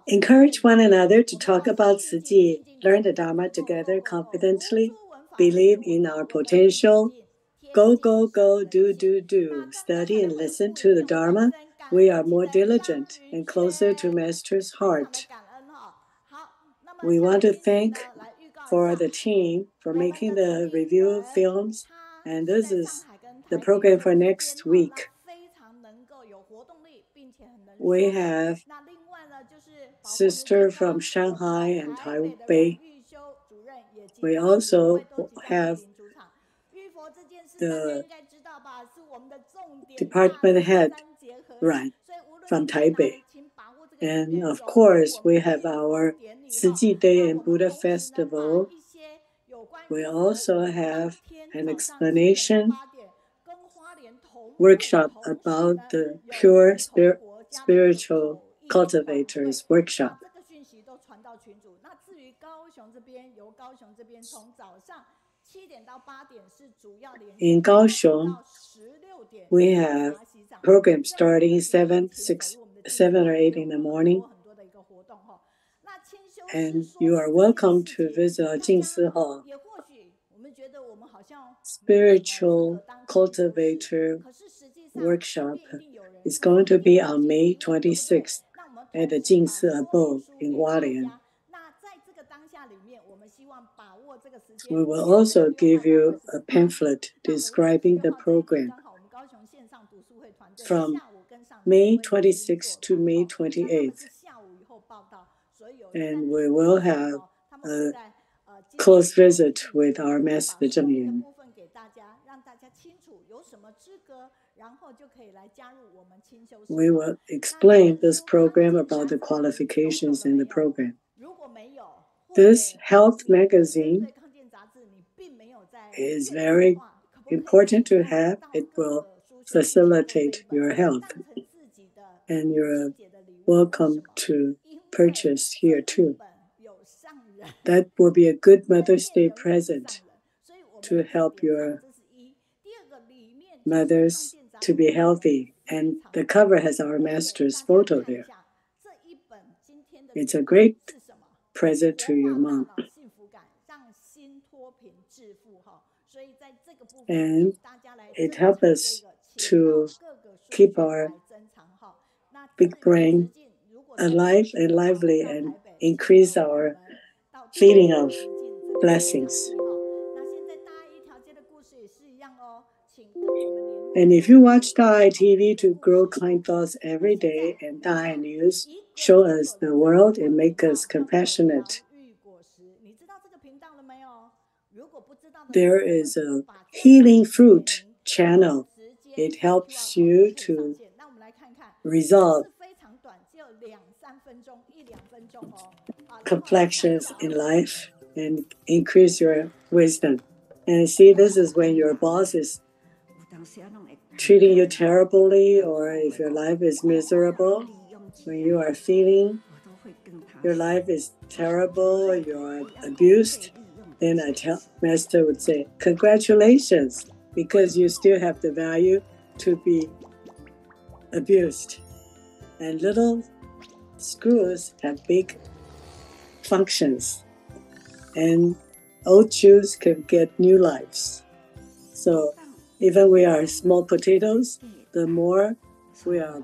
Encourage one another to talk about Su Ji, learn the Dharma together confidently, believe in our potential, go, go, go, do, do, do, study and listen to the Dharma. We are more diligent and closer to Master's heart. We want to thank for the team for making the review films, and this is the program for next week. We have sister from Shanghai and Taipei. We also have the department head, right, from Taipei. And of course, we have our Su Ji Day and Buddha Festival. We also have an explanation workshop about the pure spiritual cultivators workshop. In Kaohsiung, we have programs starting 7 or 8 in the morning. And you are welcome to visit our Jingsi Hall. Spiritual cultivator workshop is going to be on May 26th at the Jingsi above in Hualien. We will also give you a pamphlet describing the program from May 26th to May 28th. And we will have a close visit with our Master Zheng Yun. We will explain this program about the qualifications in the program. This health magazine is very important to have. It will facilitate your health. And you're welcome to purchase here too. That will be a good Mother's Day present to help your mothers to be healthy. And the cover has our master's photo there. It's a great present to your mom. And it helps us to keep our big brain alive and lively and increase our feeling of blessings. And if you watch Dai TV to grow kind thoughts every day, and Dai News show us the world and make us compassionate, there is a healing fruit channel. It helps you to resolve complexions in life and increase your wisdom. And see, this is when your boss is treating you terribly, or if your life is miserable, when you are feeling your life is terrible, you're abused, then Master would say, congratulations, because you still have the value to be abused. And little screws have big functions, and old shoes can get new lives. So even we are small potatoes, the more we are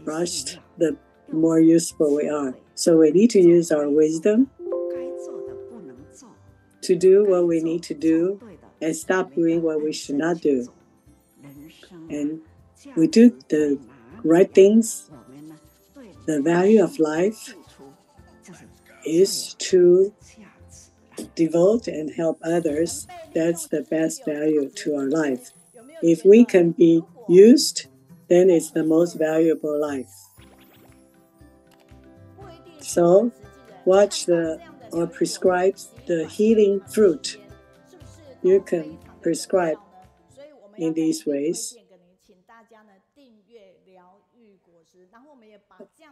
brushed, the more useful we are. So we need to use our wisdom to do what we need to do and stop doing what we should not do. And we do the right things. The value of life is to devote and help others. That's the best value to our life. If we can be used, then it's the most valuable life. So watch or prescribe the healing fruit. You can prescribe in these ways.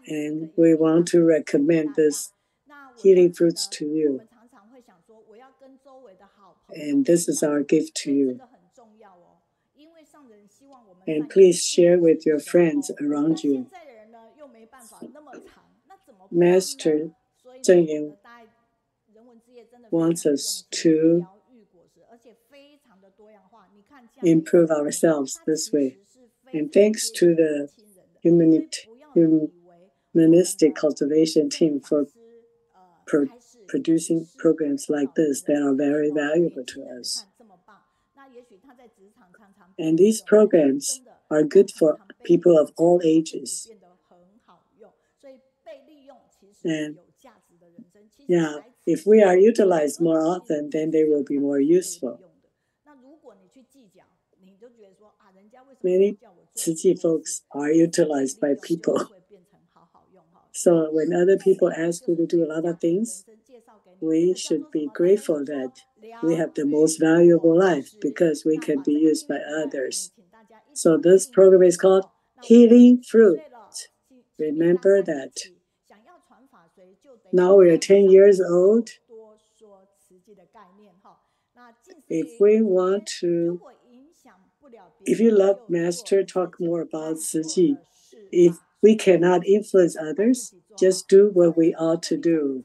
And we want to recommend this healing fruits to you. And this is our gift to you. And please share with your friends around you. Master Zheng Yan wants us to improve ourselves this way. And thanks to the humanistic cultivation team for producing programs like this that are very valuable to us. And these programs are good for people of all ages. And yeah, if we are utilized more often, then they will be more useful. Many Tzu Chi folks are utilized by people. So when other people ask you to do a lot of things, we should be grateful that we have the most valuable life because we can be used by others. So this program is called Healing Fruit. Remember that. Now we are 10 years old. If you love Master, talk more about Tzu Chi. If we cannot influence others, just do what we ought to do.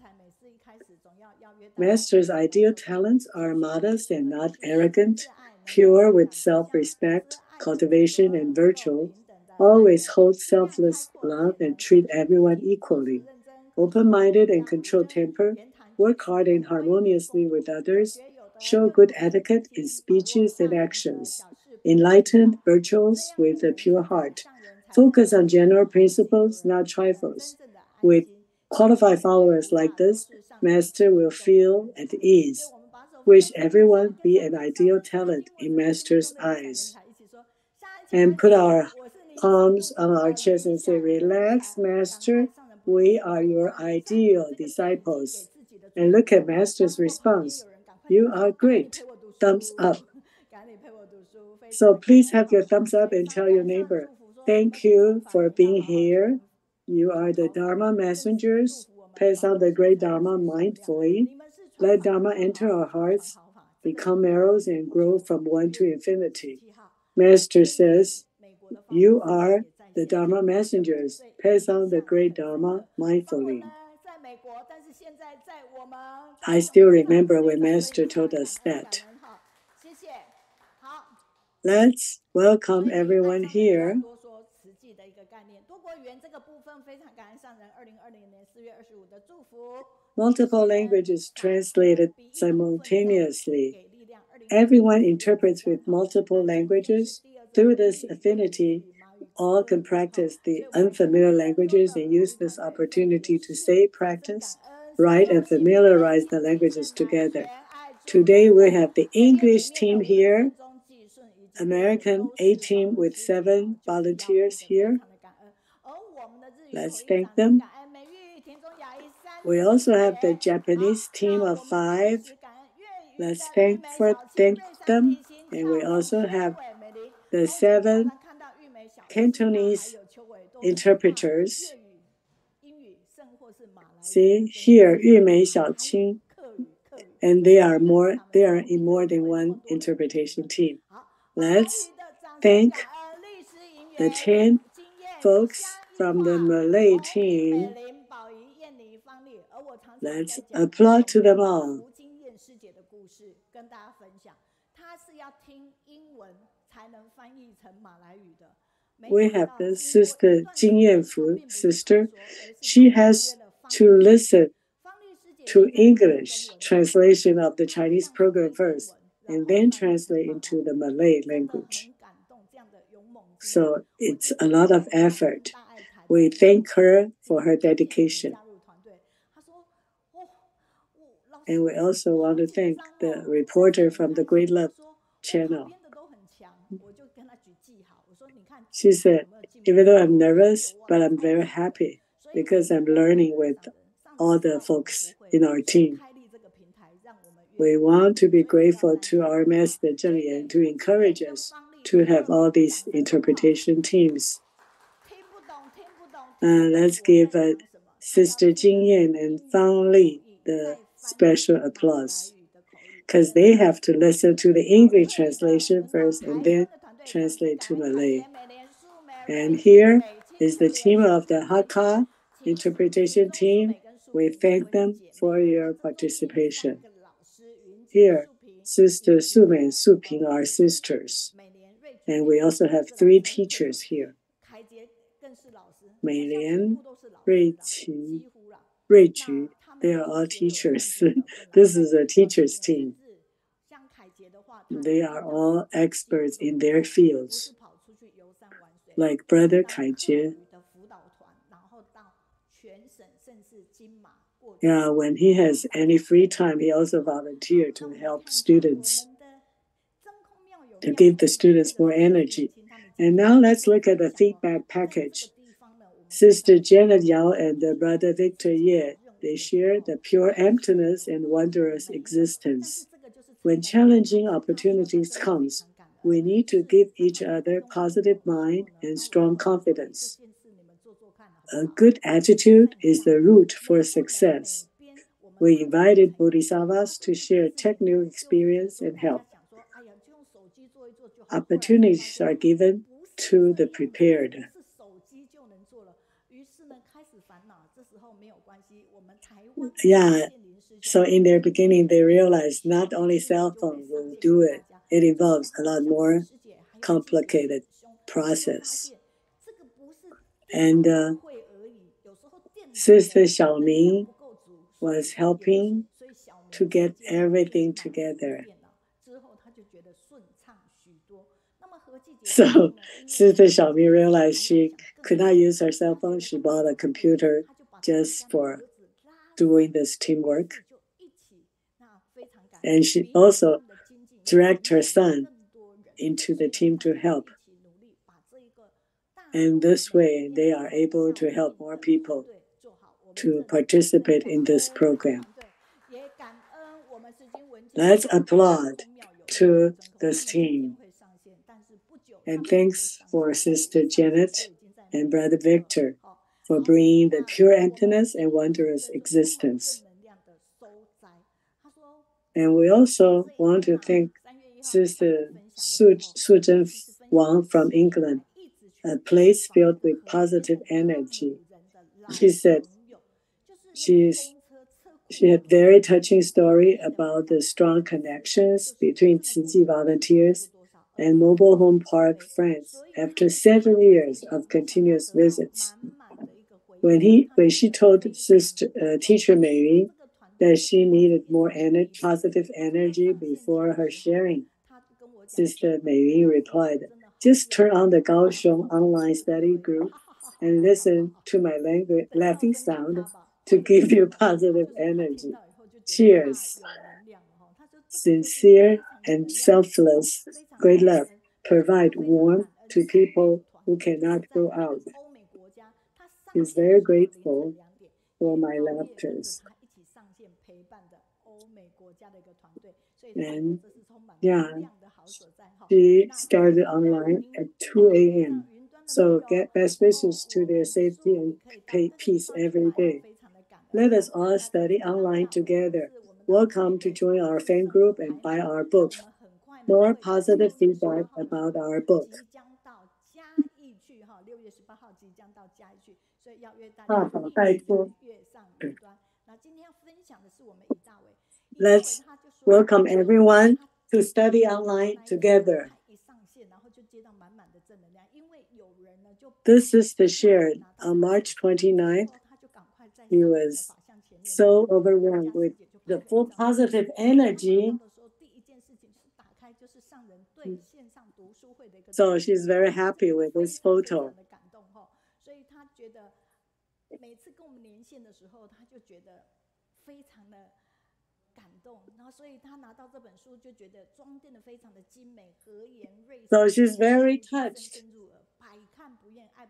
Master's ideal talents are modest and not arrogant, pure with self-respect, cultivation, and virtue, always hold selfless love and treat everyone equally, open-minded and control temper, work hard and harmoniously with others, show good etiquette in speeches and actions, enlightened, virtuous with a pure heart, focus on general principles, not trifles. With qualified followers like this, Master will feel at ease. Wish everyone be an ideal talent in Master's eyes. And put our palms on our chest and say, relax, Master. We are your ideal disciples. And look at Master's response. You are great. Thumbs up. So please have your thumbs up and tell your neighbor, thank you for being here. You are the Dharma messengers. Pass on the great Dharma mindfully. Let Dharma enter our hearts, become arrows, and grow from one to infinity. Master says, you are the Dharma messengers. Pass on the great Dharma mindfully. I still remember when Master told us that. Let's welcome everyone here. Multiple languages translated simultaneously. Everyone interprets with multiple languages. Through this affinity, all can practice the unfamiliar languages and use this opportunity to say, practice, write, and familiarize the languages together. Today we have the English team here, American A team with 7 volunteers here. Let's thank them. We also have the Japanese team of 5. Let's thank them. And we also have the 7 Cantonese interpreters. See here, Yu Mei Xiaoqing, and they are in more than one interpretation team. Let's thank the 10 folks from the Malay team. Let's applaud to them all. We have the sister Jingyan sister. She has to listen to English translation of the Chinese program first, and then translate into the Malay language. So it's a lot of effort. We thank her for her dedication. And we also want to thank the reporter from the Great Love channel. She said, even though I'm nervous, but I'm very happy because I'm learning with all the folks in our team. We want to be grateful to our Master Zheng Yan to encourage us to have all these interpretation teams. Let's give Sister Jingyan and Fang Li the special applause, because they have to listen to the English translation first and then translate to Malay. And here is the team of the Hakka interpretation team. We thank them for your participation. Here, Sister Sume and Suping are sisters. And we also have 3 teachers here. Meilian, Ruiqi, Ruiju, they are all teachers. This is a teacher's team. They are all experts in their fields. Like Brother Kaijie. Yeah, when he has any free time, he also volunteers to help students, to give the students more energy. And now let's look at the feedback package. Sister Janet Yao and Brother Victor Ye, they share the pure emptiness and wondrous existence. When challenging opportunities comes, we need to give each other positive mind and strong confidence. A good attitude is the root for success. We invited Bodhisattvas to share technical experience and help. Opportunities are given to the prepared. Yeah, so in their beginning, they realized not only cell phone will do it, it involves a lot more complicated process. And Sister Xiaoming was helping to get everything together. So Sister Xiaoming realized she could not use her cell phone. She bought a computer just for doing this teamwork. And she also dragged her son into the team to help. And this way, they are able to help more people to participate in this program. Let's applaud to this team. And thanks for Sister Janet and Brother Victor for bringing the pure emptiness and wondrous existence. And we also want to thank Sister Su Jihau from England, a place filled with positive energy. She said she had very touching story about the strong connections between Shijing volunteers and mobile home park friends after 7 years of continuous visits. When she told Teacher Meiyun that she needed more positive energy before her sharing, Sister Meiyun replied, "Just turn on the Kaohsiung online study group and listen to my laughing sound to give you positive energy. Cheers." Sincere and selfless great love provide warmth to people who cannot go out. He's very grateful for my laughters. And yeah, she started online at 2 a.m. So get best wishes to their safety and peace every day. Let us all study online together. Welcome to join our fan group and buy our book. More positive feedback about our book. Let's welcome everyone to study online together. This is the shared on March 29th. He was so overwhelmed with the full positive energy. So she's very happy with this photo. So she's very touched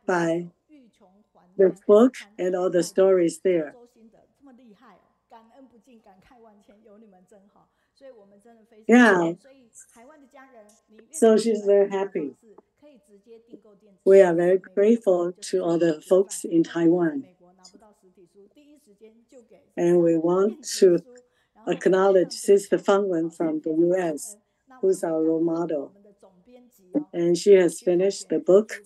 by the book and all the stories there. Yeah. So she's very happy. We are very grateful to all the folks in Taiwan. And we want to acknowledge Sister Fangwen from the US, who's our role model. And she has finished the book.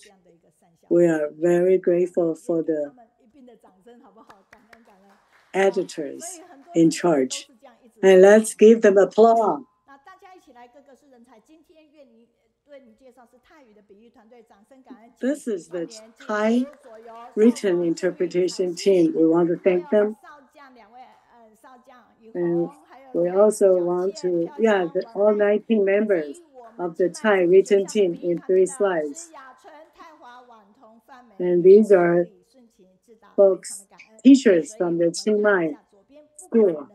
We are very grateful for the editors in charge. And let's give them applause. This is the Thai written interpretation team. We want to thank them. And we also want to, all 19 members of the Thai written team in 3 slides. And these are folks, teachers from the Chiang Mai school.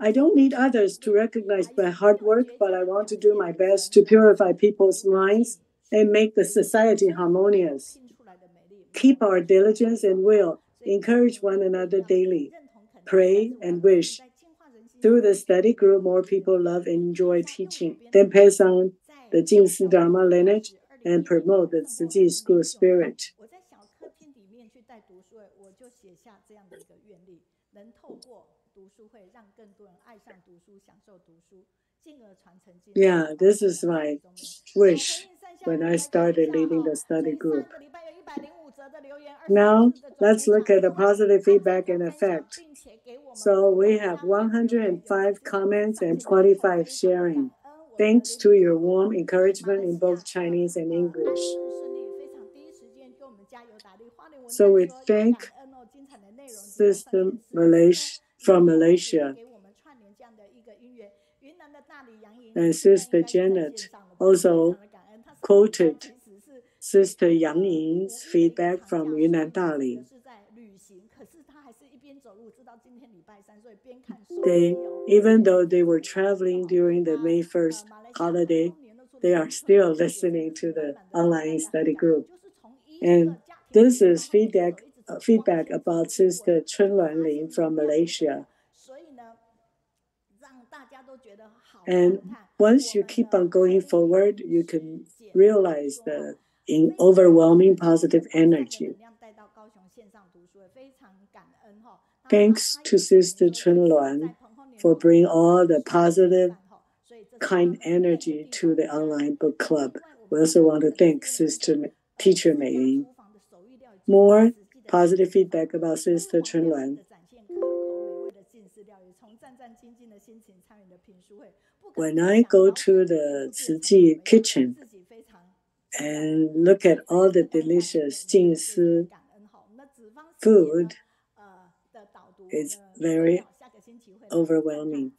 I don't need others to recognize my hard work, but I want to do my best to purify people's minds and make the society harmonious. Keep our diligence and will, encourage one another daily, pray and wish. Through the study group, more people love and enjoy teaching, then pass on the Jingsi Dharma lineage and promote the Tzu Chi school spirit. Yeah, this is my wish when I started leading the study group. Now, let's look at the positive feedback and effect. So we have 105 comments and 25 sharing. Thanks to your warm encouragement in both Chinese and English. So we thank Sister from Malaysia. And Sister Janet also quoted Sister Yang Ying's feedback from Yunnan Dali. Even though they were traveling during the May 1st holiday, they are still listening to the online study group. And this is feedback about Sister Chunluan Lin from Malaysia. And once you keep on going forward, you can realize the overwhelming positive energy. Thanks to Sister Chunluan for bringing all the positive, kind energy to the online book club. We also want to thank Teacher Meiyun. More positive feedback about Sister Chunluan. When I go to the Tzu Chi kitchen and look at all the delicious Jingsi food, it's very overwhelming.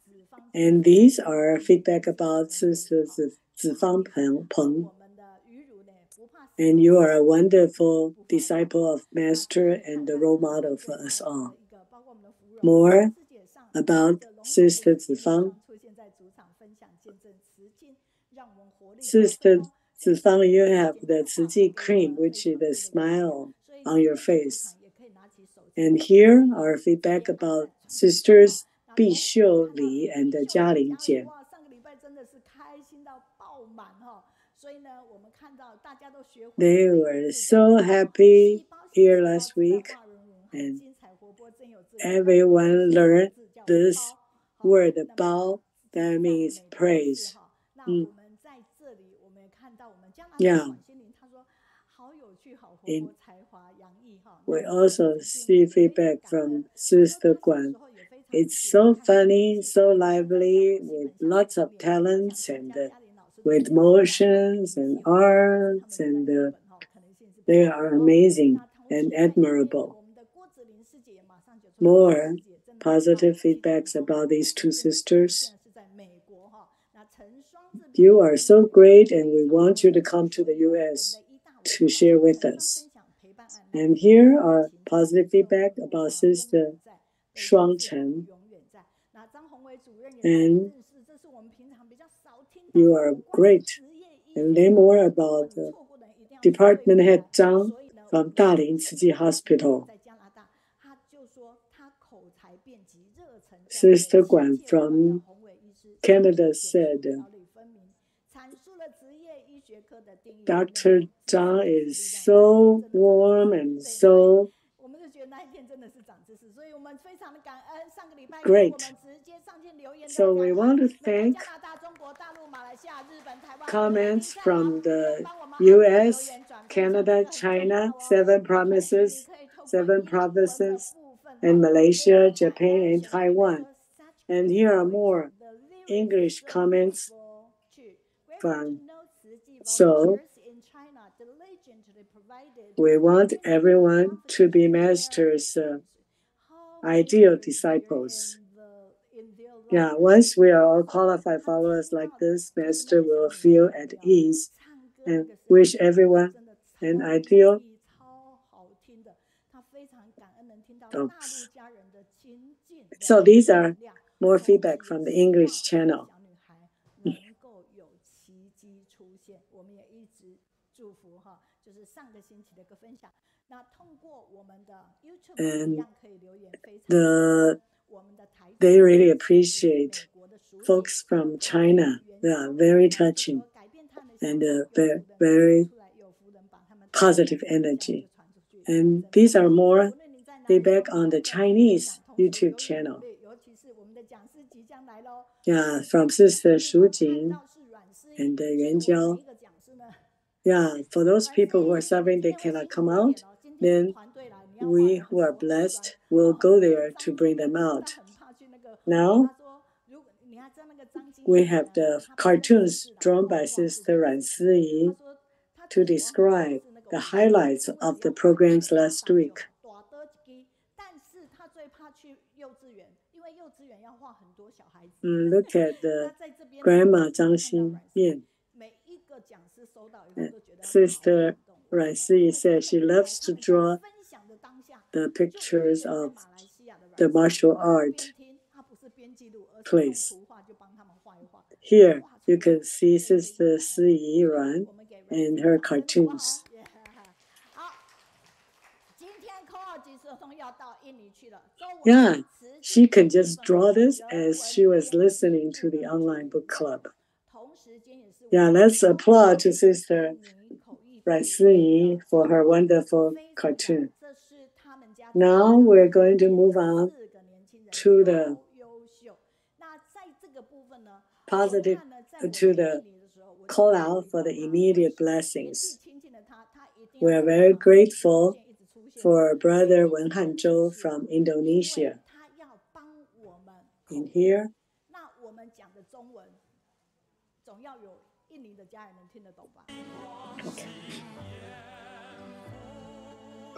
And these are feedback about Sister Zifang Peng. And you are a wonderful disciple of Master and the role model for us all. More about Sister Zifang. Sister Zifang, you have the Tzu Chi cream, which is the smile on your face. And here are feedback about Sisters Bi Xiu Li and Jia Ling Jian. They were so happy here last week, and everyone learned this word, bao, that means praise. Yeah. We also see feedback from Sister Guan. It's so funny, so lively, with lots of talents and with motions and arts, and they are amazing and admirable. More positive feedbacks about these two sisters. You are so great, and we want you to come to the U.S. to share with us. And here are positive feedback about Sister Shuang Chen. And you are great. And learn more about Department Head Zhang from Daling Tzu Chi Hospital. Sister Guan from Canada said, Dr. Zhang is so warm and so Great. So we want to thank comments from the US, Canada, China, 7 provinces, and Malaysia, Japan, and Taiwan. And here are more English comments from. So we want everyone to be masters, ideal disciples. Yeah, once we are all qualified followers like this, Master will feel at ease and wish everyone an ideal. Oops. So these are more feedback from the English channel. And they really appreciate folks from China. They are very touching and very, very positive energy. And these are more feedback on the Chinese YouTube channel. Yeah, from Sister Shijing and Yuanjiao. Yeah, for those people who are suffering, they cannot come out, then we who are blessed will go there to bring them out. Now, we have the cartoons drawn by Sister Ran Siyi to describe the highlights of the programs last week. Look at the Grandma Zhang Xinyan. Sister Ran Siyi said she loves to draw the pictures of the martial art place. Here you can see Sister Siyi Ran and her cartoons. Yeah, she can just draw this as she was listening to the online book club. Yeah, let's applaud to Sister Ran Siyi for her wonderful cartoon. Now we're going to move on to the positive, to the call out for the immediate blessings. We are very grateful for Brother Wenhan&Zhou from Indonesia. In here,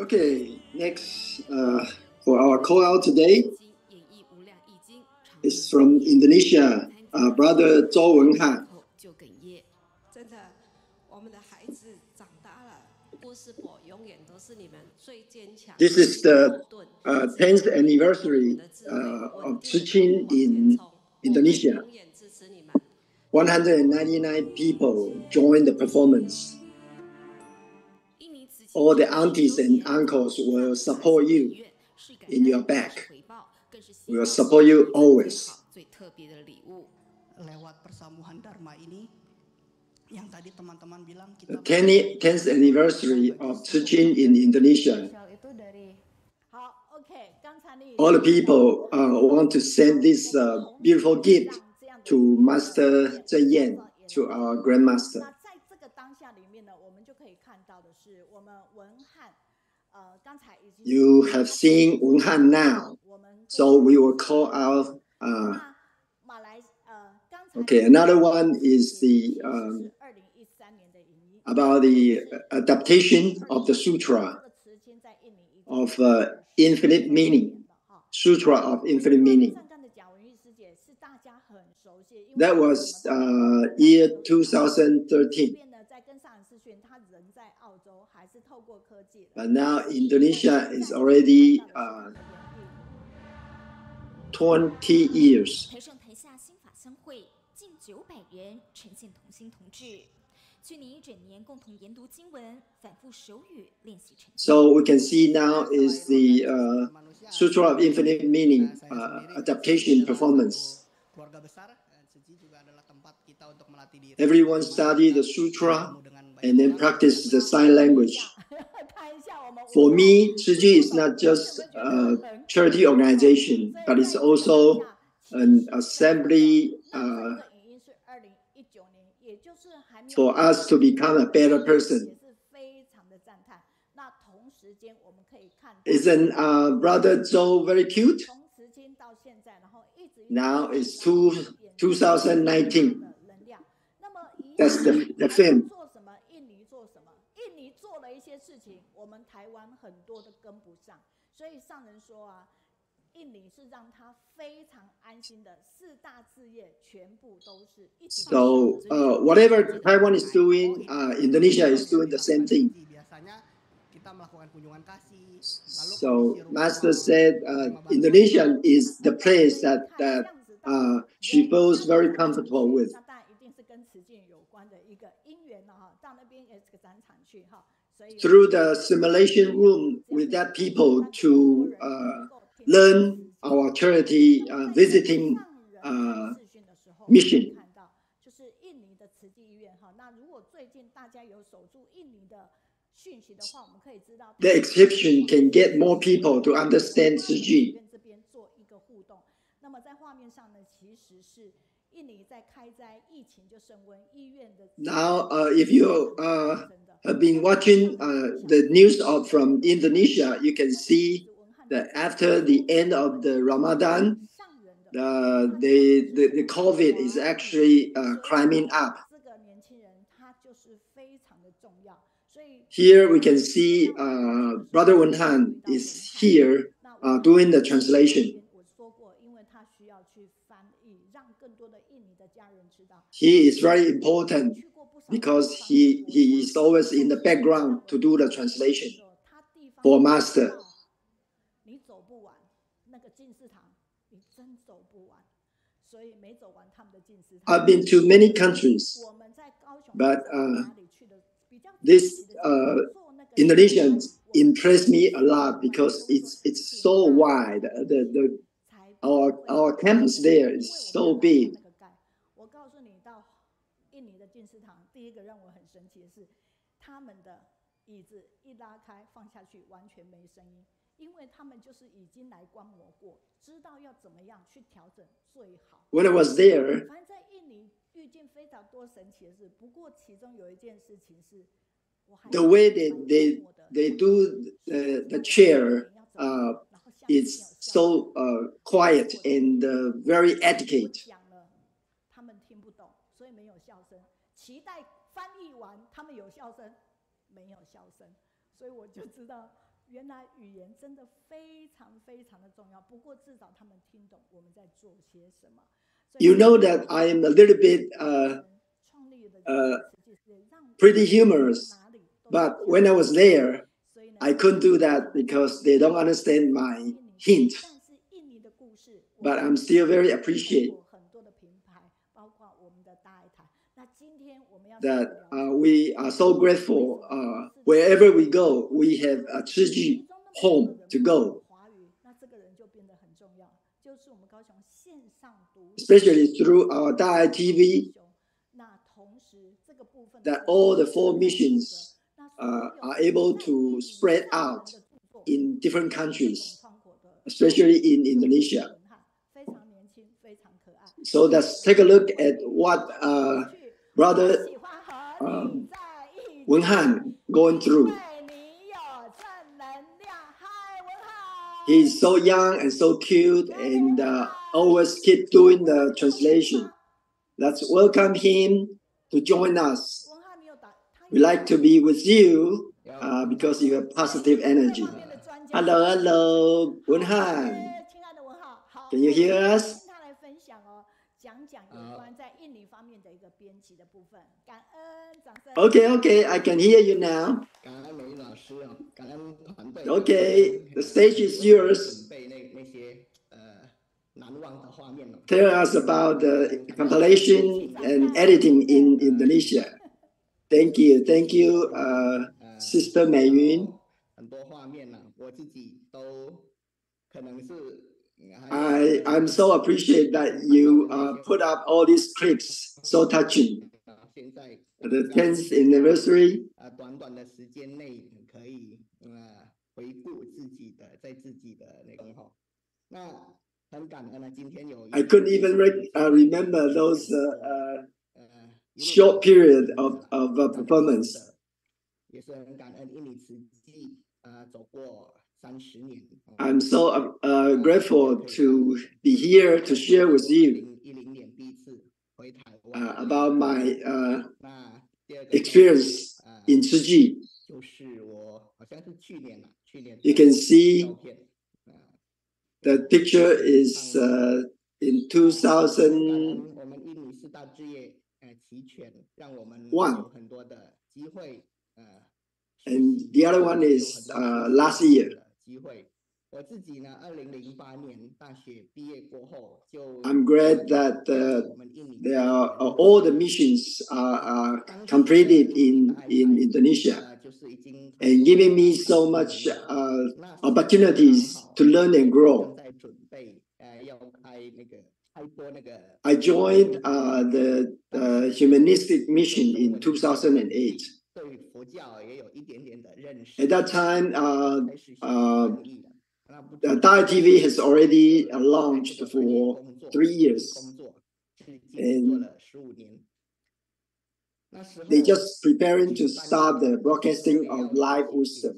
Okay, next for our call out today is from Indonesia, Brother Zhou Wenhan. This is the 10th anniversary of Shijing in Indonesia. 199 people joined the performance. All the aunties and uncles will support you in your back. We will support you always. The 10th anniversary of Shijing in Indonesia. All the people want to send this beautiful gift to Master Zhen Yan, to our Grandmaster. You have seen Wenhan now, so we will call out. Okay, another one is the about the adaptation of the Sutra of infinite meaning. Sutra of infinite meaning. That was year 2013. But now Indonesia is already 20 years. So we can see now is the Sutra of Infinite Meaning adaptation performance. Everyone study the sutra and then practice the sign language. for me, Shijing is not just a charity organization, but it's also an assembly for us to become a better person. Isn't Brother Zhou very cute? Now it's 2019. That's the film. So whatever Taiwan is doing, Indonesia is doing the same thing. So Master said Indonesia is the place that she feels very comfortable with. Through the simulation room with that people to learn our charity visiting mission. The exhibition can get more people to understand Shijing. Now, if you have been watching the news from Indonesia, you can see that after the end of the Ramadan, the COVID is actually climbing up. Here we can see Brother Wenhan is here doing the translation. He is very important because he is always in the background to do the translation for Master. I've been to many countries, but this Indonesians impressed me a lot because it's so wide. Our campus there is so big. When I was there, the way they do the chair is so quiet and very etiquette. You know that I am a little bit pretty humorous, but when I was there, I couldn't do that because they don't understand my hint. But I'm still very appreciative that we are so grateful. Wherever we go, we have a Shijing home to go. Especially through our Dai TV, that all the 4 missions are able to spread out in different countries, especially in Indonesia. So let's take a look at what Brother Wenhan going through. He's so young and so cute and always keep doing the translation. Let's welcome him to join us. We like to be with you because you have positive energy. Hello, hello, Wenhan. Can you hear us? Okay, I can hear you now. Okay, the stage is yours. Tell us about the compilation and editing in Indonesia. Thank you, Sister Meiyun. I'm so appreciate that you put up all these clips, so touching. The 10th anniversary. I couldn't even remember those short period of performance. I'm so grateful to be here to share with you about my experience in Shijing. You can see the picture is in 2001. And the other one is last year. I'm glad that all the missions are completed in Indonesia and giving me so much opportunities to learn and grow. I joined the humanistic mission in 2008. At that time, Dai TV has already launched for 3 years. And they're just preparing to start the broadcasting of live wisdom.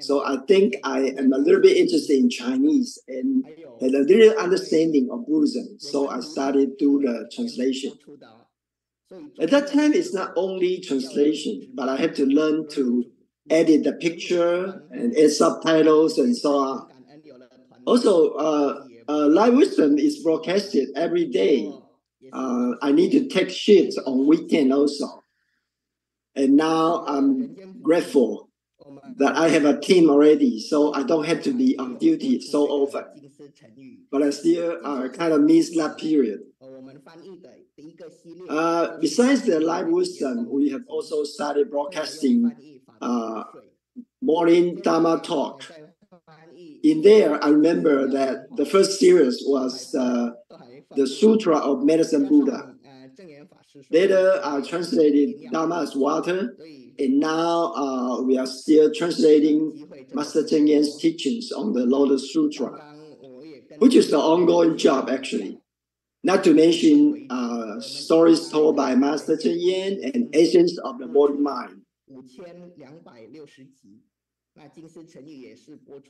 So I think I am a little bit interested in Chinese and had a little understanding of Buddhism. So I started to do the translation. At that time, it's not only translation, but I had to learn to edit the picture and add subtitles and so on. Also, live wisdom is broadcasted every day. I need to take shifts on weekend also. And now I'm grateful that I have a team already, so I don't have to be on duty so often. But I still kind of miss that period. Besides the live wisdom, we have also started broadcasting morning Dharma talk. In there, I remember that the first series was the Sutra of Medicine Buddha. Later, I translated Dharma as water, and now we are still translating Master Cheng Yen's teachings on the Lotus Sutra, which is the ongoing job actually. Not to mention stories told by Master Cheng Yen and Essence of the Body Mind.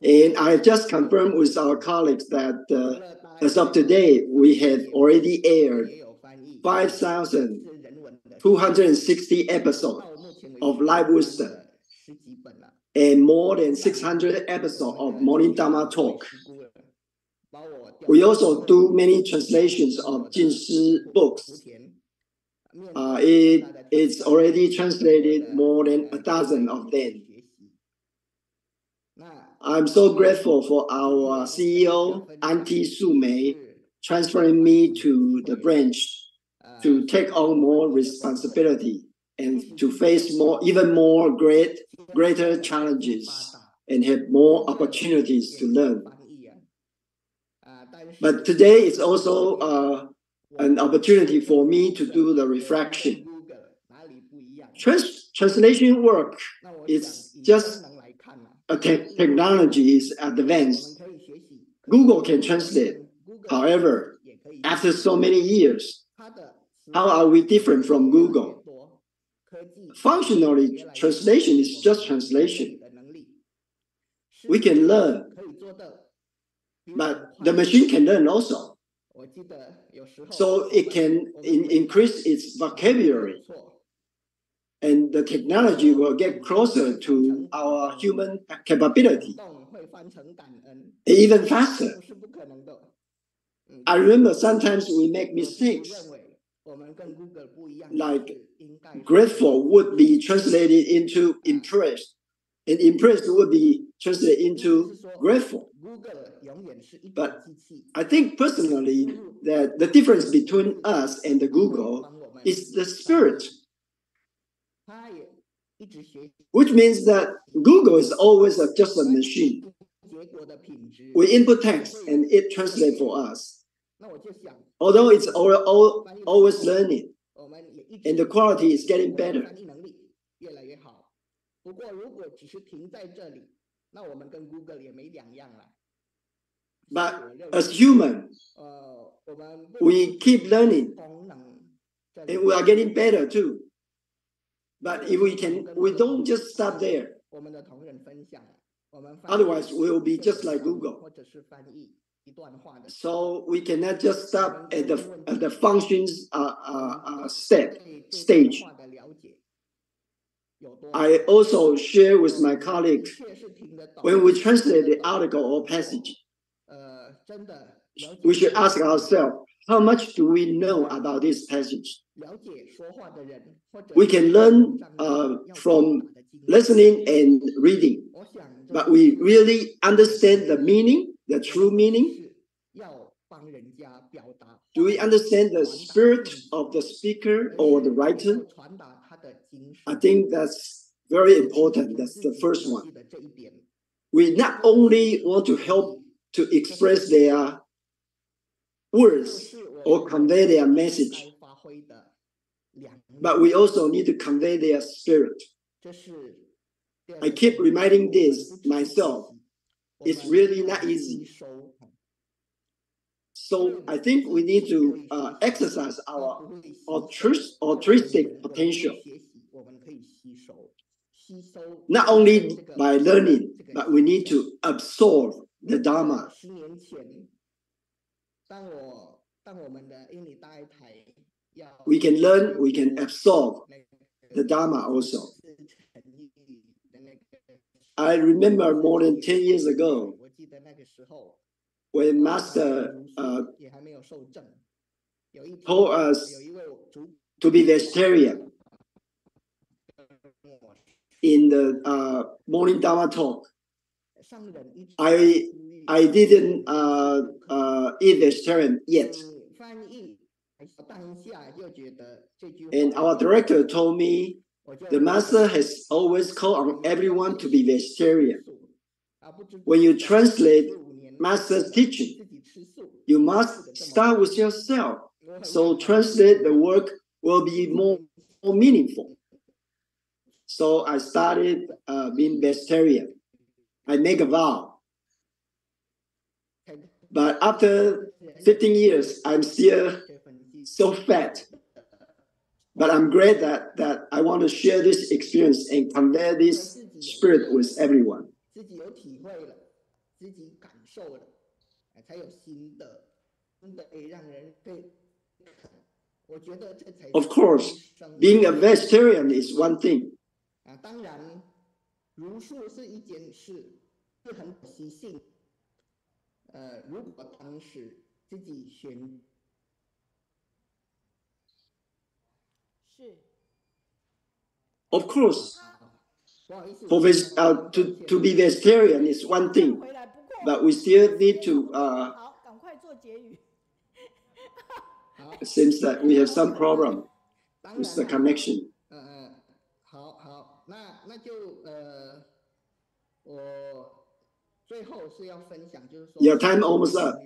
And I just confirmed with our colleagues that as of today, we have already aired 5,260 episodes of live wisdom and more than 600 episodes of morning Dharma talk. We also do many translations of Jin Shi books. It's already translated more than 1,000 of them. I'm so grateful for our CEO, Auntie Su Mei, transferring me to the branch to take on more responsibility and to face even more greater challenges and have more opportunities to learn. But today is also an opportunity for me to do the reflection. Translation work is just a technology is advanced. Google can translate. However, after so many years, how are we different from Google? Functionally, translation is just translation. We can learn, but the machine can learn also. So it can increase its vocabulary. And the technology will get closer to our human capability, even faster. I remember sometimes we make mistakes. Like grateful would be translated into impressed, and impressed would be translated into grateful. But I think personally that the difference between us and the Google is the spirit. Which means that Google is always just a machine. We input text and it translates for us. Although it's always learning, and the quality is getting better. But as human, we keep learning, and we are getting better too. But if we don't just stop there. Otherwise, we will be just like Google. So we cannot just stop at the functions stage. I also share with my colleagues, when we translate the article or passage, we should ask ourselves, how much do we know about this passage? We can learn from listening and reading, but we really understand the meaning, the true meaning? Do we understand the spirit of the speaker or the writer? I think that's very important. That's the first one. We not only want to help to express their words or convey their message, but we also need to convey their spirit. I keep reminding this myself. It's really not easy. So I think we need to exercise our altruistic potential. Not only by learning, but we need to absorb the Dharma. We can learn, we can absorb the Dharma also. I remember more than 10 years ago, when Master told us to be vegetarian in the morning Dharma talk. I didn't eat vegetarian yet. And our director told me, the Master has always called on everyone to be vegetarian. When you translate Master's teaching, you must start with yourself. So translate the work will be more meaningful. So I started being vegetarian. I make a vow. But after 15 years, I'm still so fat. But I'm glad that I want to share this experience and convey this spirit with everyone. Of course, being a vegetarian is one thing. Of course, to be vegetarian is one thing, but we still need to. It seems that we have some problem with the connection. Your time almost up.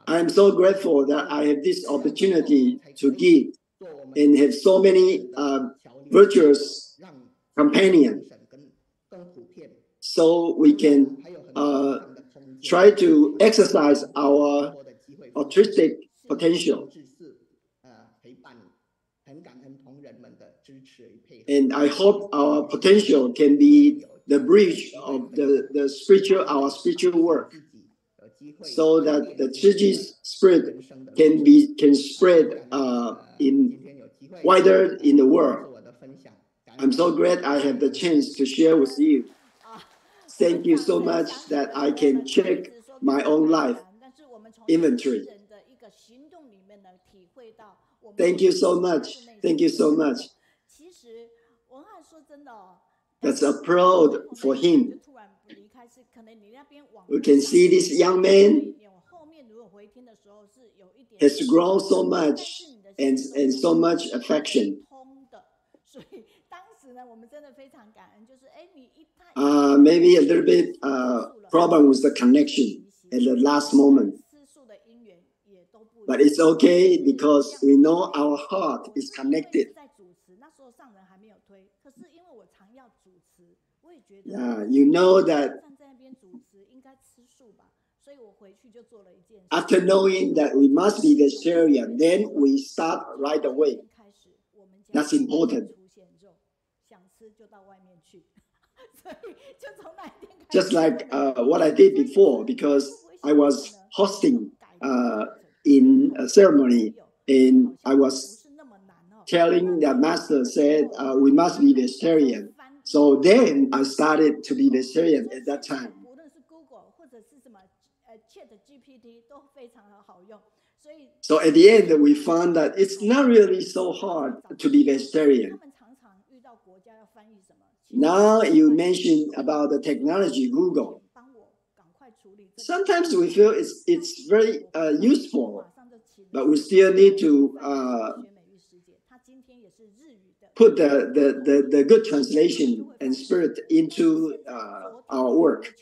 I'm so grateful that I have this opportunity to give and have so many virtuous companions, so we can try to exercise our altruistic potential. And I hope our potential can be the bridge of our spiritual work, so that the Shijing spirit can spread wider in the world. I'm so glad I have the chance to share with you. Thank you so much that I can check my own life inventory. Thank you so much. Thank you so much. That's a proud for him. We can see this young man has grown so much and so much affection. Maybe a little bit problem with the connection at the last moment. But it's okay because we know our heart is connected. You know that after knowing that we must be vegetarian, then we start right away. That's important. Just like what I did before, because I was hosting in a ceremony, and I was telling the master said we must be vegetarian. So then I started to be vegetarian at that time. So at the end, we found that it's not really so hard to be vegetarian. Now you mentioned about the technology, Google. Sometimes we feel it's very useful, but we still need to put the good translation and spirit into our work.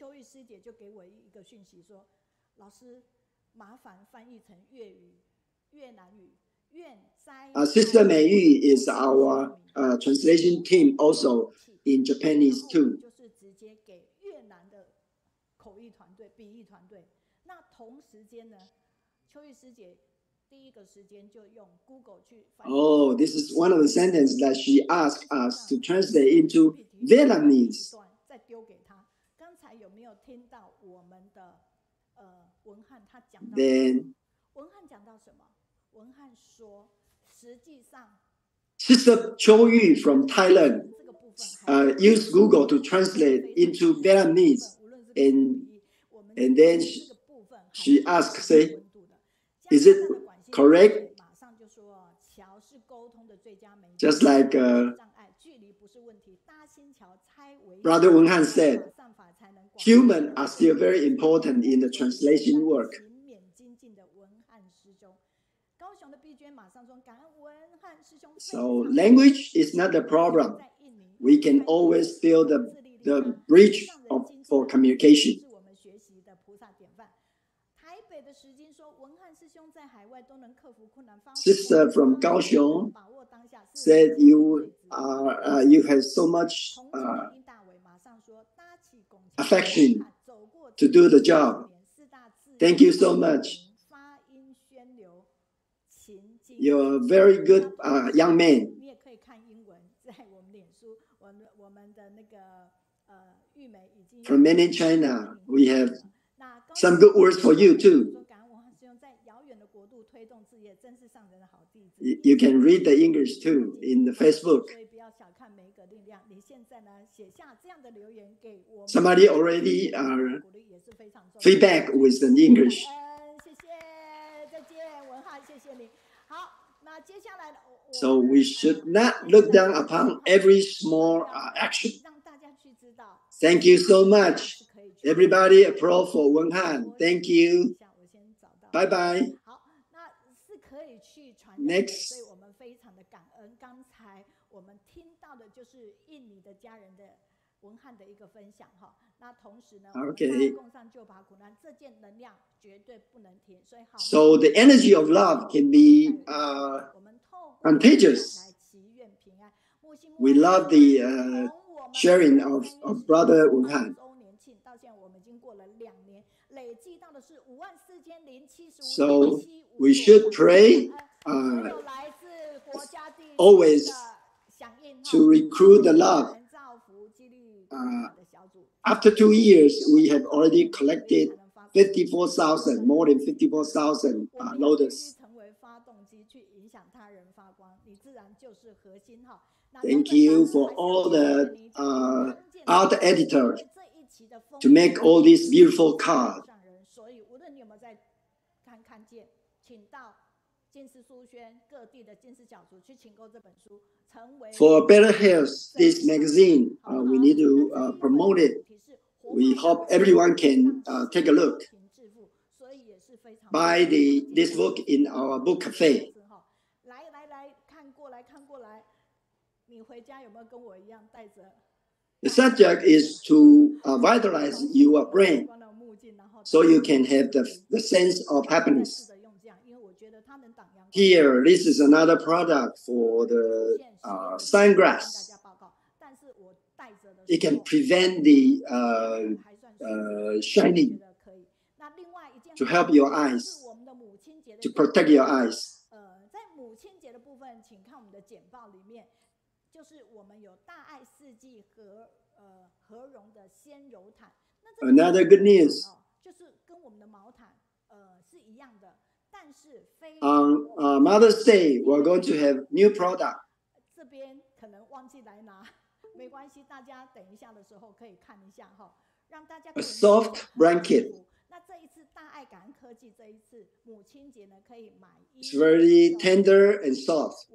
Sister Meiyu is our translation team also in Japanese too. Oh, this is one of the sentences that she asked us to translate into Vietnamese. Then Sister Cho Yu from Thailand used Google to translate into Vietnamese, and then she asked, say, is it correct? Just like Brother Wenhan said, humans are still very important in the translation work. So language is not the problem. We can always build the bridge for communication. Sister from Kaohsiung said you have so much affection to do the job. Thank you so much. You're a very good young man. From mainland China, we have some good words for you too. You can read the English too in the Facebook. Somebody already feedback with the English. So we should not look down upon every small action. Thank you so much. Everybody applaud for Wenhan. Thank you. Bye-bye. Next. Okay. So the energy of love can be contagious. We love the sharing of Brother Wenhan. So we should pray always to recruit the love. After 2 years, we have already collected 54,000, more than 54,000 lotus. Thank you for all the art editors to make all these beautiful cards. For better health, this magazine, we need to promote it. We hope everyone can take a look. Buy this book in our book cafe. The subject is to vitalize your brain. so you can have the sense of happiness. Here, this is another product for the sunglass. It can prevent the shining, to help your eyes, to protect your eyes. Another good news. On Mother's Day, we're going to have new product. A soft blanket. It's very tender and soft.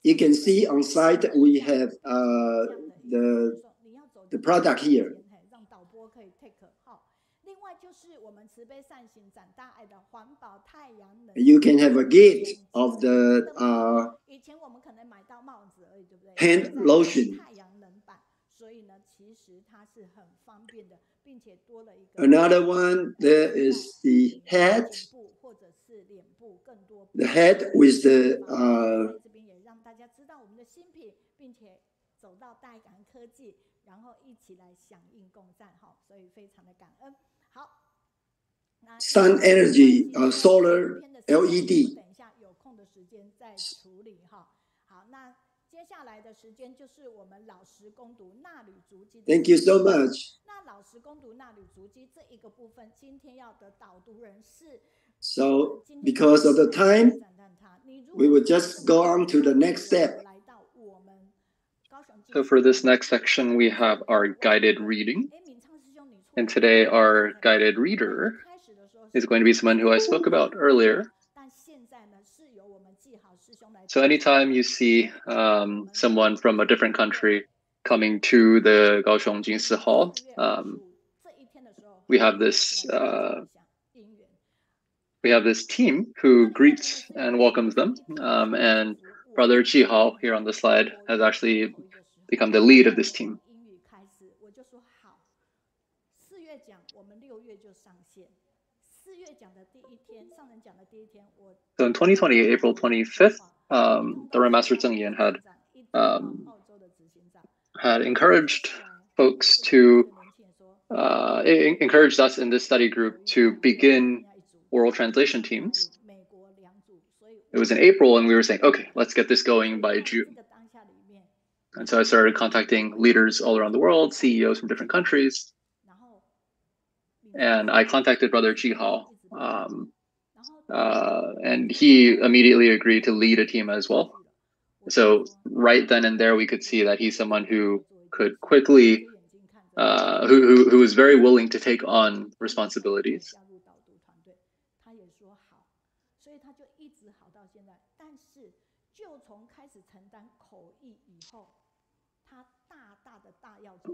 You can see on site we have the product here. You can have a gift of the hand lotion. Another one, there is the hat. The hat with the sun energy, solar LED. Thank you so much. So, because of the time, we will just go on to the next step. So for this next section, we have our guided reading. And today, our guided reader is going to be someone who I spoke about earlier. So anytime you see someone from a different country coming to the Kaohsiung Jingsi Hall, we have this team who greets and welcomes them. And Brother Jihau here on the slide has actually become the lead of this team. So in 2020, April 25th, Dharma Master Zheng had encouraged folks to encouraged us in this study group to begin oral translation teams. It was in April, and we were saying, okay, let's get this going by June. And so I started contacting leaders all around the world, CEOs from different countries. And I contacted Brother Jihau, and he immediately agreed to lead a team as well. So right then and there, we could see that he's someone who could quickly, who was very willing to take on responsibilities.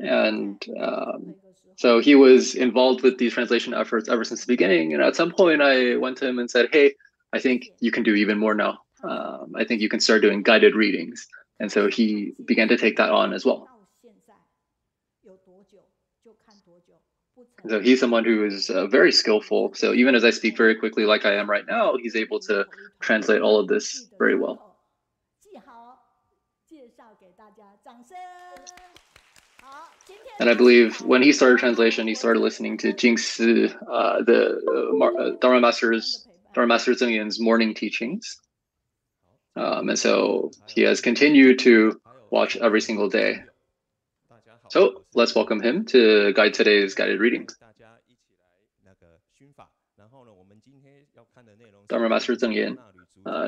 And so he was involved with these translation efforts ever since the beginning. And at some point, I went to him and said, hey, I think you can do even more now. I think you can start doing guided readings. And so he began to take that on as well. So he's someone who is very skillful. So even as I speak very quickly like I am right now, he's able to translate all of this very well. And I believe when he started translation, he started listening to Jingsi, the Dharma Master Zheng Yan's morning teachings. And so he has continued to watch every single day. So let's welcome him to guide today's guided reading. Dharma Master Zheng Yan,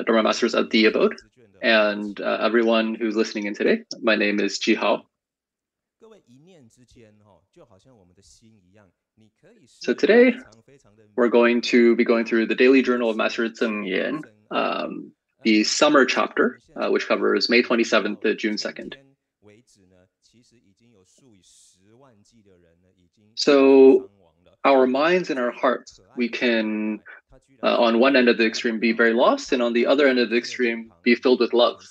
Dharma Masters at the Abode, and everyone who's listening in today. My name is Jihau. So today, we're going to be going through the daily journal of Master Zheng Yan, the summer chapter, which covers May 27th to June 2nd. So our minds and our hearts, we can, on one end of the extreme, be very lost, and on the other end of the extreme, be filled with love.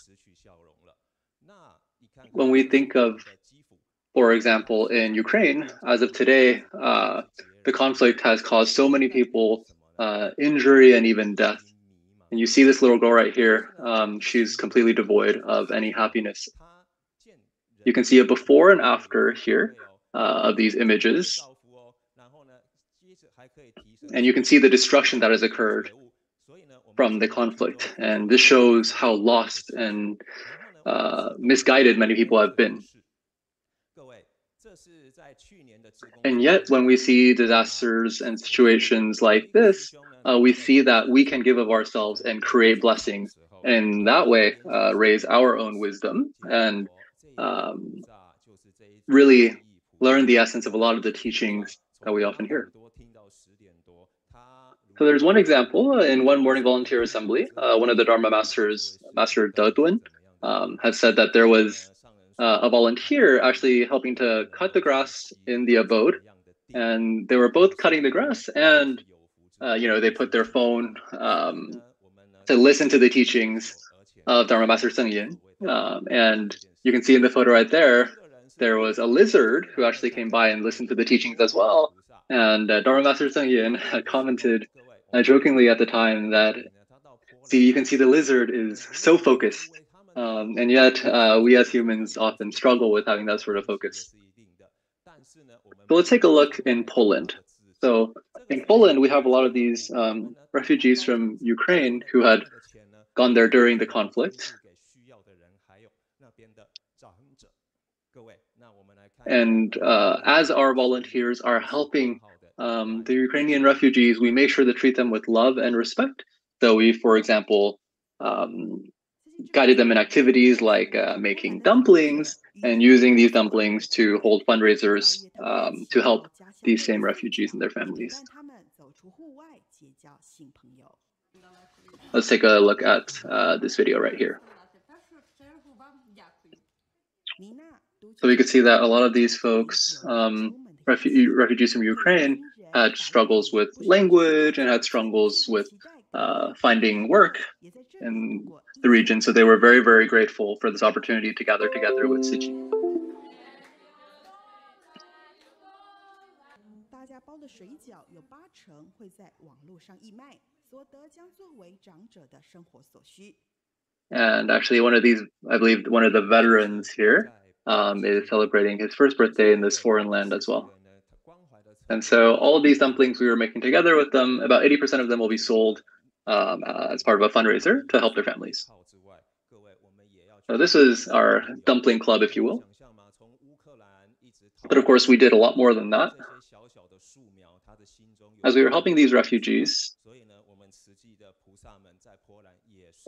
When we think of, for example, in Ukraine, as of today, the conflict has caused so many people injury and even death. And you see this little girl right here. She's completely devoid of any happiness. You can see a before and after here of these images. And you can see the destruction that has occurred from the conflict. And this shows how lost and misguided many people have been. And yet, when we see disasters and situations like this, we see that we can give of ourselves and create blessings, and in that way raise our own wisdom and really learn the essence of a lot of the teachings that we often hear. So there's one example in one morning volunteer assembly. One of the Dharma masters, Master Duan, has said that there was a volunteer actually helping to cut the grass in the abode, and they were both cutting the grass, and they put their phone to listen to the teachings of Dharma Master Zheng and you can see in the photo right there, there was a lizard who actually came by and listened to the teachings as well. And Dharma Master Zheng had commented jokingly at the time that, see, you can see the lizard is so focused. And yet we as humans often struggle with having that sort of focus. So let's take a look in Poland. So in Poland, we have a lot of these refugees from Ukraine who had gone there during the conflict. And as our volunteers are helping the Ukrainian refugees, we make sure to treat them with love and respect. So we, for example, guided them in activities like making dumplings and using these dumplings to hold fundraisers to help these same refugees and their families. Let's take a look at this video right here. So we could see that a lot of these folks, refugees from Ukraine, had struggles with language and had struggles with finding work in the region. So they were very, very grateful for this opportunity to gather together with Shijing. And actually one of these, I believe one of the veterans here is celebrating his first birthday in this foreign land as well. And so all of these dumplings we were making together with them, about 80% of them will be sold as part of a fundraiser to help their families. So this is our dumpling club, if you will. But of course, we did a lot more than that. As we were helping these refugees,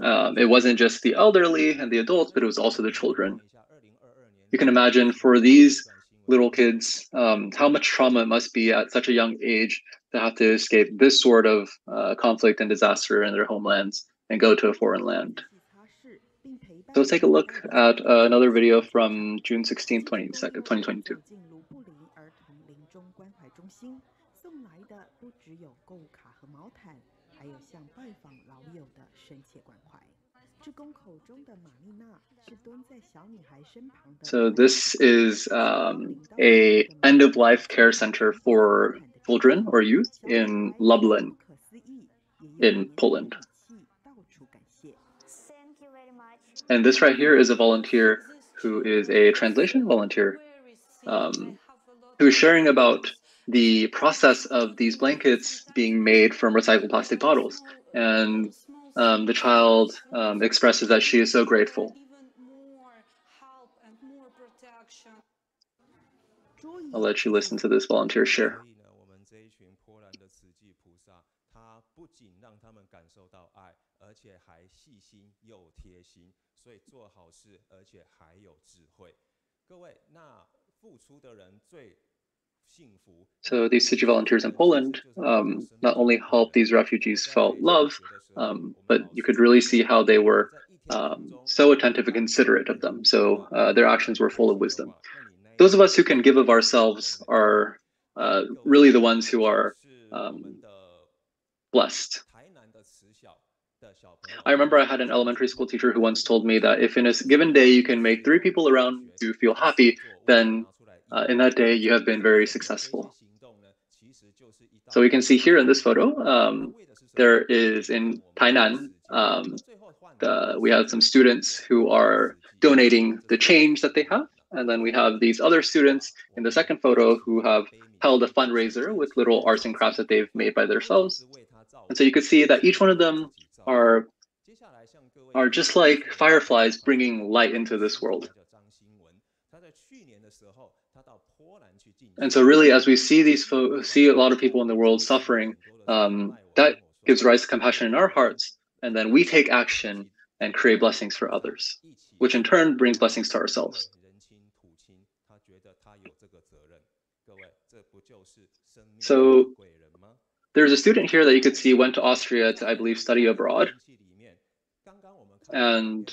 it wasn't just the elderly and the adults, but it was also the children. You can imagine for these little kids, how much trauma it must be at such a young age to have to escape this sort of conflict and disaster in their homelands and go to a foreign land. So let's take a look at another video from June 16, 2022. So this is a end-of-life care center for children or youth in Lublin, in Poland. And this right here is a volunteer who is a translation volunteer who is sharing about the process of these blankets being made from recycled plastic bottles. And the child expresses that she is so grateful. I'll let you listen to this volunteer share. So these Shijing volunteers in Poland not only helped these refugees felt love, but you could really see how they were so attentive and considerate of them. So their actions were full of wisdom. Those of us who can give of ourselves are really the ones who are blessed. I remember I had an elementary school teacher who once told me that if in a given day you can make 3 people around you feel happy, then in that day you have been very successful. So we can see here in this photo, there is in Tainan, we have some students who are donating the change that they have. And then we have these other students in the second photo who have held a fundraiser with little arts and crafts that they've made by themselves. And so you can see that each one of them are just like fireflies bringing light into this world. And so really, as we see see a lot of people in the world suffering, that gives rise to compassion in our hearts. And then we take action and create blessings for others, which in turn brings blessings to ourselves. So there's a student here that you could see went to Austria to, I believe, study abroad. And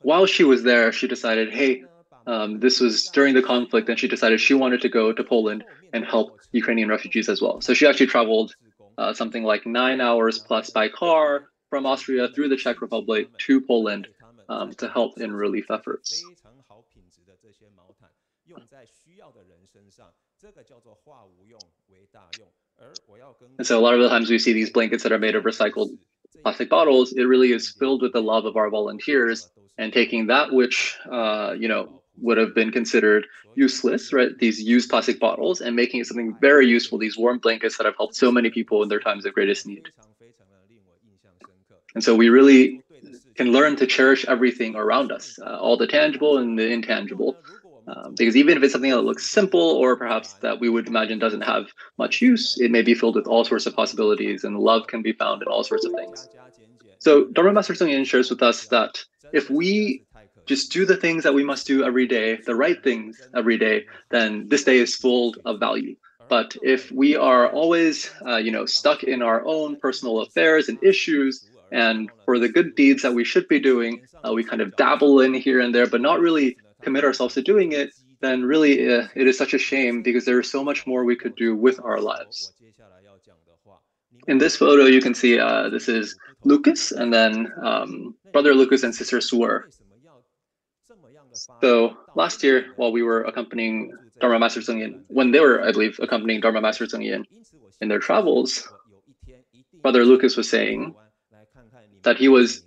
while she was there, she decided, hey, this was during the conflict, and she decided she wanted to go to Poland and help Ukrainian refugees as well. So she actually traveled something like 9 hours plus by car from Austria through the Czech Republic to Poland to help in relief efforts. And so a lot of the times we see these blankets that are made of recycled plastic bottles. It really is filled with the love of our volunteers and taking that which, would have been considered useless, right? These used plastic bottles, and making it something very useful, these warm blankets that have helped so many people in their times of greatest need. And so we really can learn to cherish everything around us, all the tangible and the intangible. Because even if it's something that looks simple or perhaps that we would imagine doesn't have much use, it may be filled with all sorts of possibilities, and love can be found in all sorts of things. So Dharma Master Zhou shares with us that if we just do the things that we must do every day, the right things every day, then this day is full of value. But if we are always, stuck in our own personal affairs and issues, and for the good deeds that we should be doing, we kind of dabble in here and there, but not really commit ourselves to doing it, then really it is such a shame, because there is so much more we could do with our lives. In this photo, you can see this is Lucas, and then brother Lucas and sister Suer. So last year, while we were accompanying Dharma Master Zheng, when they were, I believe, accompanying Dharma Master Zheng in their travels, brother Lucas was saying that he was,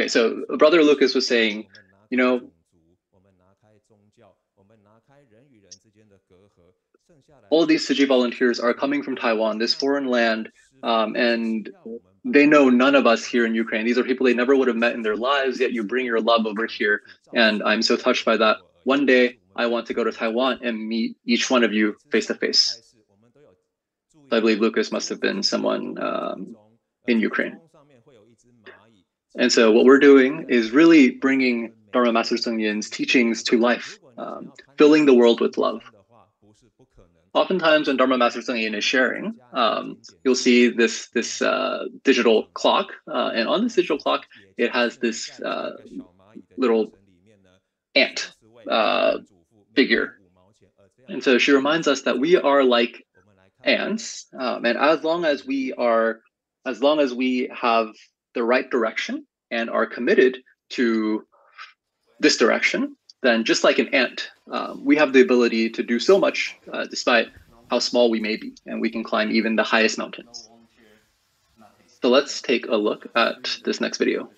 so brother Lucas was saying, all of these Su Jihau volunteers are coming from Taiwan, this foreign land, and they know none of us here in Ukraine. These are people they never would have met in their lives, yet you bring your love over here. And I'm so touched by that. One day, I want to go to Taiwan and meet each one of you face to face. I believe Lucas must have been someone in Ukraine. And so what we're doing is really bringing Dharma Master Zheng teachings to life, filling the world with love. Oftentimes when Dharma Master Zheng is sharing, you'll see this digital clock, and on this digital clock, it has this little ant figure. And so she reminds us that we are like ants, and as long as we have the right direction and are committed to this direction, then just like an ant, we have the ability to do so much despite how small we may be, and we can climb even the highest mountains. So let's take a look at this next video.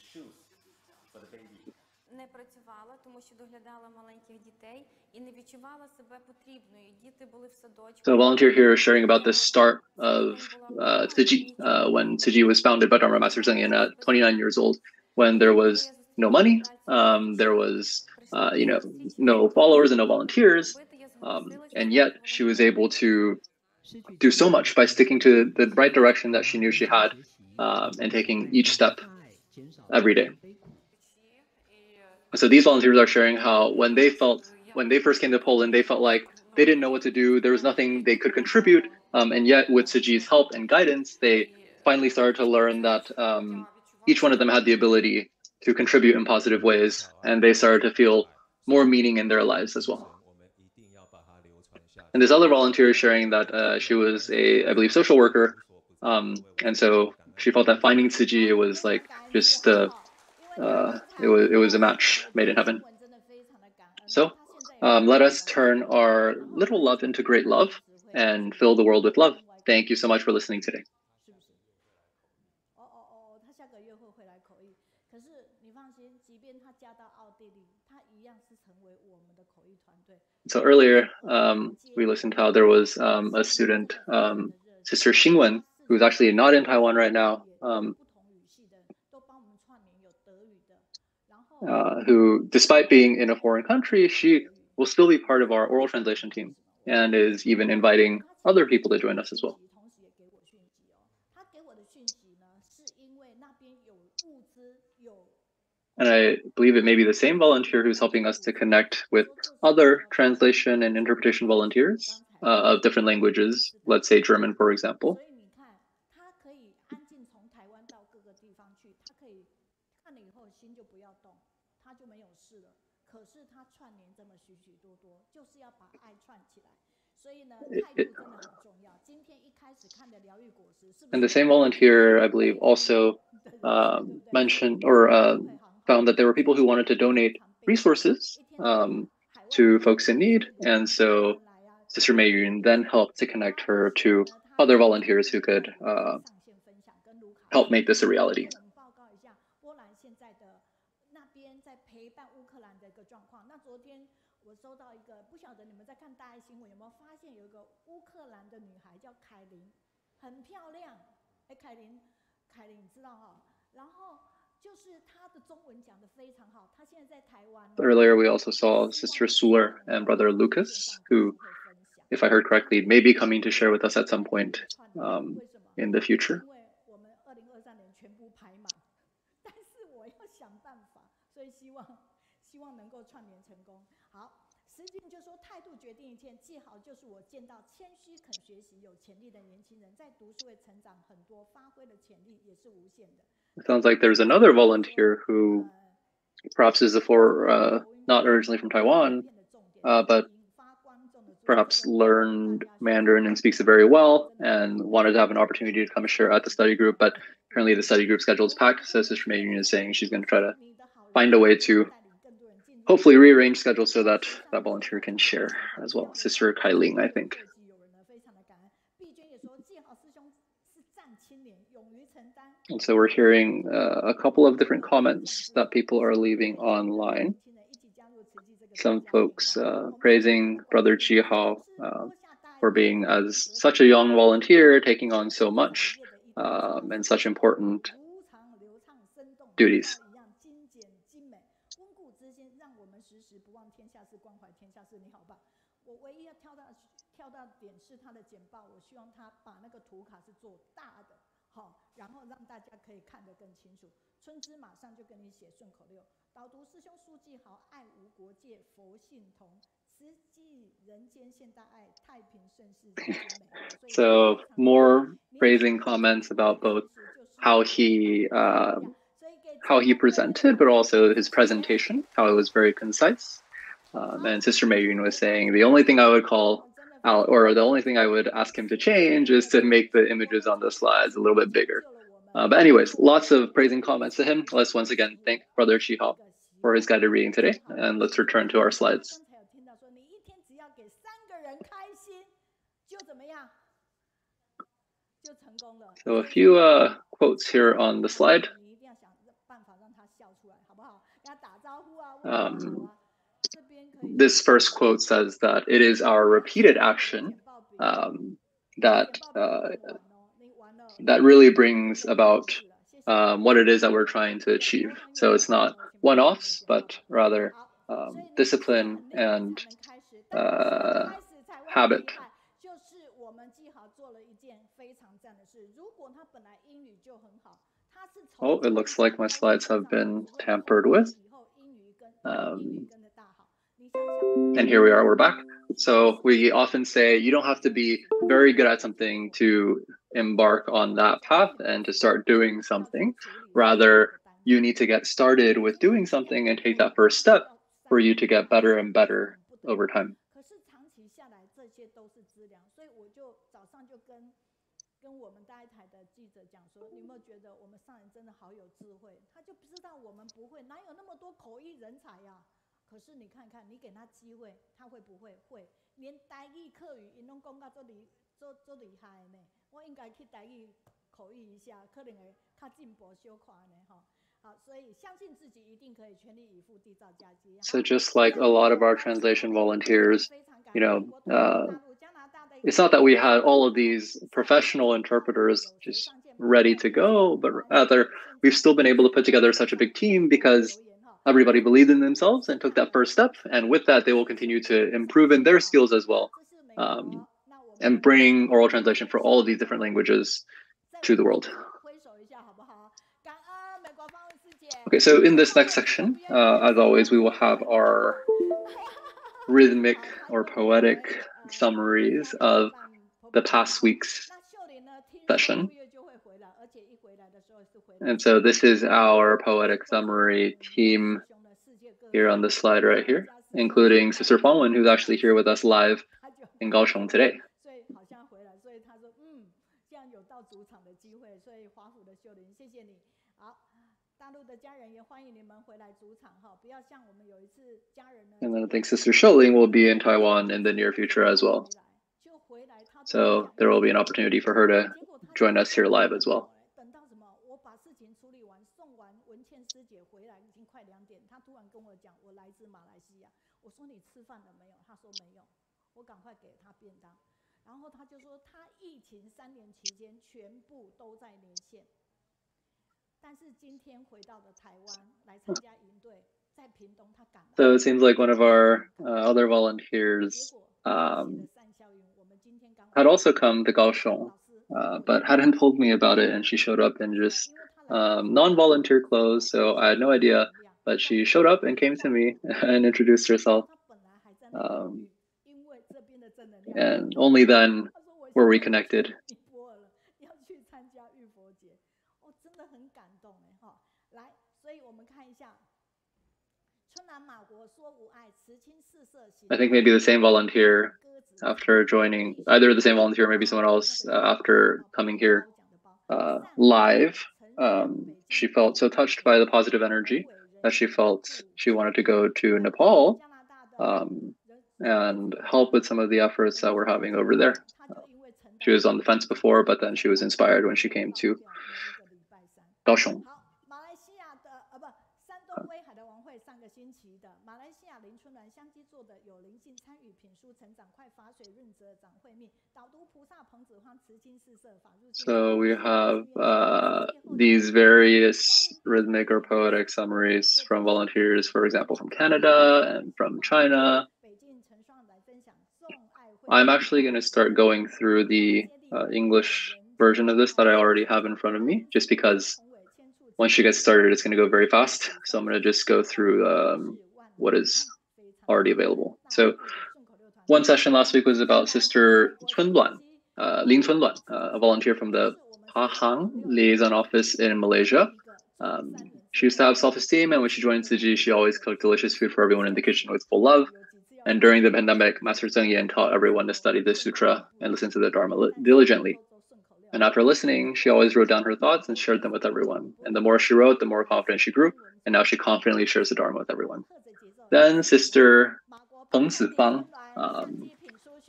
So a volunteer here is sharing about the start of Shijing, when Shijing was founded by Dharma Master Zheng at 29 years old, when there was no money, there was no followers and no volunteers, and yet she was able to do so much by sticking to the right direction that she knew she had, and taking each step every day. So these volunteers are sharing how when they first came to Poland, they felt like they didn't know what to do. There was nothing they could contribute, and yet with Suji's help and guidance, they finally started to learn that each one of them had the ability to contribute in positive ways, and they started to feel more meaning in their lives as well. And this other volunteer is sharing that she was I believe, social worker. And so she felt that finding Tzu Chi, it was like just it was a match made in heaven. So let us turn our little love into great love and fill the world with love. Thank you so much for listening today. So earlier, we listened to how there was a student, Sister Xingwen, who's actually not in Taiwan right now, who, despite being in a foreign country, she will still be part of our oral translation team and is even inviting other people to join us as well. And I believe it may be the same volunteer who's helping us to connect with other translation and interpretation volunteers of different languages, let's say German, for example. And the same volunteer, I believe, also mentioned or found that there were people who wanted to donate resources to folks in need. And so Sister Meiyun then helped to connect her to other volunteers who could help make this a reality. Earlier, we also saw Sister Suler and Brother Lucas, who, if I heard correctly, may be coming to share with us at some point in the future. It sounds like there's another volunteer who perhaps is not originally from Taiwan, but perhaps learned Mandarin and speaks it very well and wanted to have an opportunity to come and share at the study group. But currently the study group schedule is packed. So Sister Meiyun is saying she's going to try to find a way to hopefully rearrange schedules so that that volunteer can share as well. Sister Kai Ling, I think. And so we're hearing a couple of different comments that people are leaving online. Some folks praising Brother Jihau for being as such a young volunteer, taking on so much and such important duties. So more praising comments about both how he presented, but also his presentation, how it was very concise. And Sister Meiyun was saying the only thing I would call out, or the only thing I would ask him to change, is to make the images on the slides a little bit bigger. But anyways, lots of praising comments to him. Let's once again thank Brother Jihau for his guided reading today, and let's return to our slides. So a few quotes here on the slide. This first quote says that it is our repeated action that really brings about what it is that we're trying to achieve. So it's not one-offs, but rather discipline and habit. Oh, it looks like my slides have been tampered with. And here we are, we're back. So we often say you don't have to be very good at something to embark on that path and to start doing something. Rather, you need to get started with doing something and take that first step for you to get better and better over time. So just like a lot of our translation volunteers, it's not that we had all of these professional interpreters just ready to go, but rather we've still been able to put together such a big team because everybody believed in themselves and took that first step. And with that, they will continue to improve in their skills as well, and bring oral translation for all of these different languages to the world. Okay, so in this next section, as always, we will have our rhythmic or poetic summaries of the past week's session. And so this is our poetic summary team here on the slide right here, including Sister Fangwen, who's actually here with us live in Kaohsiung today. And then I think Sister Shouling will be in Taiwan in the near future as well. So there will be an opportunity for her to join us here live as well. So it seems like one of our other volunteers had also come to Kaohsiung, but hadn't told me about it, and she showed up in just non-volunteer clothes, so I had no idea, but she showed up and came to me and introduced herself. And only then were we connected. I think maybe the same volunteer after joining, either the same volunteer or maybe someone else after coming here live, she felt so touched by the positive energy that she felt she wanted to go to Nepal and help with some of the efforts that we're having over there. She was on the fence before, but then she was inspired when she came to Kaohsiung. So we have these various rhythmic or poetic summaries from volunteers, for example, from Canada and from China. I'm actually going to start going through the English version of this that I already have in front of me, just because once she gets started, it's going to go very fast. So I'm going to just go through what is already available. So one session last week was about Sister Chunluan, Lin Chunluan, a volunteer from the Pahang Liaison Office in Malaysia. She used to have self-esteem, and when she joined Tzu Chi, she always cooked delicious food for everyone in the kitchen with full love. And during the pandemic, Master Zhou Wenhan taught everyone to study the sutra and listen to the Dharma diligently. And after listening, she always wrote down her thoughts and shared them with everyone. And the more she wrote, the more confident she grew. And now she confidently shares the Dharma with everyone. Then Sister Peng Zifang,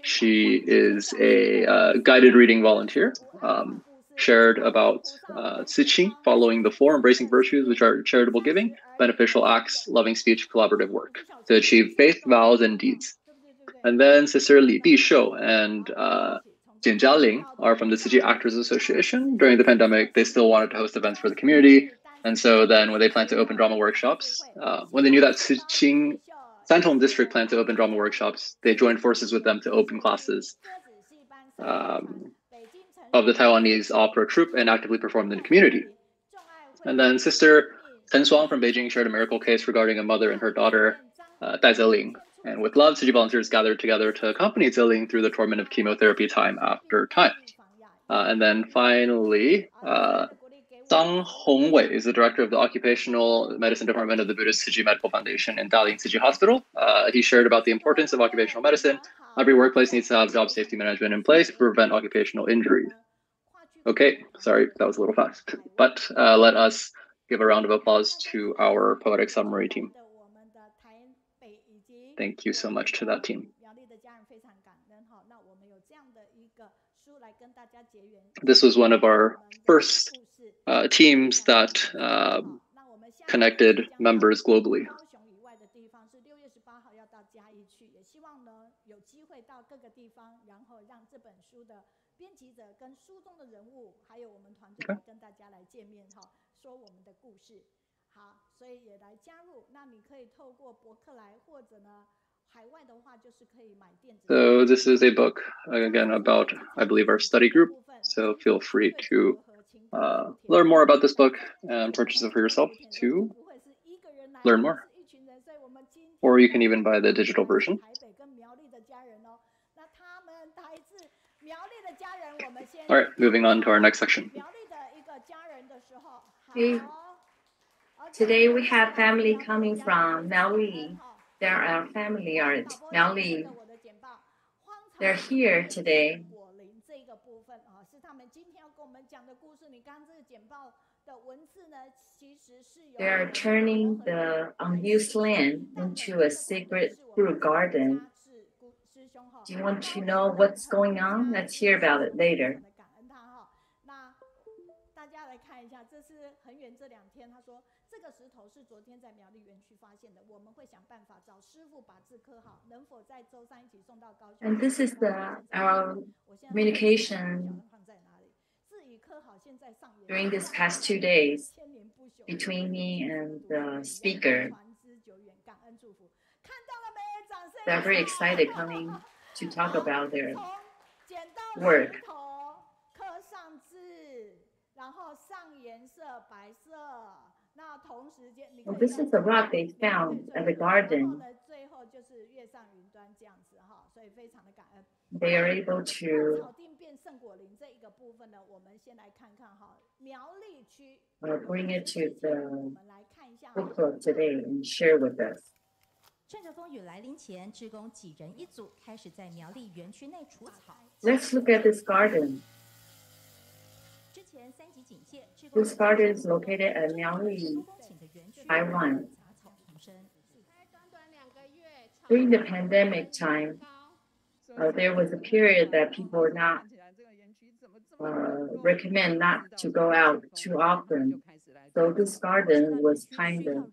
she is a guided reading volunteer, shared about Shijing, following the four embracing virtues, which are charitable giving, beneficial acts, loving speech, collaborative work, to achieve faith, vows, and deeds. And then Sister Li Bishou and Jin Jialing are from the Tzu Chi Actors Association. During the pandemic, they still wanted to host events for the community. And so then when they planned to open drama workshops, when they knew that Shijing Santong District planned to open drama workshops, they joined forces with them to open classes of the Taiwanese opera troupe and actively performed in the community. And then Sister Chen Suang from Beijing shared a miracle case regarding a mother and her daughter, Dai Zeling. And with love, Tzu Chi volunteers gathered together to accompany Zeling through the torment of chemotherapy time after time. And then finally, Dang Hongwei is the director of the Occupational Medicine Department of the Buddhist Tzu Chi Medical Foundation and Dalian Tzu Chi Hospital. He shared about the importance of occupational medicine. Every workplace needs to have job safety management in place to prevent occupational injuries. Okay, sorry, that was a little fast. But let us give a round of applause to our poetic summary team. Thank you so much to that team. This was one of our first teams that connected members globally. So this is a book, again, about, I believe, our study group. So feel free to learn more about this book and purchase it for yourself to learn more. Or you can even buy the digital version. All right, moving on to our next section. Today we have family coming from Miaoli. They are our family at Miaoli. They're here today. They are turning the unused land into a sacred fruit garden. Do you want to know what's going on? Let's hear about it later. And this is our communication during these past 2 days between me and the speaker. They're very excited coming to talk about their work. Well, this is the rock they found at the garden. They are able to bring it to the book club today and share with us. Let's look at this garden. This garden is located at Miaoli, Taiwan. During the pandemic time, there was a period that people were not recommend not to go out too often. So this garden was kind of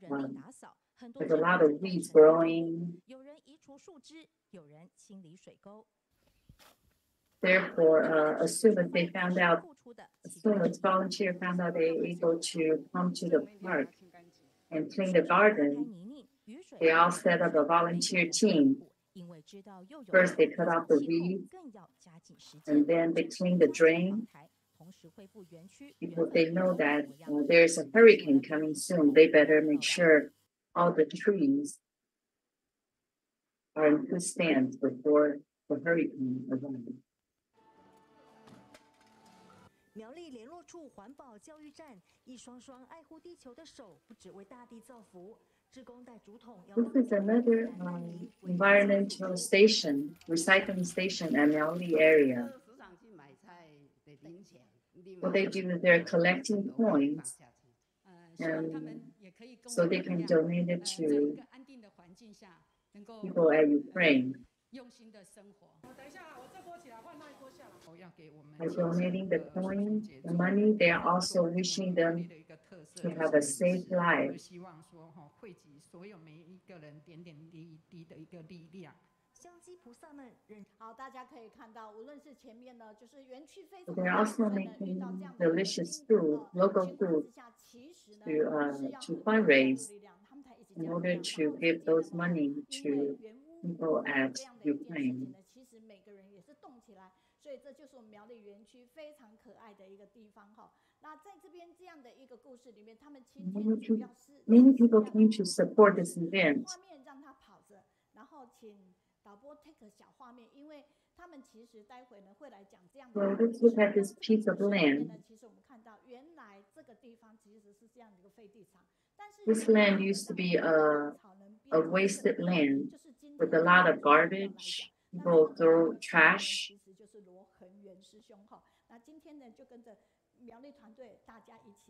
there's a lot of weeds growing. Therefore, as soon as volunteers found out they were able to come to the park and clean the garden, they all set up a volunteer team. First, they cut off the weeds, and then they clean the drain. Because they know that there's a hurricane coming soon, they better make sure all the trees are in good stands before the hurricane arrives. 苗栗联络处环保教育站，一双双爱护地球的手，不只为大地造福。志工带竹筒。This is another environmental station, recycling station at Miaoli area. What they do is they're collecting coins, so they can donate it to people at Ukraine. By donating the coins, the money, they are also wishing them to have a safe life. They're also making delicious food, local food, to fundraise in order to give those money to people at Ukraine. Many people came to support this event. Well, let's look at this piece of land. This land used to be a wasted land with a lot of garbage. People throw trash.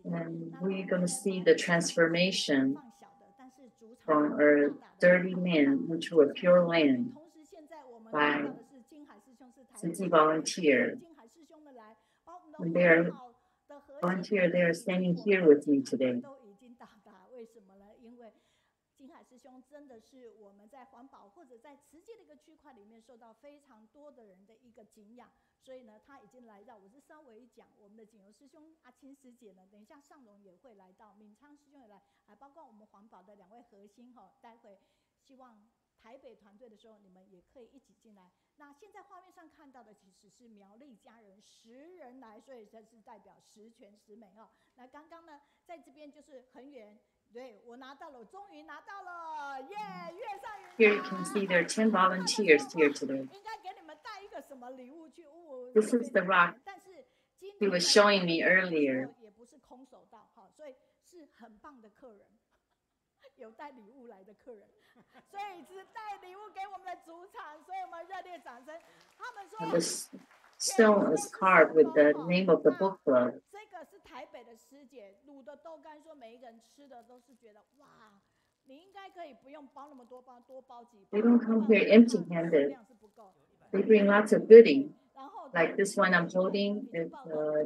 And we're going to see the transformation from a dirty land into a pure land by Su Volunteer. When they are volunteer, they are standing here with me today. 金海师兄真的是我们在环保或者在慈济的一个区块里面受到非常多的人的一个敬仰，所以呢，他已经来到。我是稍微讲我们的景柔师兄阿青师姐呢，等一下尚荣也会来到，敏昌师兄也来，还包括我们环保的2位核心哈，待会希望台北团队的时候，你们也可以一起进来。那现在画面上看到的其实是苗栗家人10人来，所以这是代表10全10美哈。那刚刚呢，在这边就是很远。 对，我拿到了，我终于拿到了，耶！跃上云。Here you can see there are 10 volunteers here today. 应该给你们带一个什么礼物去？This is the rock he was showing me earlier. 也不是空手道，哈，所以是很棒的客人，有带礼物来的客人，所以是带礼物给我们的主场，所以我们热烈掌声。他们说。 Stone is carved with the name of the book club. 这个是台北的师姐卤的豆干，说每一个人吃的都是觉得哇，你应该可以不用包那么多包，多包几包。They don't come here empty-handed. They bring lots of goodie. Like this one I'm holding is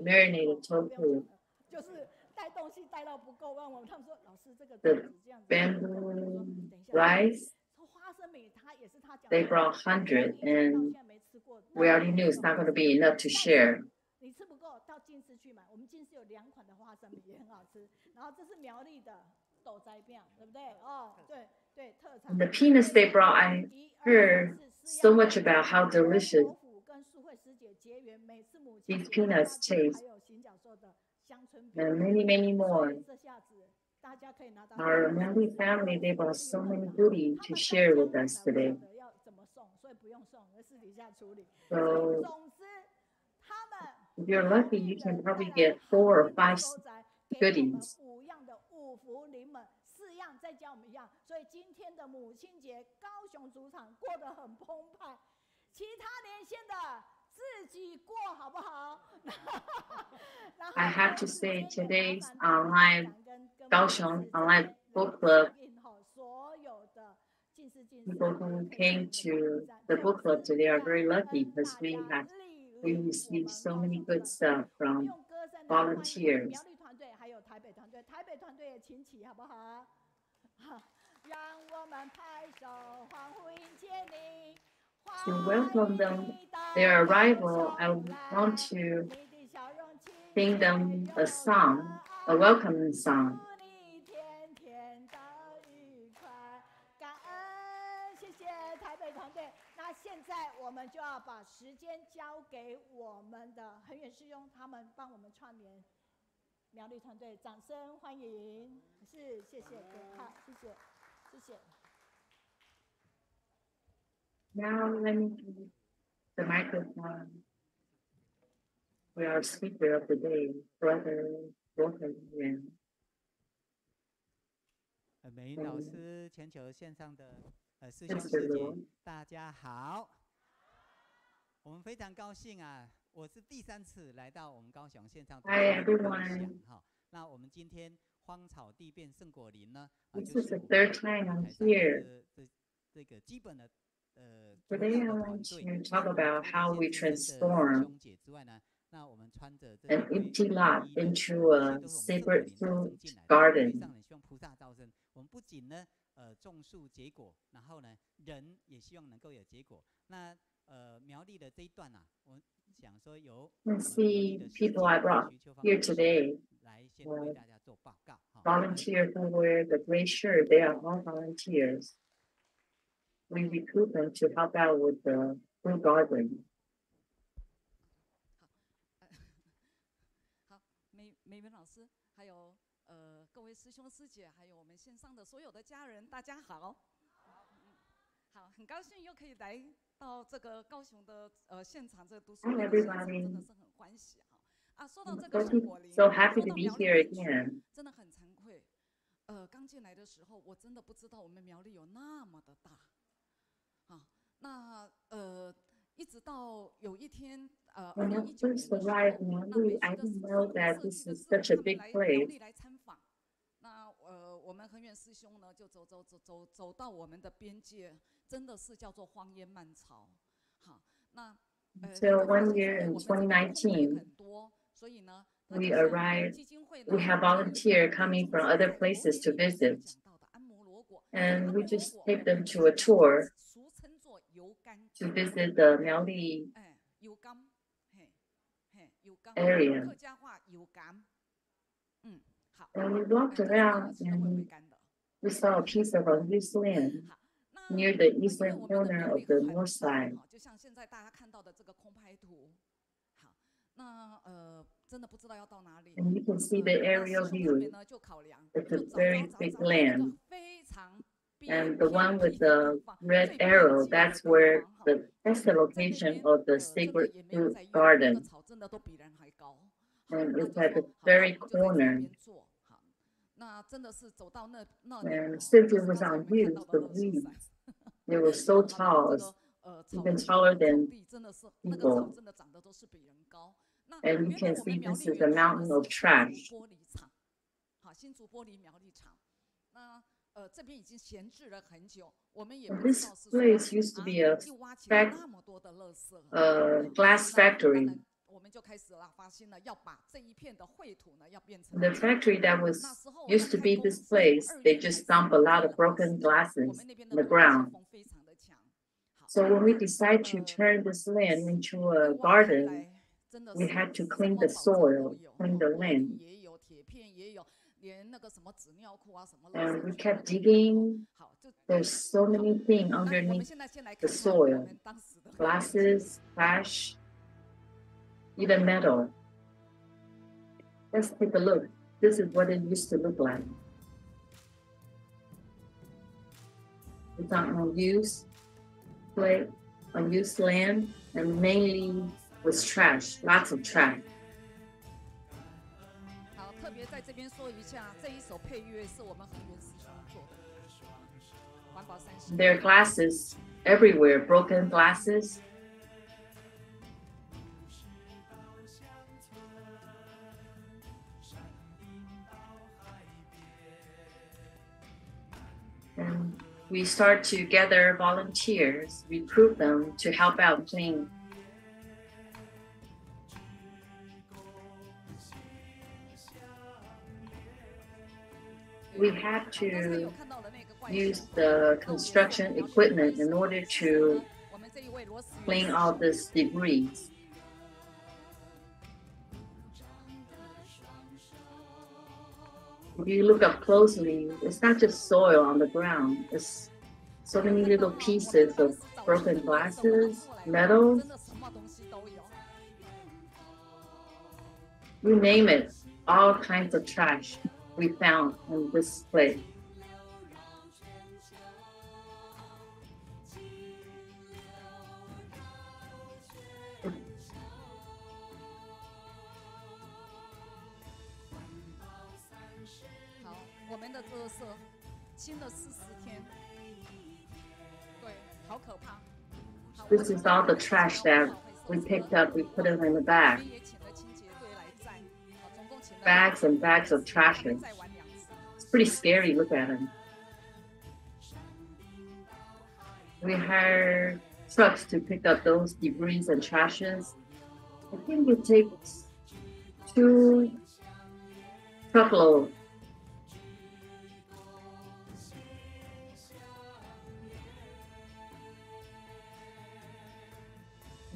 marinated tofu. 就是带东西带到不够，问我他们说老师这个 The bamboo rice. They brought 100 and we already knew it's not going to be enough to share. 你吃不够，到金丝去买。我们金丝有2款的花生米也很好吃。然后这是苗栗的豆仔饼，对不对？哦，对对，特产。And the peanuts they brought, I heard so much about how delicious these peanuts taste, and many, many more. Our Miaoli family, they brought so many goodies to share with us today. So, if you're lucky, you can probably get 4 or 5 goodies. 再教我们一样，所以今天的母亲节，高雄主场过得很澎湃，其他连线的自己过好不好？I have to say today's online Kaohsiung online book club, people who came to the book club today are very lucky because we received so many good stuff from volunteers. 苗栗团队还有台北团队，台北团队也请起好不好？让我们拍手欢呼迎接你。To welcome them, their arrival, I want to sing them a song, a welcoming song. 感恩，谢谢台北团队。那现在我们就要把时间交给我们的恒远师兄，他们帮我们串联苗栗团队，掌声欢迎。是，谢谢，好，谢谢，谢谢。Now let me give the microphone to our speaker of the day, Brother Wenqing. 美云老师，全球线上的师兄师姐，大家好。我们非常高兴啊！我是第3次来到我们高雄线上。Hi everyone. 好，那我们今天荒草地变圣果林呢？ This is the 3rd time I'm here. 这个基本的Today I want to talk about how we transform an empty lot into a sacred fruit garden. 我们不仅呢种树结果，然后呢人也希望能够有结果。那苗栗的这一段啊，我想说由 Let's see people I brought here today. 来先为大家做报告。Volunteer who wear the gray shirt, they are all volunteers. We recruit them to help out with the fruit garden. 好，美文老师，还有各位师兄师姐，还有我们线上的所有的家人，大家好。好，很高兴又可以来到这个高雄的现场这个读书会的现场，真的是很欢喜哈。So happy to be here again. 真的很惭愧，刚进来的时候，我真的不知道我们苗栗有那么的大，啊，那一直到有一天，When I first arrived in Miaoli, I didn't know that this is such a big place. 来参访，那我们恒远师兄呢，就走到我们的边界，真的是叫做荒烟蔓草，好，那So one year in 2019, we arrived. We have volunteers coming from other places to visit, and we just take them to a tour to visit the Miaoli area. And we walked around and we saw a piece of unused land near the eastern corner of the north side. 就像现在大家看到的这个空拍图，好，那真的不知道要到哪里。And you can see the aerial view. It's a very big land. And the one with the red arrow, that's the location of the sacred fruit garden. And it's at the very corner. And since it was unused, the weeds, they were so tall, even taller than people. And you can see this is a mountain of trash. This place used to be a glass factory. The factory that used to be this place, they just dump a lot of broken glasses on the ground. So when we decided to turn this land into a garden, we had to clean the soil, clean the land. And we kept digging. There's so many things underneath the soil. Glasses, trash, even metal. Let's take a look. This is what it used to look like. It's unused land, and mainly was trash, lots of trash. There are glasses everywhere, broken glasses. And we start to gather volunteers, recruit them to help out clean. We had to use the construction equipment in order to clean all this debris. If you look up closely, it's not just soil on the ground. It's so many little pieces of broken glasses, metal. You name it, all kinds of trash we found in this place. This is all the trash that we picked up. We put it in the bag. Bags and bags of trash. It's pretty scary. Look at them. We hired trucks to pick up those debris and trashes. I think it takes 2 truckloads.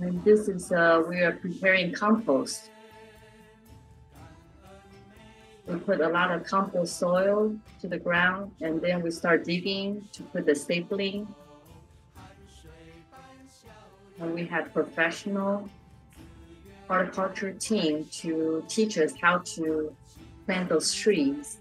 And this is, we are preparing compost. We put a lot of compost soil to the ground, and then we start digging to put the stapling. And we had professional horticulture team to teach us how to plant those trees.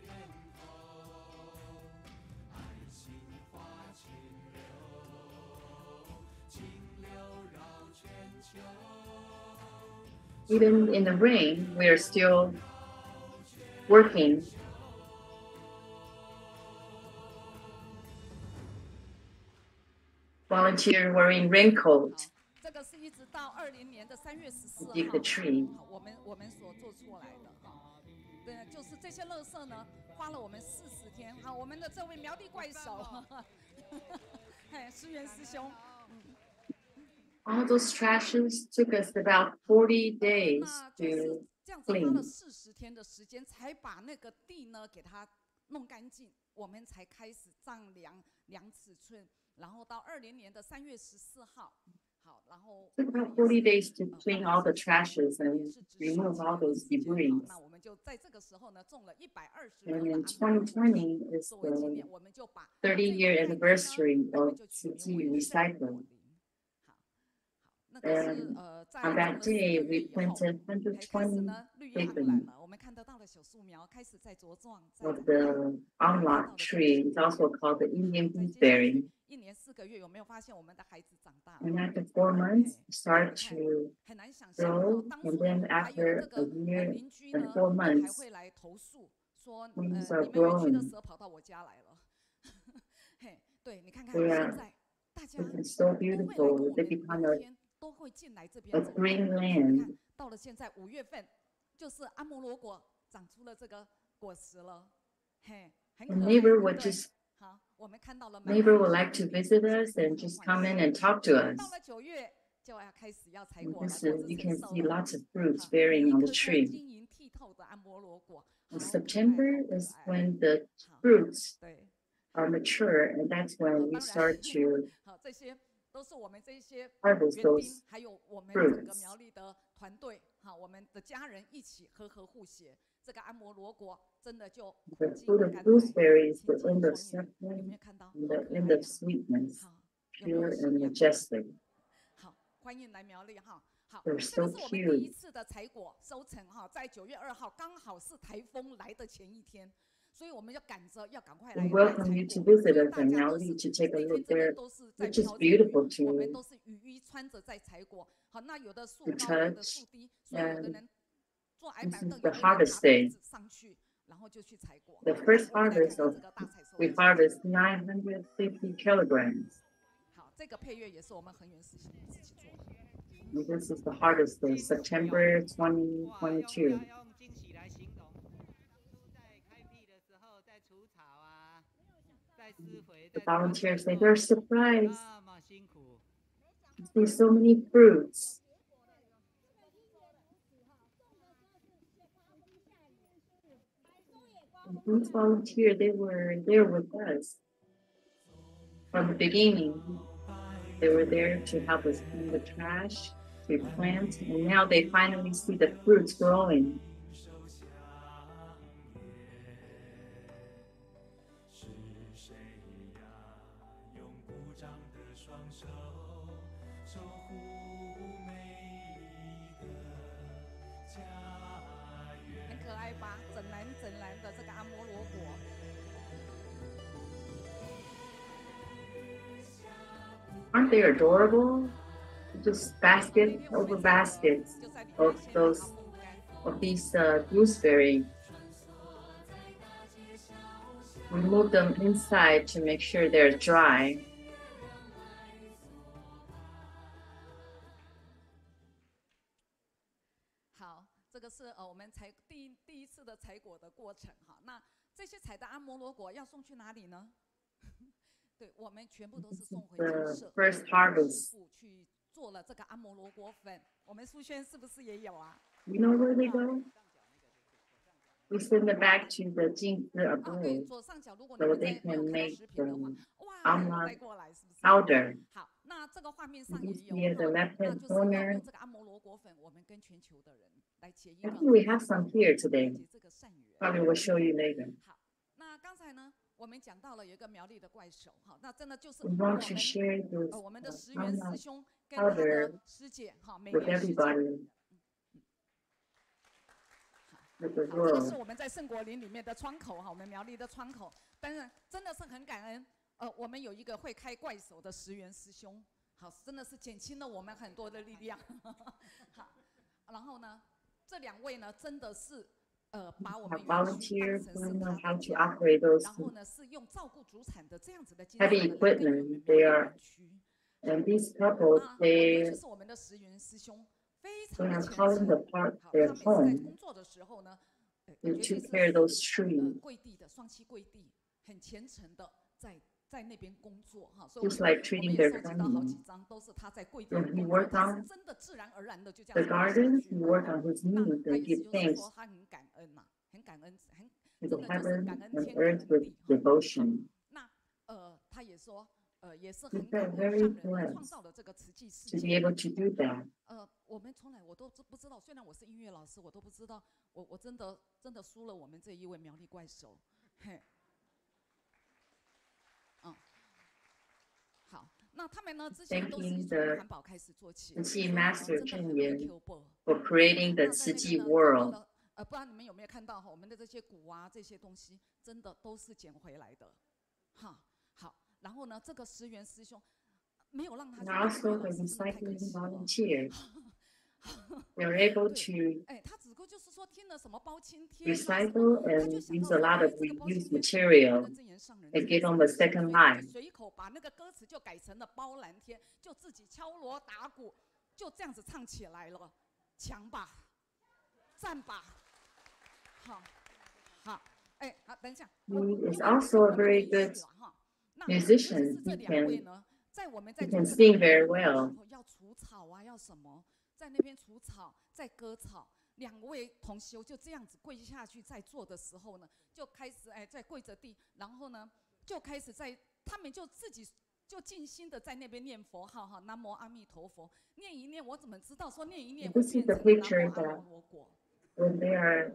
Even in the rain, we are still working. Volunteer wearing raincoat. 这个是一直到2020年的3月14号， Dig the tree. 我们所做出来的哈。对，就是这些垃圾呢，花了我们40天。好，我们的这位苗栗怪手，嘿，思源师兄。All those trashes took us about 40 days to 这样子花了 clean. 40天的时间，才把那个地呢给它弄干净，我们才开始丈量尺寸，然后到2020年的3月14号。 好，然后 Took about 40 days to clean all the trashes and remove all those debris. 那我们就在这个时候呢，种了120 And 棵 in 的安摩罗果 2020 is 作为纪 the 念，我们就把 30-year anniversary of Shijing recycling. 那个是 在 On that day, we planted 120 saplings. 我们看得到的小树苗开始在茁壮。 of the unlocked tree. It's also called the Indian gooseberry. 1年4个月，有没有发现我们的孩子长大？ And after 4 months, start to 很难想象 grow. 当 And 初 then 还有 after 这个 a year 邻居 and 呢， 4还 months, 会来投诉说， things 你 are 们园区的 growing. 蛇跑到我家来了。嘿，对，你看看 They 现 are 在大家 It's so 都会来跟 beautiful. 我 They 们 become 聊天，都会进来这边 a 走。 green 你看 land. 到了现在5月份，就是阿摩罗果长出了这个果实了，嘿，很可 And 爱， neighbor 对不 would 对？ just 好，我们看到了满 neighbor 满 would 的 like to 绿 visit 是 us 很 and 可 just 欢 come 喜 in and talk to 到 us. 了9月就要开始要采 And 果了， this 果 is, 子 you 成 can 熟 see 了。 lots of fruits 好，每 bearing 一 on 颗 the 颗 tree. 晶莹剔透的阿摩罗果，好 In 可爱， September 好可 is 爱。 when the 好， fruits 对， are mature, and that's 好， when we 当然， start to 好，这些都是我们这些 harvest 园丁， those 还有我们整个 fruits. 苗栗的团队，好，我们的家人一起和互协，这个阿摩罗果真的就 The 苦尽 fruit of 甘来， gooseberry is 清 the 净 end of 庄严，有没 suffering 有看到？ and 好 the 可 end 爱 of 呀！ sweetness, 好，有没有 pure 信 and 仰？ majestic. 好，欢迎来苗栗哈。好， They're 这 so 个是我们第 cute. 一次的采果收成哈，在9月2号，刚好是台风来的前一天，所以我们要赶着要赶快 We 来 welcome you 采 to 果， visit 所以 us 大 in 家都是 Miaoli to take a 那 look 天真的 there, 都是在 which is 飘着雨， beautiful 我们 to 都是雨衣穿着在采果。好，那有的树 to 高，有的 touch. 树低，所以有的 And 人坐矮 this 板 is 凳， the 有的人 harvest 爬梯 day. 子上去，然后就去采果。 The 来， first 我们来看 harvest 看 of 这个大采收 we 的情景。 harvest 950 kilograms. 好，这个配乐也是我们恒源自己做的。 And this is the harvest of September 2022. 要用惊喜来形容。在开辟的时候，在除草啊，在施肥， The 在传 volunteers 承 say 后 they're surprised 那么辛苦。 to see so many fruits. And these volunteers, they were there with us from the beginning. They were there to help us clean the trash, to plant, and now they finally see the fruits growing. 是谁呀？用鼓掌的双手守护美丽的家园。很可爱吧？整篮的这个阿摩罗果。 Aren't they adorable? Just basket over baskets of these gooseberry. We move them inside to make sure they're dry. 好，这个是我们第一次的采果的过程哈。那这些采的阿摩罗果要送去哪里呢？对，我们全部都是送回鸡 The 舍， first harvest. 去做了这个阿摩罗果粉。我们苏轩是不是也有啊？ You know where they go? We send them back to the Jingzi 哦，对， abode 左上角如果你 so 们 they 没有 can 看到 make 视频的话， the 哇，有 almond 带过来是不是？ powder. 好，那这个画面上 You 也有 see at the 哈， left 那 hand 就是要 corner. 用这个阿摩罗果粉，我们跟全球的人来结一 I 个 think we have some here 了 today. 解这个善缘。 Probably will show you later. 好，那刚才呢，我们讲到了有一个苗栗的怪手，哈，那真的就是 We 我 want to 们 share this 我们的石原师 almond 兄跟他的 powder 师姐，哈，美 with 女师姐。 everybody, with the 好，这个是 world. 我们在圣果林里面的窗口哈，我们苗栗的窗口。但是真的是很感恩，我们有一个会开怪手的石原师兄，好，真的是减轻了我们很多的力量。好，然后呢，这2位呢，真的是把我们 volunteer who know how to operate those 然后呢，是用照顾主产的这样子的精 heavy 神 equipment. They are, and these couples, 尤 they 其是我们的石原师兄，非 they 常的 are 虔 calling 诚。 the park 好， their 他每次在 home 工作的时候呢， to 绝 take 对 care of those 是 trees. 跪地的，双膝跪地，很虔诚的在那边工作哈。所以 Just like 我 treating 们也 their 收集到好 family. 几张，都是他在跪地 When 的 he 工作， worked 他是 on 真的自然而然的就这 the 样子跪下 garden, 去 he worked on his 那 knees 他 and 意思 give 就是 thanks 说他很感恩嘛，很感恩，to 真 the 的就是感 heaven 恩 and 天感 earth 恩 with 地。 devotion. 那他也说也是 He 很感 felt 恩 very 让人创 blessed 造了这个慈济世 to be 界。 able to do that. 我们从来我都不知道，虽然我是音乐老师，我都不知道，我真的输了我们这一位苗栗怪手。嘿，好，那他们呢之前都是以从环保开始做起， Tzu Chi Master 真的很会 Hengyuan Q ball。 for creating the 那在 Tzu 那边 Chi 呢， world. 不知道你们有没有看到哈，我们的这些鼓啊这些东西，真的都是捡回来的。哈，好，然后呢，这个石原师兄没有让他 And also the recycling volunteers. They're able to 他只不过就是说听了什么包青天 recycle and use a lot of reused material and give them a second life. 随口把那个歌词就改成了包蓝天，就自己敲锣打鼓，就这样子唱起来了。强吧，赞吧，好，好，好，等一下。He is also a very good musician. He can sing very well. 要除草啊，要什么？在那边除草，在割草。2位同修就这样子跪下去，在做的时候呢，就开始在跪着地，然后呢，就开始他们就自己就静心的在那边念佛号哈，南无阿弥陀佛，念一念，我怎么知道说念一念会 This 变 is the 成 picture 南无阿 that 弥陀佛？ when they are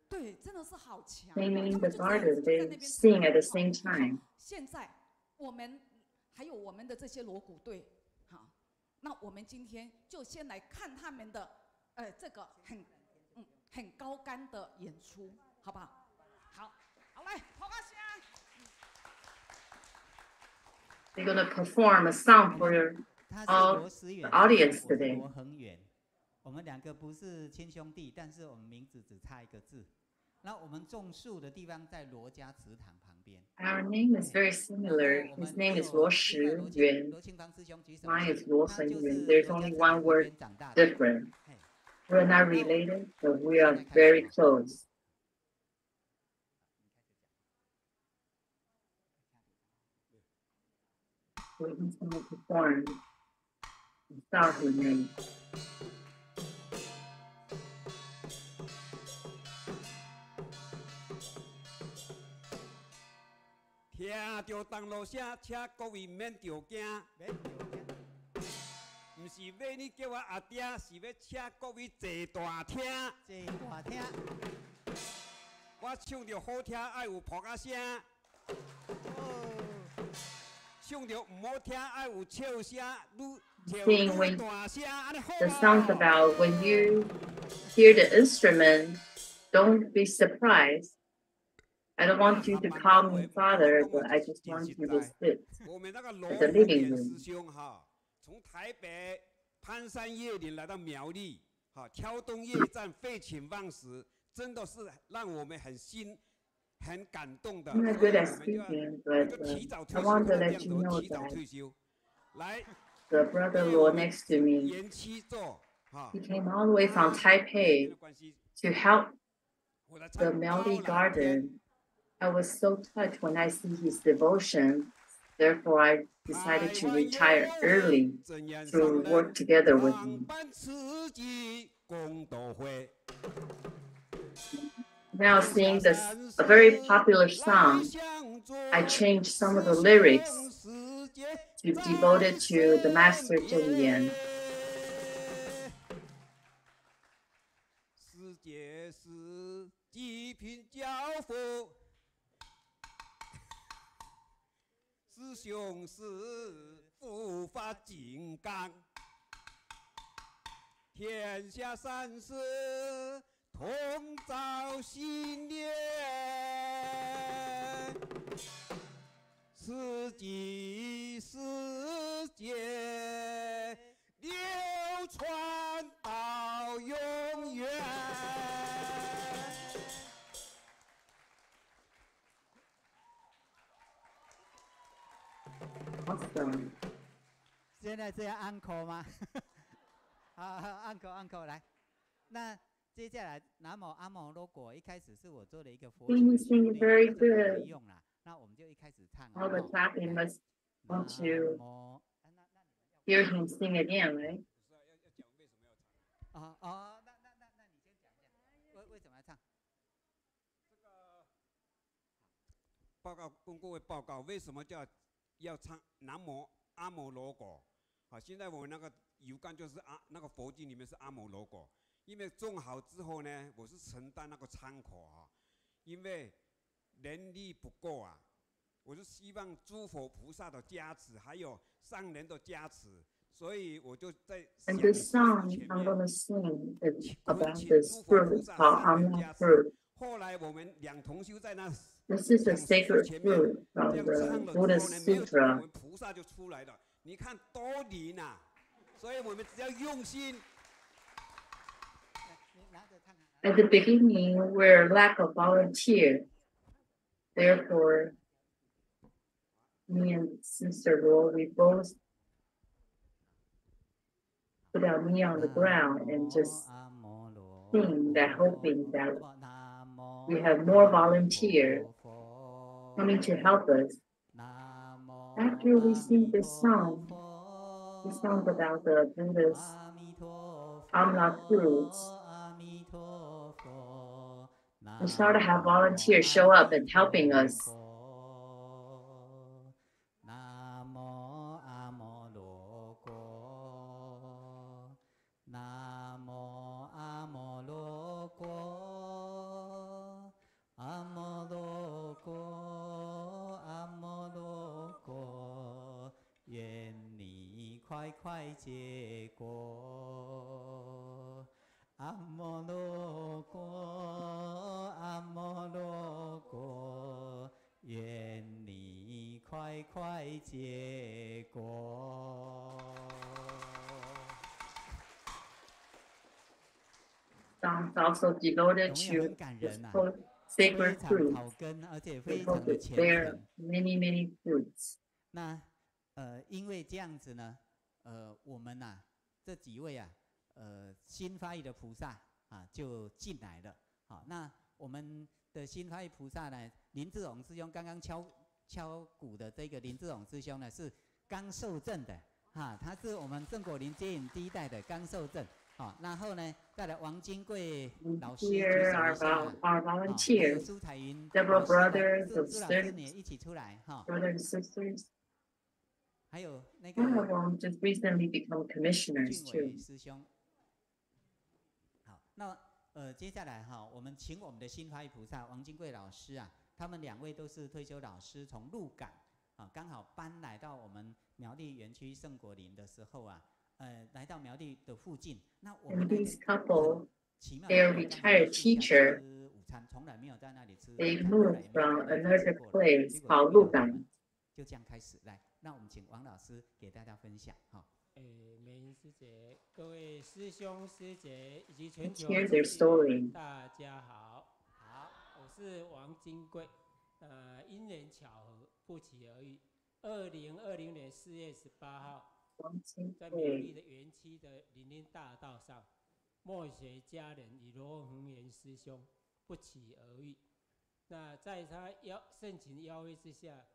对，真的是好强。 singing in the garden, they sing at the same time. 现在我们还有我们的这些锣鼓队，好，那我们今天就先来看他们的这个很高竿的演出，好不好？好，好来，跑啊先。 They're going to perform a song for all the audience today. 我们2个不是亲兄弟，但是我们名字只差1个字。那我们种树的地方在罗家祠堂旁边。Our name is very similar. His name is Luo Shiyuan. Mine is Luo Hengyuan. There's only one word different. We're not related, but we are very close. So he's going to perform the song he made. 听着东路声，请各位免着惊。不是要你叫我阿爹，是要请各位坐大厅。坐大厅。我唱着好听，爱有扑啊声。唱着唔好听，爱有笑声。Sing when the song's about when you hear the instrument, don't be surprised. I don't want you to call me father, but I just want you to sit at the living room. 从台北攀山越岭来到苗栗，挑东夜战，废寝忘食，真的是让我们很感动的。I'm not good at speaking, but I want to let you know that the brother Luo next to me, he came all the way from Taipei to help the Miaoli Garden. I was so touched when I see his devotion. Therefore, I decided to retire early to work together with him. Now, seeing a very popular song, I changed some of the lyrics to devote it to the master Zhou Yan. 师兄是护法金刚，天下善事同造新年，慈济世界流传到现在是要 uncle 吗？好 uncle 来。那接下来南无阿摩罗果，一开始是我做了一个佛曲的训练，大家都可以用啦。那我们就一开始唱。All the clapping must want to hear him sing again, right? 那你先讲一下，为什么要唱？报告跟各位报告，为什么要唱南无阿摩罗果？好，现在我们那个油柑就是那个佛经里面是阿摩罗果，因为种好之后呢，我是承担那个仓口啊，因为能力不够啊，我是希望诸佛菩萨的加持，还有上人的加持，所以我就在。And this song I'm gonna sing is about this fruit called Amla fruit. 后来我们两同修在那。This is a sacred fruit from the Buddhist Sutra. 我们菩萨就出来了，你看多灵啊！所以我们只要用心。At the beginning, we're lack of volunteer. Therefore, me and Sister Luo, we both put our knee on the ground and just sing that, hoping that we have more volunteers coming to help us. After we sing this song about the Buddha's Amla fruits, we start to have volunteers show up and helping us. Songs also devoted to sacred fruits. We hope to bear many fruits. 那因为这样子呢，我们呐、这几位啊，新发育的菩萨啊就进来了。好，那我们的新发育菩萨呢，林志荣师兄刚刚敲鼓的这个林志荣师兄呢是刚受证的，他是我们正果林接引第一代的刚受证。好，然后呢，再来王金贵老师举手一下， our volunteers, 苏彩云 several brothers and 朱老师你也一起出来哈。brothers and sisters. 还有那个 One of them just recently become commissioners 俊 too. 伟师兄。好，那接下来哈，我们请我们的新发育菩萨王金贵老师啊，他们两位都是退休老师，从鹿港啊刚好搬来到我们苗栗园区圣果林的时候啊。来到苗栗的附近，那我们 And these couple, they're retired teacher. 午餐从来没有在那里吃。They moved from another place called Lugan. 就这样开始来，那我们请王老师给大家分享哈。美英师姐、各位师兄师姐以及全球 Hear their story. 大家好，我是王金贵，因缘巧合，不期而遇。2020年4月18号。在苗栗的园区的林荫大道上，墨学家人与罗恒元师兄不期而遇。那在他盛情邀约之下，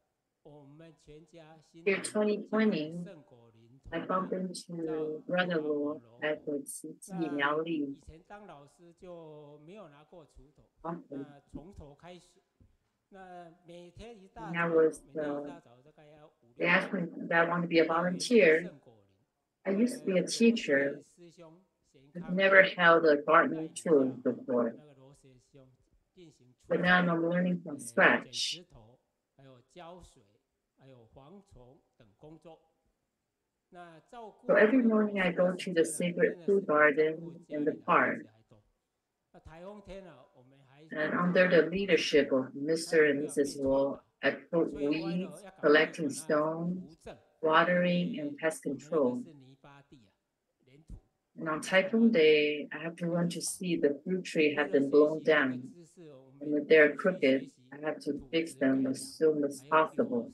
我们全家新2020, I bumped into Brother Luo at the Shijing Miaoli. 以前当老师就没有拿过锄头，那从头开始。那每天一大早，大概要They asked me if I want to be a volunteer. I used to be a teacher, but never held a gardening tool before. But now I'm learning from scratch. So every morning I go to the sacred fruit garden in the park. And under the leadership of Mr. and Mrs. Luo, I put weeds, collecting stones, watering, and pest control. And on Typhoon Day, I have to run to see the fruit tree have been blown down. And if they're crooked, I have to fix them as soon as possible.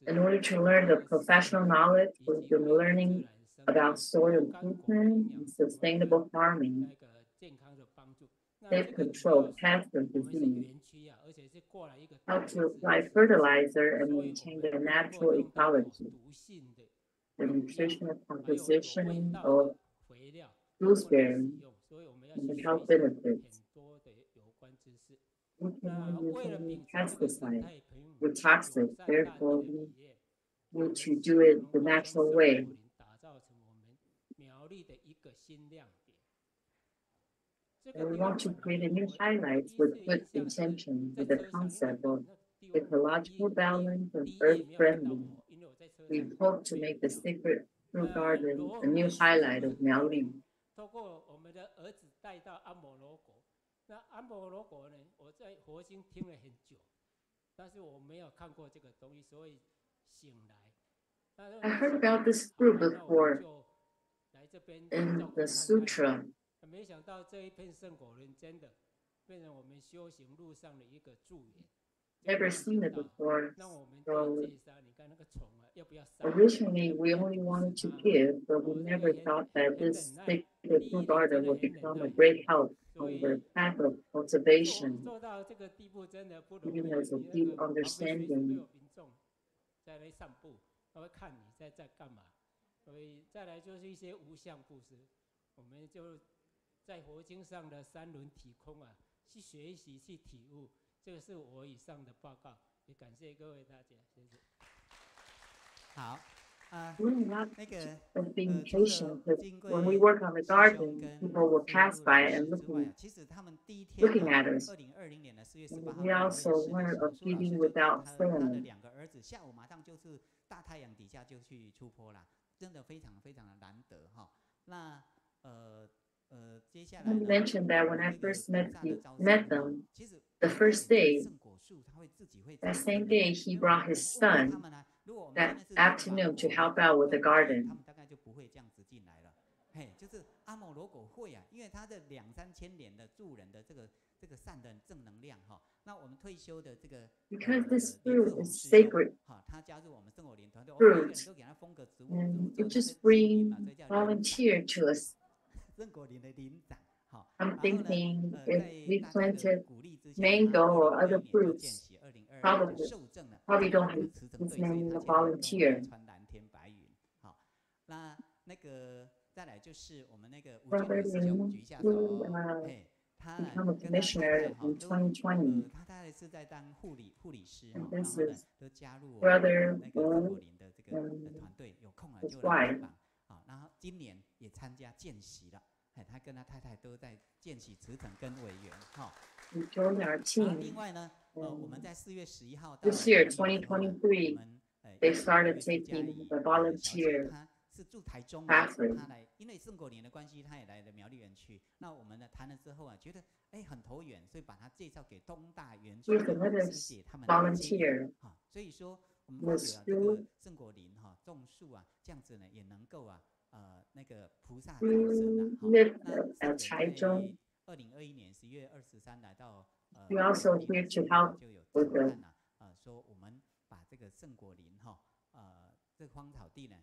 In order to learn the professional knowledge, we've been learning about soil improvement and sustainable farming, safe control of pests and disease, how to apply fertilizer and maintain the natural ecology, the nutritional composition of gooseberry, and the health benefits. We cannot use any pesticides or toxic, therefore we need to do it the natural way. And we want to create a new highlights with good intention with the concept of ecological balance and earth-friendly. We hope to make the sacred fruit garden a new highlight of Miaoli. 透过我们的儿子带到阿摩罗国，那阿摩罗国呢，我在佛经听了很久，但是我没有看过这个东西，所以醒来。I heard about this fruit before in the sutra. 没想到这一片圣果林真的变成我们修行路上的一个助缘。Never seen it before. So originally, we only wanted to give, but we never thought that this sacred fruit garden would become a great help on the path of cultivation, giving us a deep understanding. 在那散步，他会看你在干嘛，所以再来就是一些无相布施，我们就在佛经上的三轮体空啊，去学习去体悟。这个是我以上的报告，也感谢各位大家，谢谢。好。We're not of being patient, but when we work on the garden, people will pass by and looking at us. And we also learn of feeding without sand. 两个儿子下午马上就是大太阳底下就去出坡了，真的非常非常的难得哈。那接下来 I mentioned that when I first met them, the first day, that same day, he brought his son that afternoon to help out with the garden. 他们大概就不会这样子进来了。嘿，就是阿摩罗果会啊，因为他的2-3千年的助人的这个善的正能量哈。那我们退休的这个 Because this fruit is sacred 哈，他加入我们圣火林团队， fruit, and it just bring volunteer to us. 圣火林的林长。 I'm thinking if we planted mango or other fruits, probably don't have his name in a volunteer. 好，那个再来就是我们那个吴俊师兄举一下手，他 become a commissioner in 2020. 他大概是在当护理师， And 然 this 后呢 is 都加入我们 brother 那个圣火林的这个团队，有空了就来帮忙。好，然后今年也参加见习了。 他跟他太太都在见习辞呈跟委员哈。另外呢，我们在4月11号到 This year, 2023, they started taking the volunteer 他是住台中， pathway. 他来，因为圣果林的关系，他也来了苗栗园区。那我们呢谈了之后啊，觉得很投缘，所以把他介绍给东大园区的师姐他们的 volunteer. 哈，所以说我们发觉这个圣果林哈种树啊，这样子呢也能够啊。 那个菩萨高僧啊，那台中2021年11月23来到We also here to help 就有 with the 说我们把这个圣果林哈这个荒草地呢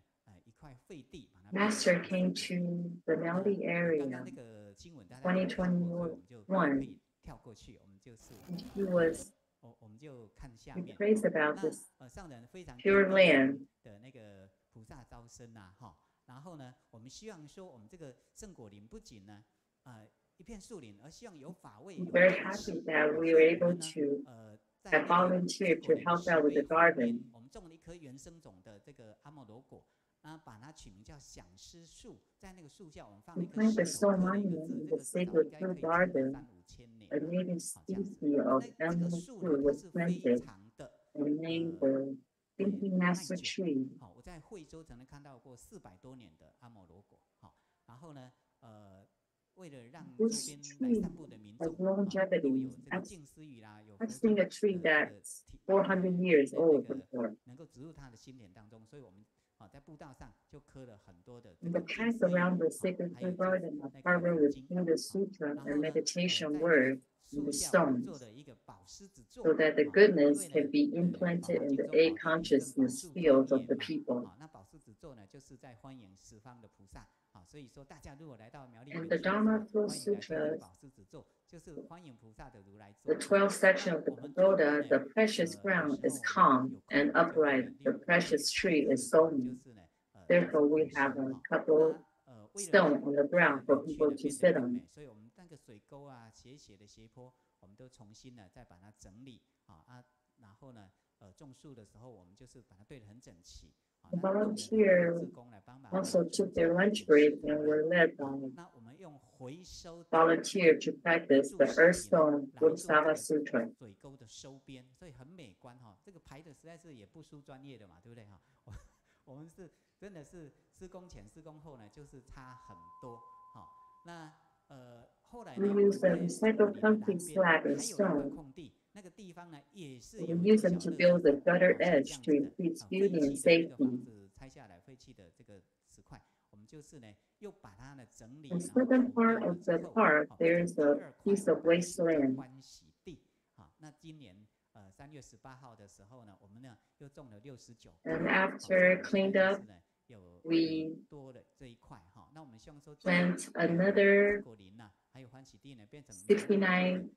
一块废地把它 Master came to the Miaoli area 那个新闻大家2021跳过去我们就是 He was 我们就看下面 praised about this 上人非常 pure land 的那个菩萨招生啊哈。 然后呢，我们希望说，我们这个圣果林不仅呢，一片树林，而希望有法味。Very happy that we were able to have volunteered to help out with the garden. 我们种了一棵原生种的这个阿摩罗果，把它取名叫响狮树，在那个树下我们放了一棵 stone monument in the sacred fruit garden. A native species of emerald fruit was planted and named the Thinking Master Tree. 好，我在惠州曾经看到过400多年的阿摩罗果。好，然后呢，为了让周边来散步的民众都有这个静思语啦，有 I've seen a tree that's 400 years old before. 能够植入它的心田当中，所以我们在步道上就刻了很多的。 The path around the sacred fruit garden are covered with Buddha Sutra and meditation word in the stones. 做的一个保 so that the goodness can be implanted in the eight consciousness fields of the people. And the Dharma Flow Sutra, the 12th section of the pagoda, the precious ground is calm and upright. The precious tree is solemn. Therefore, we have a couple stone on the ground for people to sit on. The volunteer also took their lunch break and were led by volunteer to practice the Earthstone Bodhisattva Sutra. 我们是真的是施工前、施工后呢，就是差很多。好，那后来呢， We use the recycled concrete slab and stone. We use them to build the gutter edge to increase beauty and safety. In certain part of the park, there is a piece of wasteland. 那今年3月18号的时候呢，我们呢又种了69。And after cleaned up, we plant another 69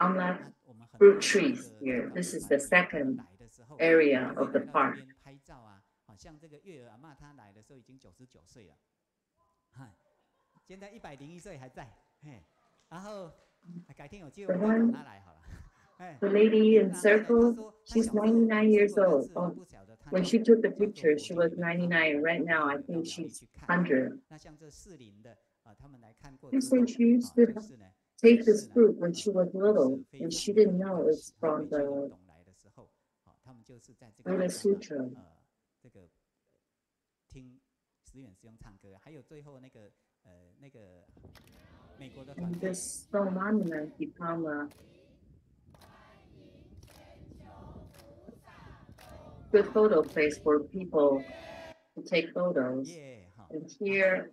amla fruit trees here. This is the second area of the park. 拍照啊，好像这个月儿阿嬷她来的时候已经99岁了，现在101岁还在，然后改天有机会我再找她来好了。 The lady in circle, she's 99 years old. Oh, when she took the picture, she was 99. Right now, I think she's 100. She said she used to take this fruit when she was little, and she didn't know it's from the Buddha Sutra. 这个听寺院师兄唱歌，还有最后那个美国的团队。 This stone monument become a good photo place for people to take photos. And here,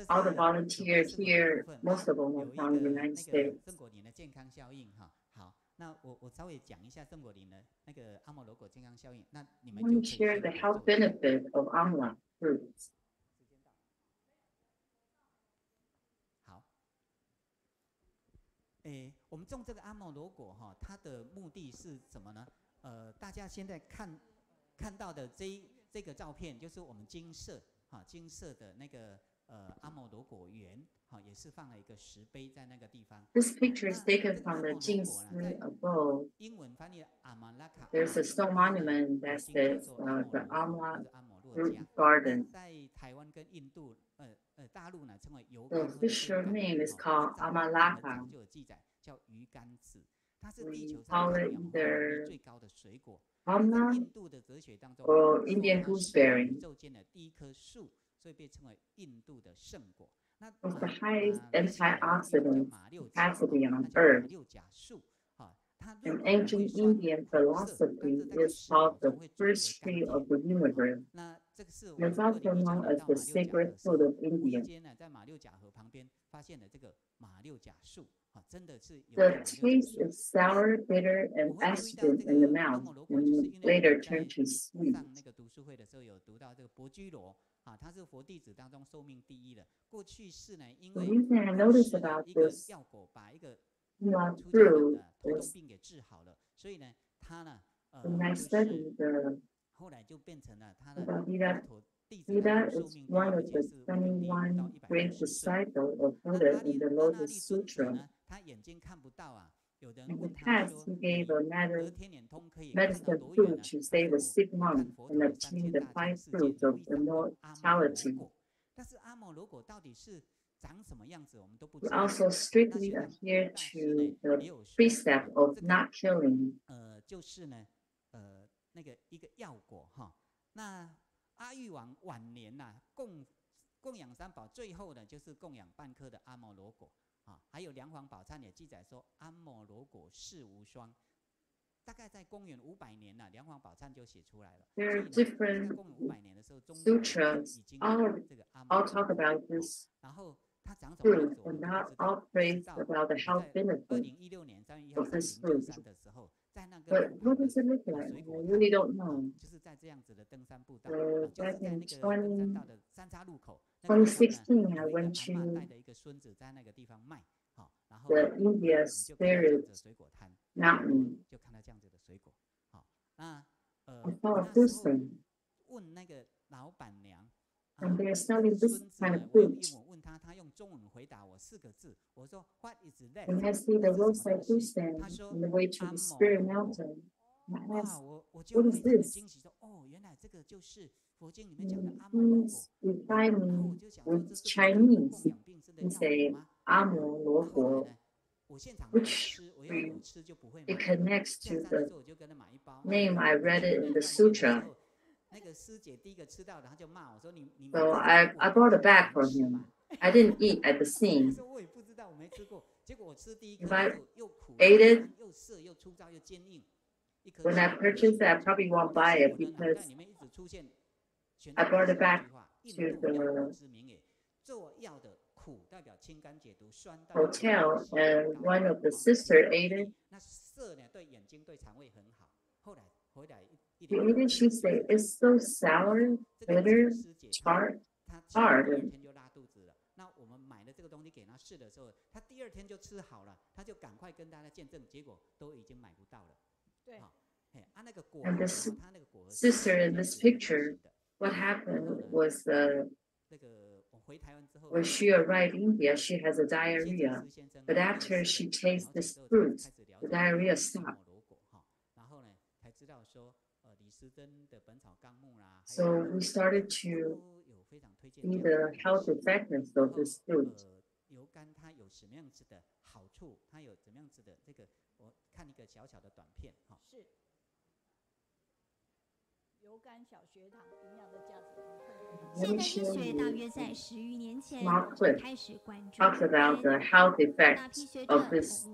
all the volunteers here, most of them are from the United States. 正果林的健康效应哈，好，那我稍微讲一下正果林的那个阿莫罗果健康效应，那你们 Let me share the health benefit of amla fruits. 好，我们种这个阿莫罗果哈，它的目的是什么呢？大家现在看到的这个照片，就是我们金色金色的那个阿莫罗果园，也是放了一个石碑在那个地方。This picture is taken from the Jingsi above. 英文翻译阿玛拉卡。There's a stone monument that says the Amla Fruit Garden. 在台湾跟印度大陆呢称为油。 The official name is called Amalaka. 就有记载叫鱼干子，它是地 We 球上 call it either 最高的水果。 Amla 印度的哲学当中 or Indian 宇 gooseberry. 宙间的第一棵树，所以被称为印度的圣果。那 It's the highest antioxidant capacity on Earth. 六甲树，In ancient Indian philosophy, it's called the first tree of the universe. 那这个是 It's also known as the sacred fruit of 无意 India. 间呢，在马六甲河旁边发现了这个马六甲树，真的是有 The taste is sour, bitter, and astringent in the mouth, and later turned to sweet. 上那个读书会的时候有读到这个伯居罗他是佛弟子当中寿命第一的。过去世呢，因 The 为 reason I noticed about 一个 this 药果把一个 amla 出家人 fruit 的头痛 is 病给治好了，所以呢，他呢 when I 就是 studied the 后来就变成了他的 Buddha 佛弟子 Buddha 当中寿 is 命 one 第 of 一， the 而且是第一到 21 100 great 岁。 disciples of 那 Buddha 阿 in the 利 Lotus 尊者 Sutra. 呢，他眼睛看不到啊。有人 In the 问他 past, 说 he gave a 得天眼通可以看到 medicine 多远 fruit 呢？ to 他 save 说 a sick 我看 monk 佛 and 陀obtain 3000 the 大 five 千世界 fruits 有 of 一种叫阿莫罗 immortality. 果，但是阿莫罗果到底是长什么样子，我们都不 We 知道。 also strictly 那 adhere 大师呢 to 也 the 有说， precept of 这个 not killing. 就是呢，那个一个药果哈。那阿育王晚年呐、供养三宝，最后呢就是供养半颗的阿莫罗果还有梁皇宝忏也记载说，阿莫罗果世无双。大概在公元500年呐、梁皇宝忏就写出来了。 There 所 are 以呢，在 different 公元500年的时候，中国 sutras 已经 all 有这个阿莫 all 罗 talk 果。 about this 然后 fruit, and not all praise about the health benefits of this fruit. But what does it look like? I really don't know. Back in 2016, I went to the India Spirit Mountain. I saw a fruit stand, and they're selling this kind of fruit. And I see the roadside fruit stand on the way to the Spirit Mountain. I asked, what is this? He's replied me with Chinese. He said, Amo, which it connects to the name I read it in the sutra. So I brought it back for him. I didn't eat at the scene. If I ate it, when I purchase it, I probably won't buy it because I brought it back to the hotel, and one of the sisters ate it. She ate it, she said, it's so sour, bitter, hard. 那我们买了这个东西给他试的时候，他第二天就吃好了，他就赶快跟大家见证，结果都已经买不到了。对，And the sister in this picture, what happened was when she arrived in India, she has a diarrhea. But after she tastes this fruit, the diarrhea stopped. So we started to see the health effectiveness of this fruit. 油甘它有什么样子的好处？它有怎么样子的这个？我看一个小小的短片哈。是。油甘小学堂营养的价值。现代医学大约在10余年前开始关注 talks about the health effects of this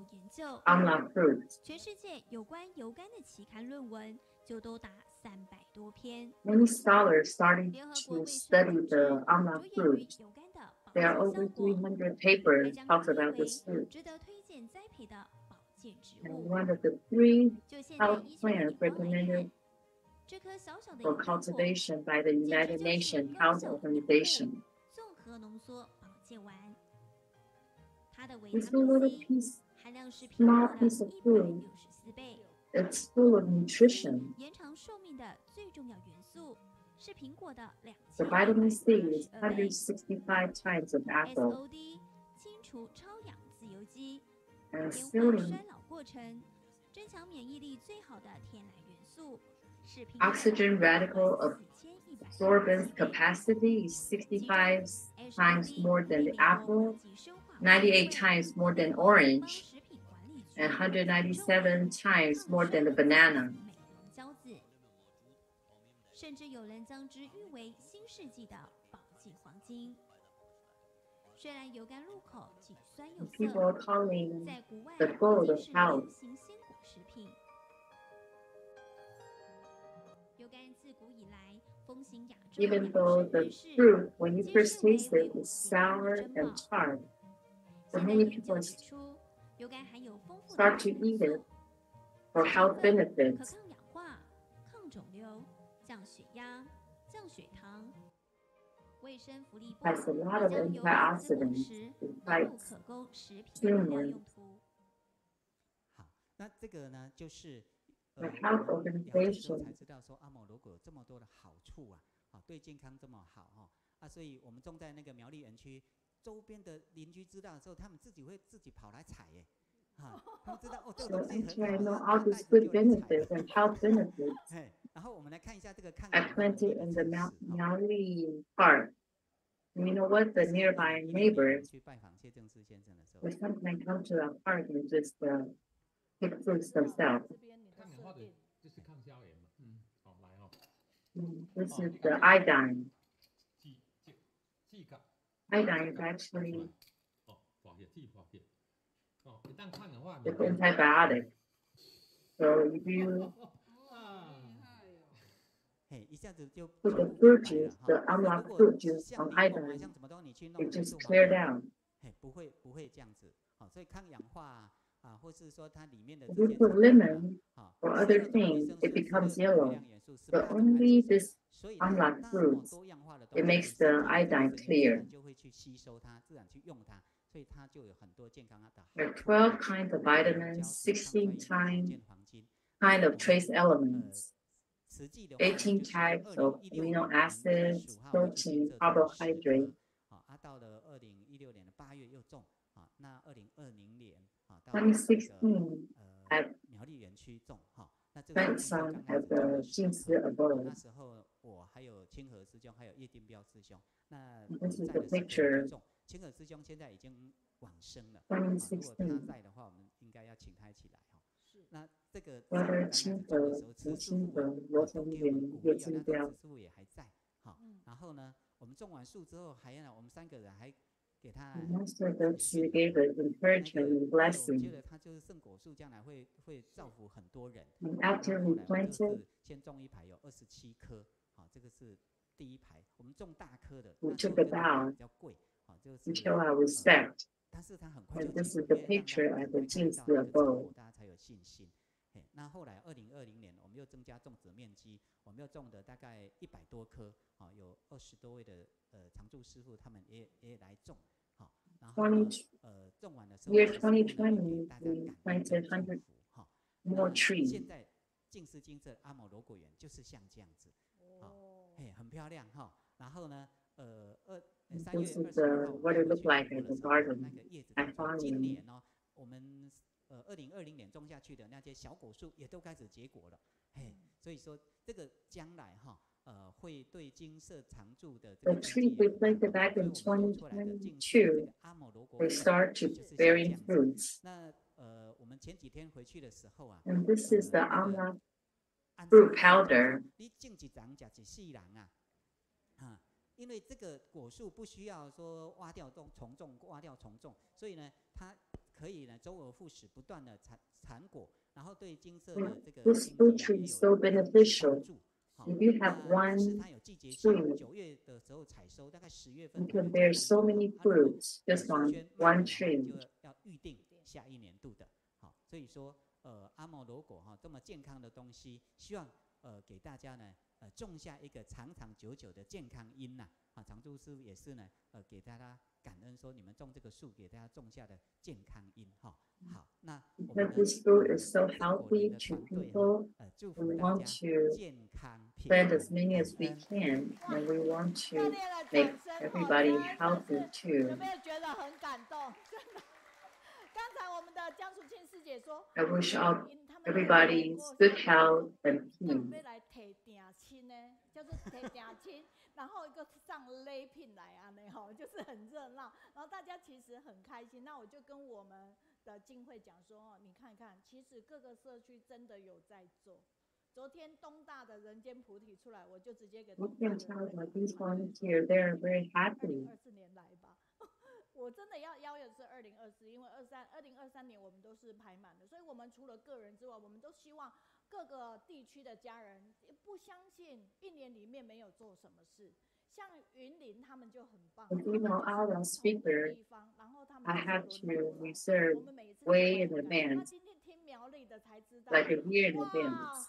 amla fruit. 全世界有关油甘的期刊论文就多达300多篇。 Many scholars started to study the amla fruit. There are over 300 papers talks about this fruit. 值得推荐栽培的保健植物。 And one of the 3 health plants recommended for cultivation by the United Nations Health Organization. This little piece, small piece of food, it's full of nutrition. The vitamin C is 165 times of apple. And ceiling, oxygen radical absorbance capacity is 65 times more than the apple, 98 times more than orange, and 197 times more than the banana. 甚至有人将之誉为新世纪的保健黄金。虽然油甘入口仅酸又涩，在国外已经是流行鲜果食品。油甘自古以来风行亚洲。 Even though the fruit, when you first taste it, is sour and tart, but many people start to eat it for health benefits. 可抗氧化、抗肿瘤、降血压、降血糖。卫生福利部 has a lot of antioxidants to fight tumor. 好，那这个呢，就是The health organization 才知道说阿摩罗果有这么多的好处啊，啊，对健康这么好哈，啊，所以我们种在那个苗栗园区周边的邻居知道的时候，他们自己会自己跑来采耶。 他们知道哦，这个东西很好。 I know all these good benefits and health benefits. 然后我们来看一下这个抗。 I planted in the Miaoli Park. And you know what? The nearby neighbors would sometimes come to the park and just pick fruits themselves. This is the iodine. Iodine is actually it's antibiotic. So if you put the fruit juice, the amla fruit juice on iodine, it just clear down. 不会这样子，好，所以抗氧化或是说它里面的 If we put lemon or other thing, it becomes yellow. But only this unlocked fruits, it makes the iodine clear. 就会去吸收它，自然去用它，所以它就有很多健康的。There are 12 kinds of vitamins, 16 kind of trace elements, 18 types of amino acids, protein, carbohydrate. 到了2016年的8月又种，那2020年到2016 at 苗栗园区种，那这个是 at the 金丝 above. 那时候我还有清河师兄，还有叶定彪师兄，那 This is the picture. 清河师兄现在已经往生了， 2016. 如果他在的话，我们应该要请他一起来那这个 Brother 清河、吴清河、罗成元、叶定彪，师傅也还在，然后呢，我们种完树之后，我们3个人还给他 Master gave an encouragement and 我觉 blessing. 得他就是圣果树，将来会造福很多人。 And after we planted, 先种一排有27棵，这个是第一排。我们种大棵的， we took a bow 比较贵，就 to 是 show our respect. 但是它很快就 And this is the picture at the 金丝 above. 大家才有信心。那后来2020年，我们又增加种植面积，我们又种的大概100多棵，有20多位的常驻师傅，他们也来种，然后种完的时候，Year 2020, we planted 100 more trees. 现在净思金这阿摩罗果园就是像这样子，很漂亮然后呢，3月20号 what it looked like at the garden. 那个叶子今年我们2020年种下去的那些小果树也都开始结果了，所以说这个将来会对金色常驻的这个 The trees we planted back in 2022, they start to bearing fruits. 那我们前几天回去的时候And this is the amla fruit powder. 你种一丛吃一世人因为这个果树不需要说挖掉重种，所以呢，它可以呢周而复始，不断的产果，然后对金色的这个 This fruit tree is so beneficial. If you have one tree, 9月的时候采收，大概10月份 you can bear so many fruits just on one tree. 就要预定下一年度的，所以说阿摩罗果这么健康的东西，希望给大家呢种下一个长长久久的健康因常驻师也是呢给大家感恩说你们种这个树给大家种下的健康因好，那我们 Because this fruit is so healthy to people, we want to 健康 plant as many as we can, and we want to make everybody healthy 有 too. 没有觉得很感动？真的，刚才我们的江淑庆师姐说 I wish all everybody's good health and 准 peace. 备来提定亲呢，就是提定亲，然后一个上礼品来就是很热闹，然后大家其实很开心。那我就跟我们的浸会讲说，你看看，其实各个社区真的有在做。昨天东大的人间菩提出来，我就直接给 We 东大 can 的 tell that these volunteers, they are very happy. 2024年来吧。我真的要邀的是2024，因为2023年我们都是排满的，所以我们除了个人之外，我们都希望各个地区的家人不相信1年里面没有做什么事。像云林他们就很棒， If you know our speaker, 地方，然后他们 I have 就 to 轮流来 reserve 我们每一次 way in 都会来 advance, 那今天听苗栗的才知道 like a year in 哇 advance.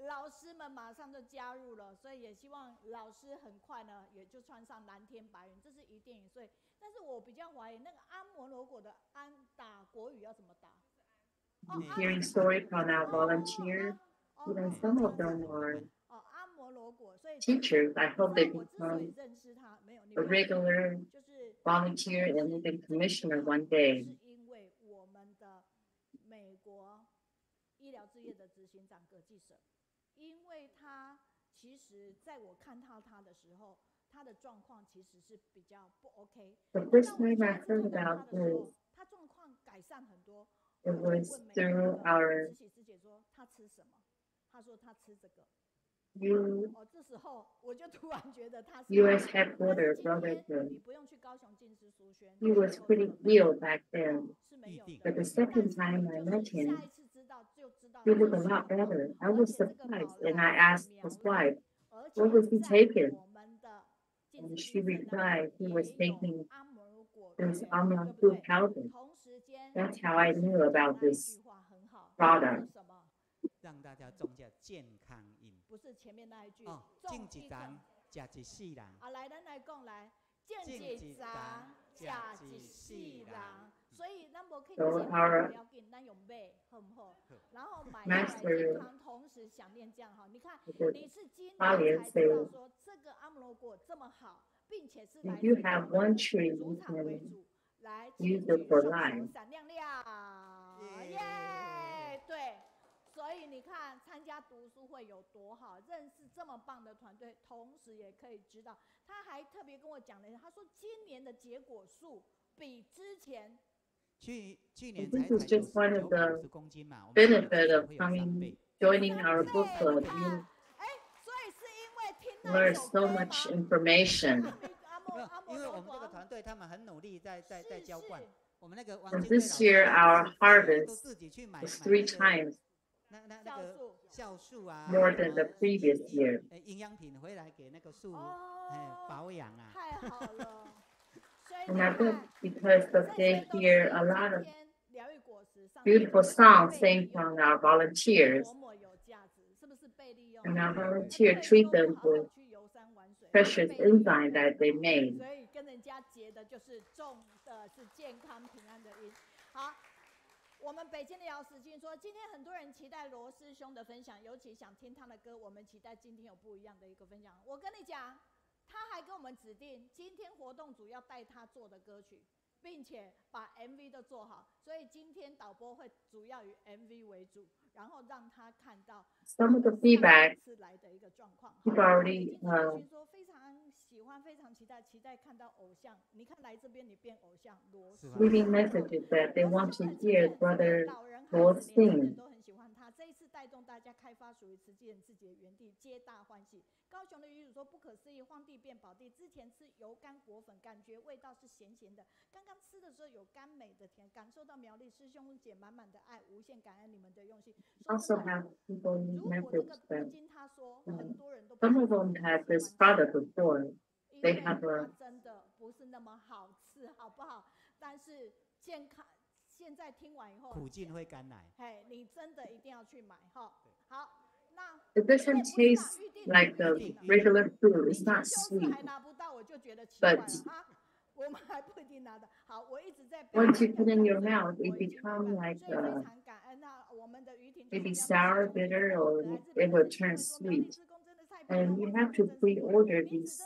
老师们马上就加入了，所以也希望老师很快呢，也就穿上蓝天白云，这是一定。所以，但是我比较怀疑那个阿摩罗果的安打国语要怎么打？ Hearing stories from our volunteers, even some of them are 阿摩罗果，所以 teachers. I hope they 我之所以 become 认识他，没有 a regular 就是 volunteer and even commissioner one day. 是因为我们的美国医疗事业的执行长葛继舍，因为他其实在我看到他的时候，他的状况其实是比较不 OK。 The first time I heard about this, 他状况改善很多。 it was through our 实习师姐说他吃什么，他说他吃这个。 U 这时候我就突然觉得他是 U.S. headquarters, Brother 你不用去高雄进师书轩。 He was pretty ill back then, 是没有的。 but the second time I met 下 him, 一次知道就知道。 he looked a lot better. I was surprised, and I asked his wife, what was he taking? And she replied he was taking This almond fruit powder. That's how I knew about this product. 让大家种下健康因。不是前面那一句。哦，种一丛，食一世人。啊，来，咱来讲来，种一丛，食一世人。所以咱无去种不要紧，咱用买，好不好？然后买下来健康，同时想念这样哈。你看，你是今年才知道说这个阿姆罗果这么好，并且是来自主场为主，来请举双手闪亮亮，耶！对。所以你看，参加读书会有多好，认识这么棒的团队，同时也可以知道，他还特别跟我讲了，他说今年的结果数比之前，去年才 This is just one of the benefit of joining our book club. You learn so much information. 因为我们这个团队他们很努力在浇灌，我们那个 And this year our harvest was 3 times more than the previous year. 营养品回来给那个树保养啊。太好了。And I think because they hear a lot of beautiful songs sang from our volunteers, and our volunteers treat them with precious enzyme that they made. 所以跟人家结的就是种的是健康平安的因。好。我们北京的姚石金说，今天很多人期待罗师兄的分享，尤其想听他的歌。我们期待今天有不一样的一个分享。我跟你讲，他还跟我们指定今天活动组要带他做的歌曲，并且把 MV 都做好。所以今天导播会主要以 MV 为主，然后让他看到 some of the feedback 是来的一个状况。 We've already 说非常喜欢，非常期待看到偶像。你看来这边你变偶像，罗斯 leaving messages that they want to hear Brother Luo sing. 都很喜欢他。这一次带动大家开发属于慈济人自己的园地，皆大欢喜。高雄的渔主说不可思议，荒地变宝地。之前吃油甘果粉，感觉味道是咸咸的，刚刚吃的时候有甘美的甜，感受到苗栗师兄姐满满的爱，无限感恩你们的用心。Also have people leave messages that 经他说，很多人都 some of them had this product before. They have a 真的不是那么好吃，好不好？但是健康，现在听完以后，苦尽会甘来。嘿，你真的一定要去买哈。好，那 It doesn't taste like the regular fruit. It's not sweet. 还拿不到，我就觉得奇怪了哈。我们还不一定拿到。好，我一直在。Once you put in your mouth, it becomes like maybe sour, bitter, or it will turn sweet. And you have to pre-order these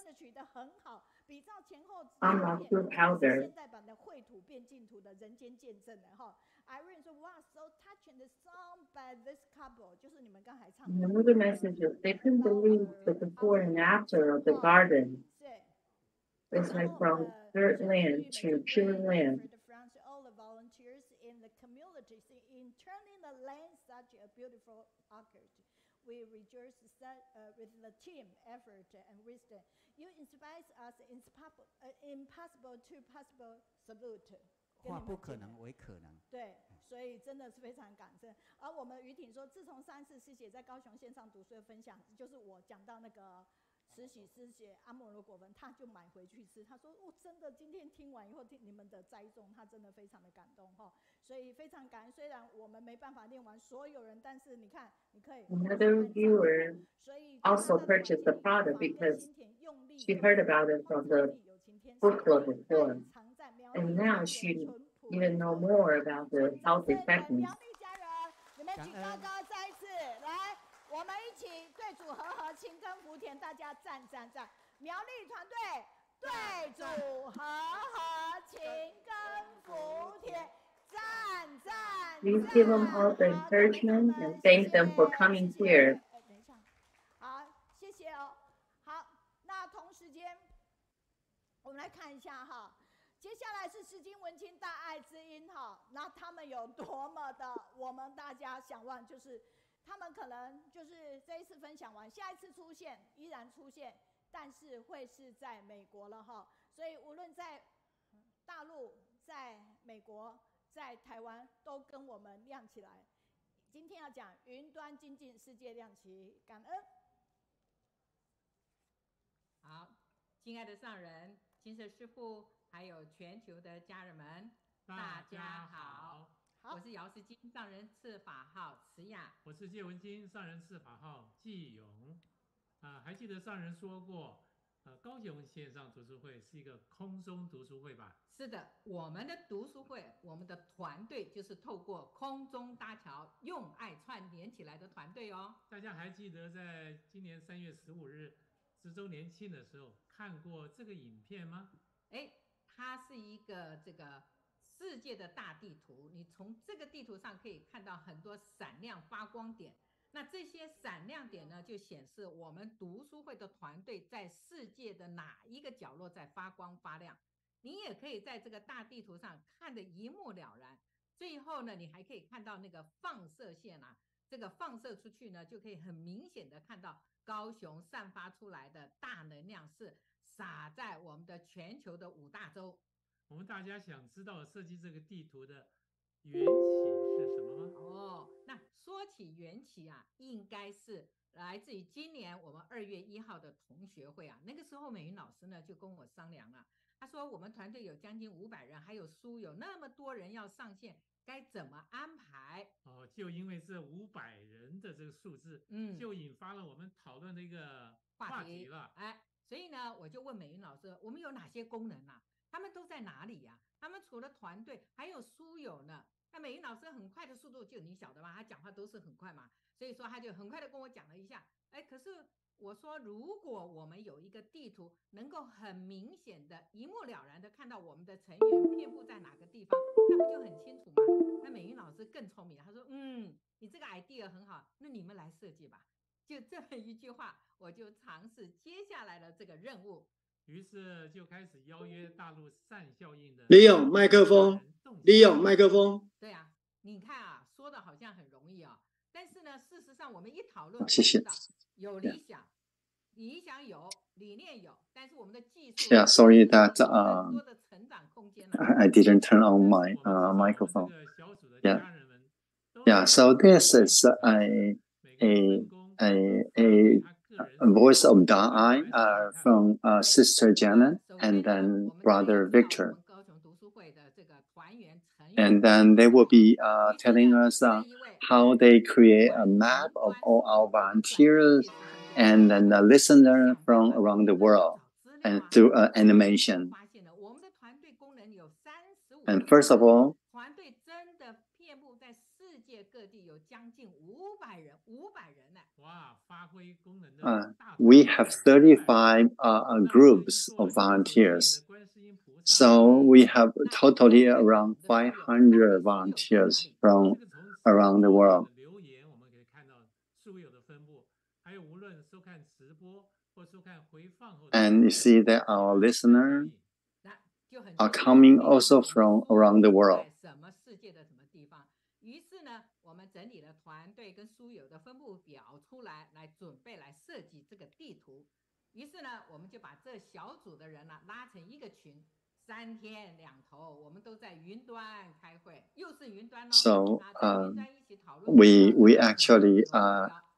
almond fruit powder. 现代版的绘图变净土的人间见证了哈。Irene 说哇 ，so touching the song by this couple， 就是你们刚才唱的。Another message is they couldn't believe the before and after of the garden. It's like from dirt land to pure land. All the volunteers in the community in turning the land such a beautiful orchid. We rejoice with the team effort and wisdom. You inspire us impossible to possible. Salute. 化不可能为可能。对，所以真的是非常感恩。而我们于挺说，自从3次师姐在高雄线上读书的分享，就是我讲到那个慈禧师姐阿摩罗果粉，他就买回去吃。他说：“哦，真的，今天听完以后，听你们的栽种，他真的非常的感动哈。所以非常感恩。虽然我们没办法念完所有人，但是你看，你可以。Another viewer also purchased the product because she heard about it from the book club before, and now she even know more about the health effects. 苗栗家人，你们请高高再一次来。”我们一起对主和和，勤耕福田，大家赞赞赞！苗栗团队对主和和，勤耕福田，赞赞！ Please give them all the encouragement and thank them for coming here. 等一下，好，谢谢哦。好，那同时间，我们来看一下哈。接下来是诗经文青大爱之音哈，那他们有多么的，我们大家想问就是。他们可能就是这一次分享完，下一次出现依然出现，但是会是在美国了哈。所以无论在大陆、在美国、在台湾，都跟我们亮起来。今天要讲云端精进世界亮旗，感恩。好，亲爱的上人、金色师父、还有全球的家人们，大家好。我是姚世金上人次法号慈雅，我是介文金上人次法号纪勇。还记得上人说过，高雄线上读书会是一个空中读书会吧？是的，我们的读书会，我们的团队就是透过空中搭桥，用爱串联起来的团队哦。大家还记得在今年3月15日10周年庆的时候看过这个影片吗？它是一个这个世界的大地图，你从这个地图上可以看到很多闪亮发光点。那这些闪亮点呢，就显示我们读书会的团队在世界的哪一个角落在发光发亮。你也可以在这个大地图上看得一目了然。最后呢，你还可以看到那个放射线啊，这个放射出去呢，就可以很明显的看到高雄散发出来的大能量是洒在我们的全球的5大洲。我们大家想知道设计这个地图的缘起是什么吗？那说起缘起啊，应该是来自于今年我们2月1号的同学会啊。那个时候美云老师呢就跟我商量了，他说我们团队有将近500人，还有书友那么多人要上线，该怎么安排？就因为这500人的这个数字，就引发了我们讨论的一个话题了。所以呢，我就问美云老师，我们有哪些功能啊？他们都在哪里呀？他们除了团队，还有书友呢。那美云老师很快的速度，就你晓得吧，他讲话都是很快嘛，所以说他就很快的跟我讲了一下。可是我说，如果我们有一个地图，能够很明显的一目了然的看到我们的成员遍布在哪个地方，那不就很清楚吗？那美云老师更聪明，他说，你这个 idea 很好，那你们来设计吧。就这么一句话，我就尝试接下来的这个任务。于是就开始邀约大陆善效应的利用麦克风，利用麦克风。对啊，你看啊，说的好像很容易啊，但是呢，事实上我们一讨论，谢谢。有理想，理想有，理念有，但是我们的技术 Yeah, sorry that 更多的成长空间 I didn't turn on my microphone. Yeah, so this is a voice of Dharma from Sister Janet and then Brother Victor. And then they will be telling us how they create a map of all our volunteers and then the listener from around the world and through animation. And first of all, we have 35 groups of volunteers. So we have totally around 500 volunteers from around the world. And you see that our listeners are coming also from around the world. 于是呢，我们整理了团队跟书友的分布表出来，来准备来设计这个地图。于是呢，我们就把这小组的人呢拉成一个群，3天2头，我们都在云端开会，又是云端哦。So we actually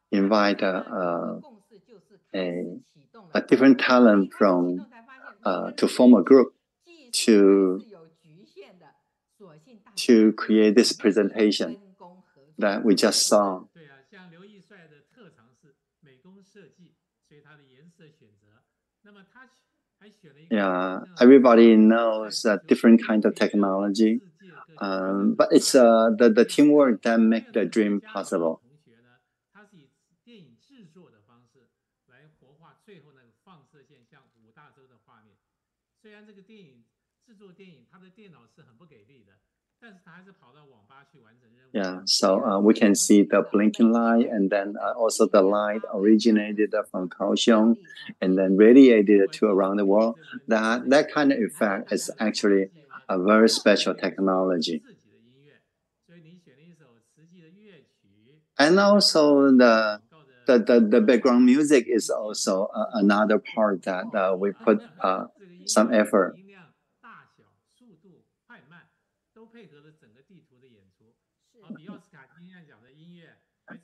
invite a different talent from to form a group to create this presentation that we just saw. Yeah, everybody knows a different kind of technology, but it's the teamwork that makes the dream possible. Yeah, so we can see the blinking light, and then also the light originated from Kaohsiung and then radiated to around the world. That kind of effect is actually a very special technology. And also the background music is also another part that we put some effort.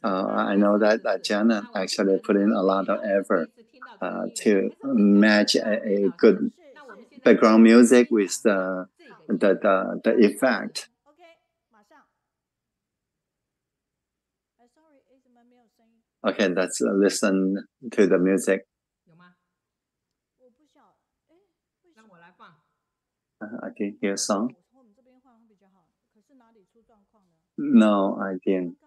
I know that Janet actually put in a lot of effort to match a good background music with the effect. Okay, let's listen to the music. I didn't hear song. No, I didn't.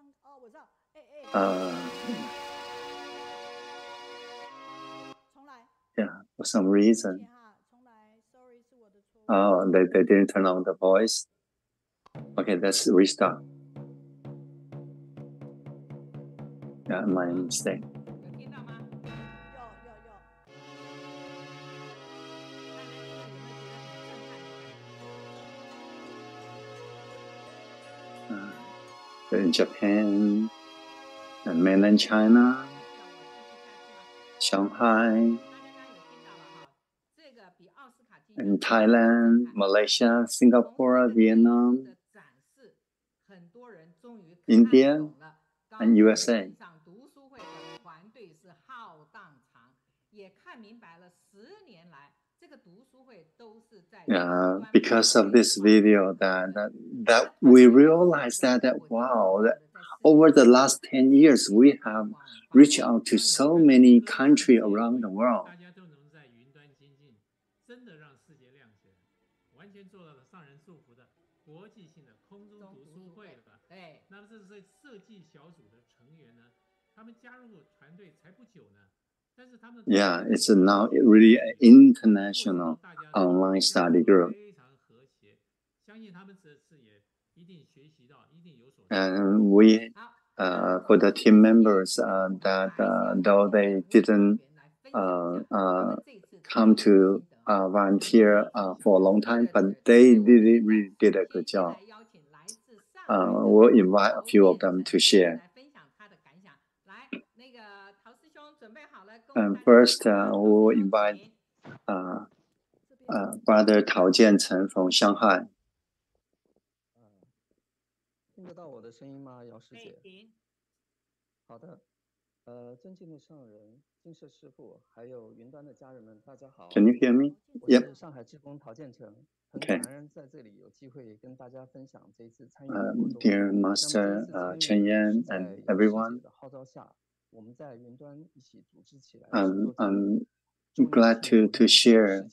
Yeah, for some reason. Oh, they didn't turn on the voice. Okay, let's restart. Yeah, my mistake. In Japan, and mainland China, Shanghai, and Thailand, Malaysia, Singapore, Vietnam, India, and USA. Yeah, because of this video, that we realized that wow, that over the last 10 years, we have reached out to so many countries around the world. Yeah, it's now really an international online study group. And we, for the team members that though they didn't come to volunteer for a long time, but they really did a good job. We'll invite a few of them to share. And first, we'll invite Brother Tao Jiancheng from Shanghai. 听得到我的声音吗，姚师姐？好的，尊敬的上人、金舍师父，还有云端的家人们，大家好。Can you hear me? Yep. 我是上海志工陶建成，很感恩在这里有机会跟大家分享这一次参与的活动。Dear Master Chen Yan and everyone, 号召下，我们在云端一起组织起来。I'm glad to share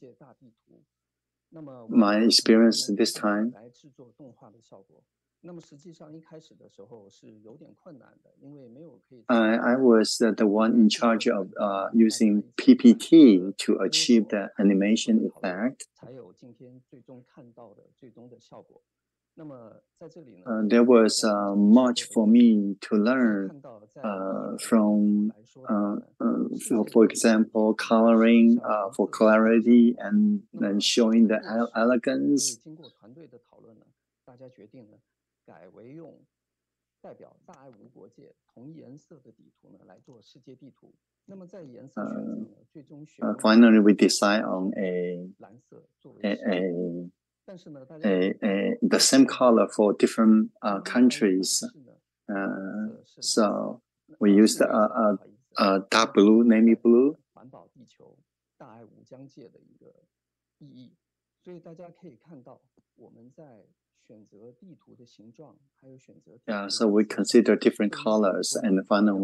my experience this time. 来制作动画的效果。 那么实际上一开始的时候是有点困难的，因为没有可以。I was the one in charge of using PPT to achieve the animation effect. 才有今天最终看到的最终的效果。那么在这里呢 there was much for me to learn from, for example, coloring for clarity and showing the elegance. 经过团队的讨论呢，大家决定呢。 改为用代表大爱无国界同颜色的底图呢来做世界地图。那么在颜色选择呢，最终选 Finally, we decide on 蓝色作为 the same color for different countries. So we used dark blue, navy blue. 环保地球、大爱无疆界的一个意义。所以大家可以看到我们在。 Yeah, so we consider different colors, and finally,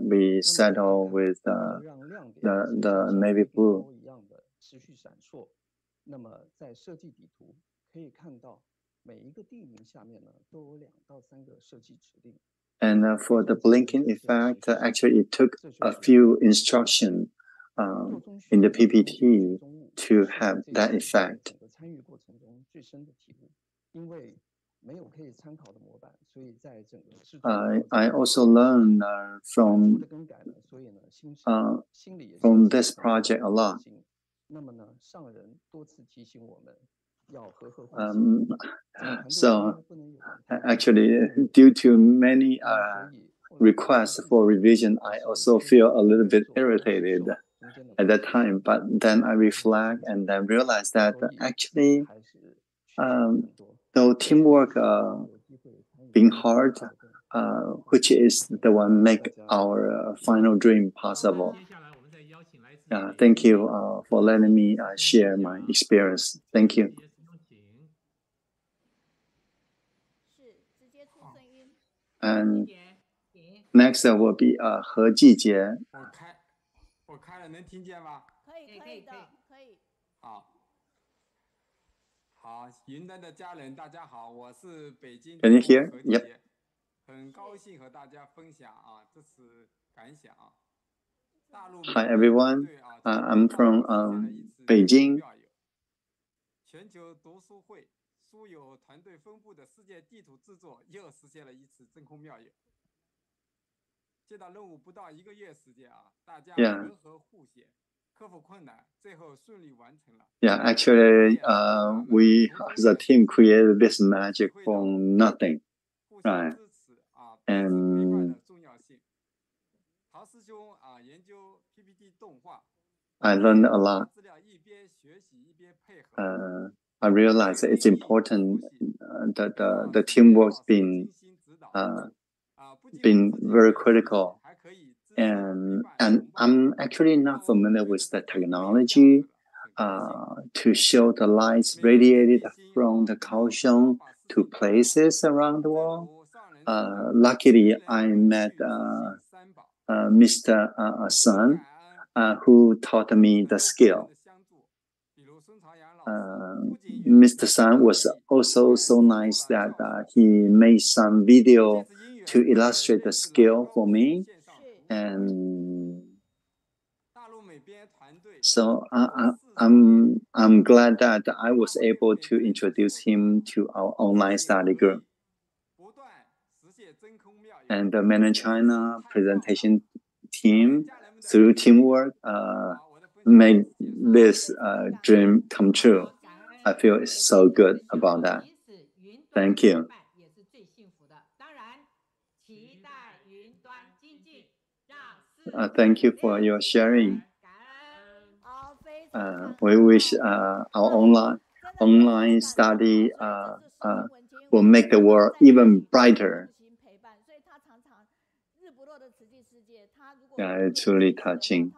we settle with the navy blue. 持续闪烁。那么在设计底图可以看到，每一个地名下面呢都有2到3个设计指令。And for the blinking effect, actually, it took a few instructions in the PPT to have that effect. 参与过程中最深的体悟，因为没有可以参考的模板，所以在整个制作。I also learned from this project a lot. 那么呢，上人多次提醒我们要和合。So actually, due to many requests for revision, I also feel a little bit irritated at that time, but then I reflect and then realize that actually, though teamwork being hard, which is the one make our final dream possible. thank you for letting me share my experience. Thank you. And next will be 何季杰。我开了，能听见吗？可以的，可以。好，云端的家人，大家好，我是北京 Can you hear? 何季杰，很高兴和大家分享这次感想啊。Hi everyone, I'm from Beijing. 全球读书会书友团队分布的世界地图制作又实现了一次真空妙有。接到任务不到1个月时间大家人和互写，克服困难，最后顺利完成了。Yeah, actually, we as a team created this magic from nothing, right? And I learned a lot. I realized it's important that the teamwork's been very critical, and I'm actually not familiar with the technology to show the lights radiated from the Kaohsiung to places around the world. Luckily, I met Mr. Sun, who taught me the skill. Mr. Sun was also so nice that he made some video to illustrate the skill for me, and so I'm glad that I was able to introduce him to our online study group. And the mainland China presentation team, through teamwork, made this dream come true. I feel so good about that. Thank you. Thank you for your sharing. We wish our online study will make the world even brighter. Yeah, it's really touching.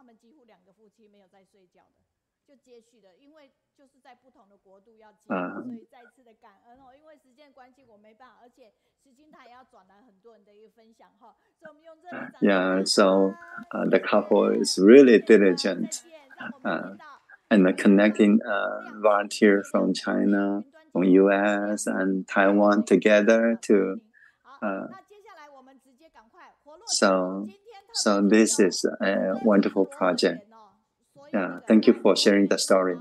Yeah, so the couple is really diligent and connecting volunteer from China, from US and Taiwan together to so this is a wonderful project. Yeah, thank you for sharing the story.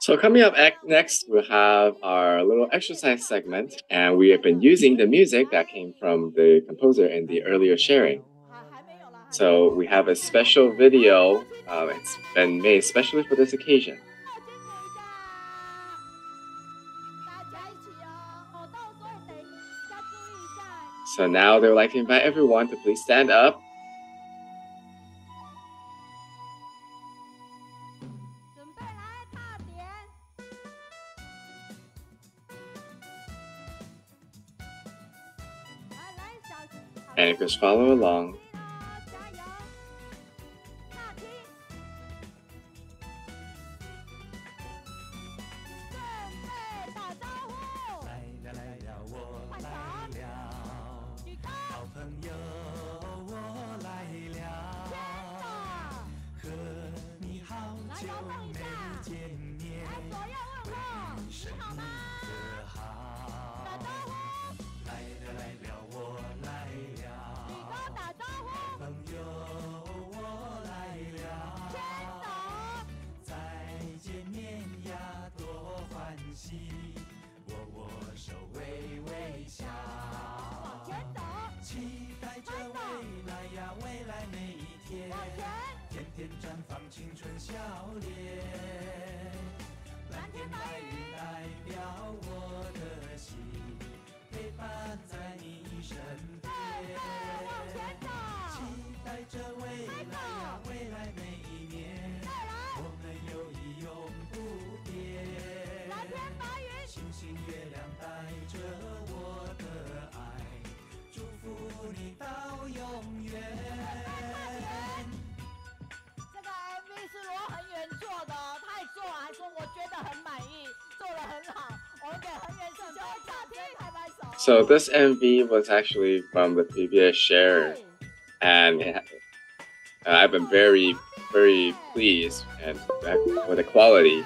So coming up next, we'll have our little exercise segment, and we have been using the music that came from the composer in the earlier sharing. So we have a special video. It's been made especially for this occasion. So now they would like to invite everyone to please stand up. And just follow along. So this MV was actually from the previous share, and I've been very, very pleased with the quality.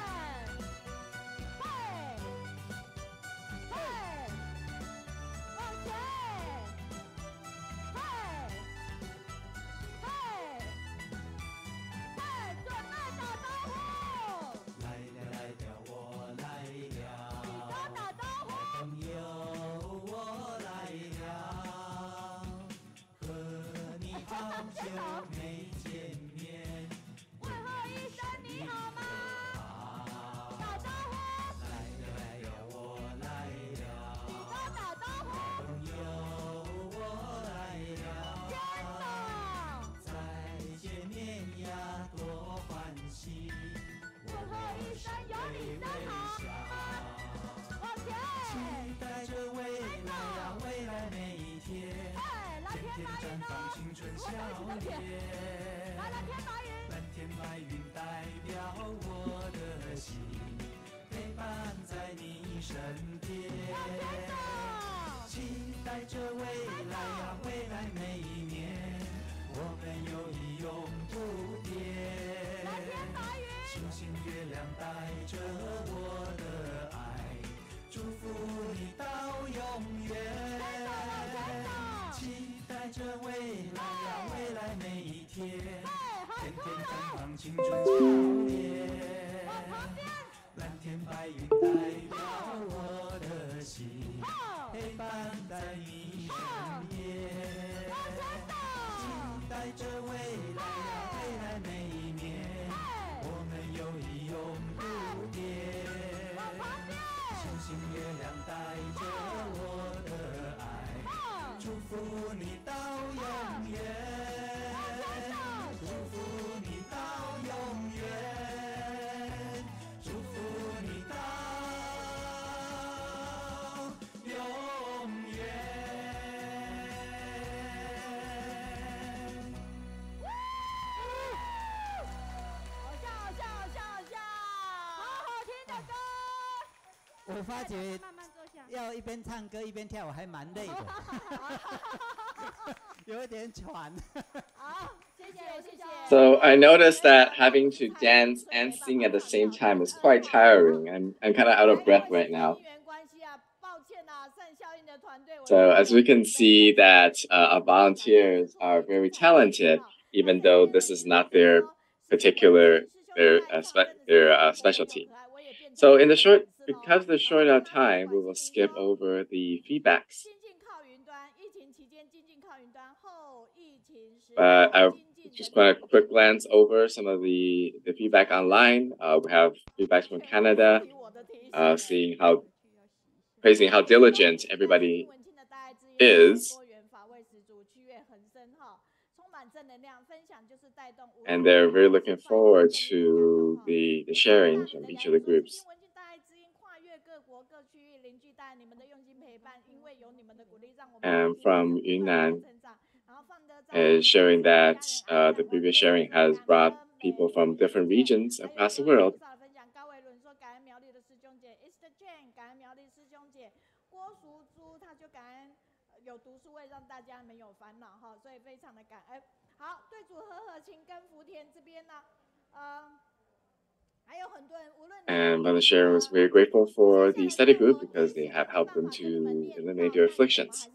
我发觉要一边唱歌一边跳舞还蛮累的，有一点喘。So I noticed that having to dance and sing at the same time is quite tiring. I'm kind of out of breath right now. So as we can see that our volunteers are very talented, even though this is not their particular specialty. So because the short time, we will skip over the feedbacks. But I just want a quick glance over some of the feedback online. We have feedbacks from Canada, praising how diligent everybody is. And they're very looking forward to the sharings from each of the groups. And from Yunnan is sharing that the previous sharing has brought people from different regions across the world. And Mother Sharon was very grateful for the study group because they have helped them to eliminate their afflictions.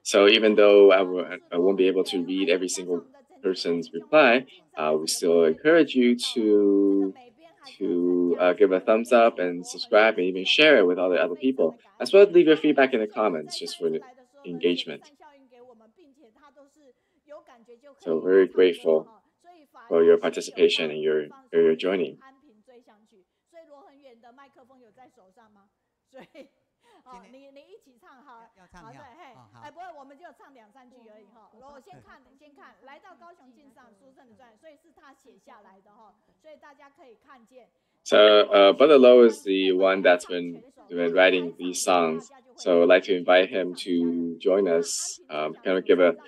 So even though I won't be able to read every single person's reply, we still encourage you to give a thumbs up and subscribe and even share it with all the other people. As well as leave your feedback in the comments just for the engagement. So very grateful for your participation and your joining. So Brother Lo is the one that's been writing these songs. So I'd like to invite him to join us. Kind of give a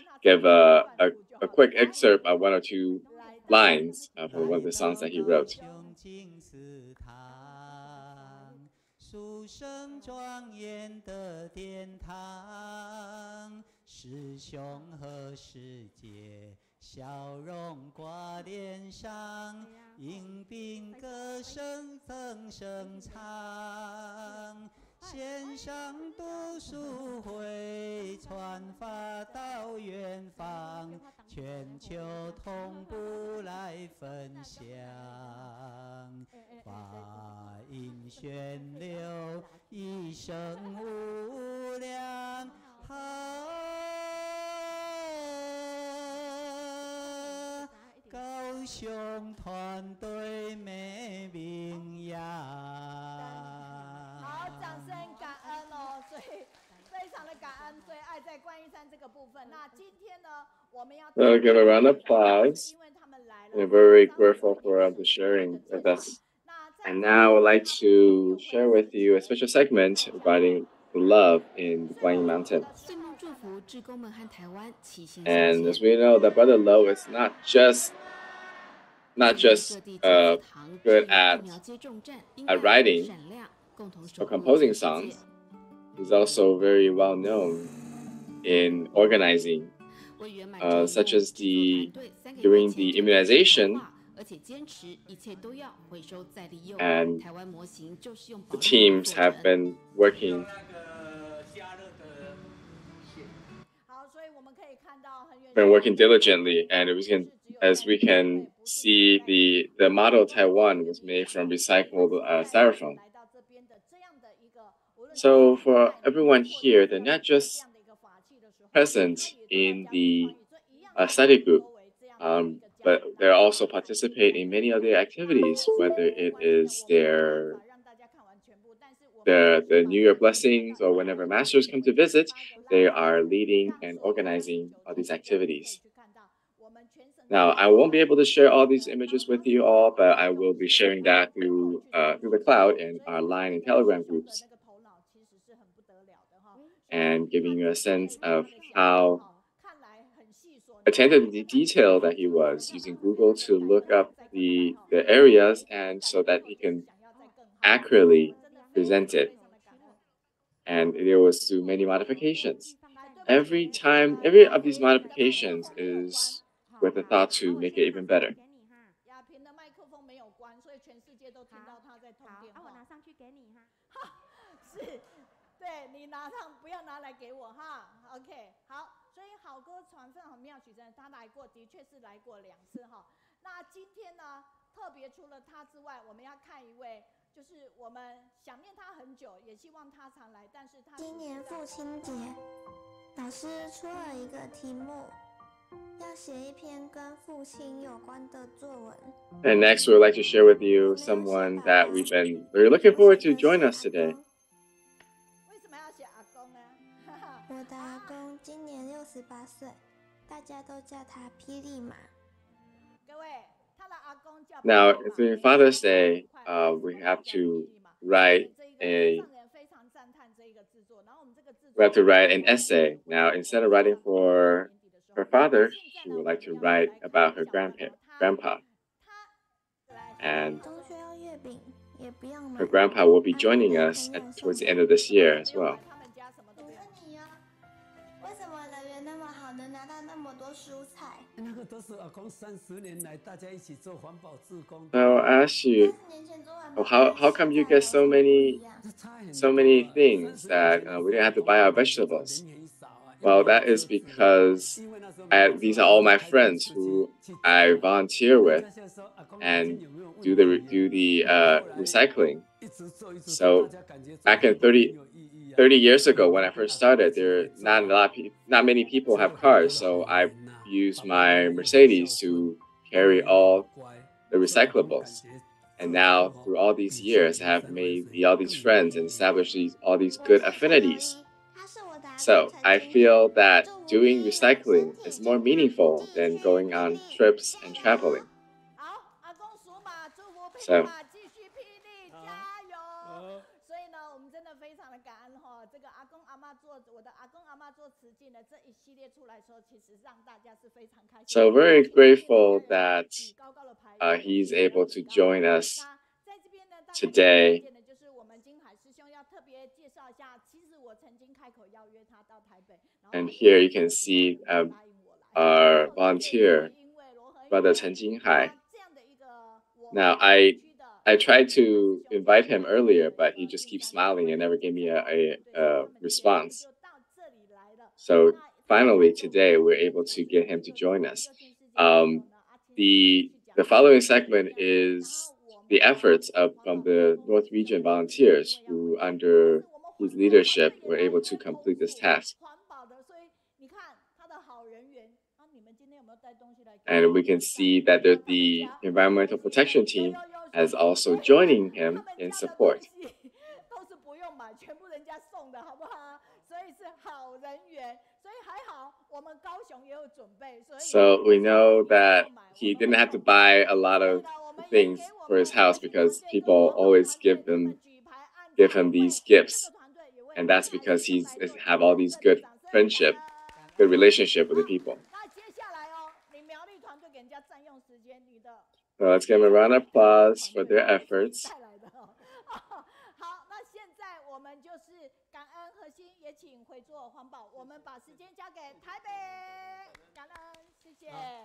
quick excerpt of one or two lines from one of the songs that he wrote. 书生庄严的殿堂，师兄和师姐笑容挂脸上，迎宾歌声声声唱，线上读书会传发到远方，全球同步来分享。法音旋流，一生无量，好，高雄团队美名扬。好，掌声感恩哦，所以非常的感恩，所以爱在观音山这个部分。那今天呢，我们要 So give a round of applause. We're very grateful for the sharing with us. And now I would like to share with you a special segment regarding love in the Guanyin Mountain. And as we know, that Brother Lo is not just good at writing or composing songs. He's also very well known in organizing, such as during the immunization. And the teams have been working diligently, and as we can see, the model Taiwan was made from recycled styrofoam. So for everyone here, they're not just present in the study group, but they also participate in many other activities, whether it is the New Year blessings or whenever masters come to visit, they are leading and organizing all these activities. Now, I won't be able to share all these images with you all, but I will be sharing that through the cloud in our Line and Telegram groups, and giving you a sense of how attentive to the detail that he was, using Google to look up the areas, and so that he can accurately present it. And there was through many modifications. Every of these modifications is with a thought to make it even better. OK， 好，所以好歌传分很妙曲真，他来过，的确是来过2次哈。那今天呢，特别除了他之外，我们要看一位，就是我们想念他很久，也希望他常来，但是他今年父亲节，老师出了一个题目，要写一篇跟父亲有关的作文。And next, we would like to share with you someone that we've been very looking forward to join us today. 我的阿公今年68岁，大家都叫他霹雳马。Now, during Father's Day, we have to write an essay. Now, instead of writing for her father, she would like to write about her grandpa. And her grandpa will be joining us towards the end of this year as well. So I ask you, how come you get so many things that we didn't have to buy our vegetables? Well, that is because these are all my friends who I volunteer with and do the recycling. So back in 30 years ago, when I first started, not many people have cars, so I used my Mercedes to carry all the recyclables. And now, through all these years, I have made all these friends and established all these good affinities. So I feel that doing recycling is more meaningful than going on trips and traveling. So So very grateful that he's able to join us today. And here you can see our volunteer, Brother Chen Jinghai. Now, I tried to invite him earlier, but he just keeps smiling and never gave me a response. So finally, today, we're able to get him to join us. The following segment is the efforts from the North Region volunteers who, under his leadership, were able to complete this task. And we can see that the environmental protection team is also joining him in support. So we know that he didn't have to buy a lot of things for his house because people always give him these gifts. And that's because he's have all these good relationship with the people. So let's give them a round of applause for their efforts.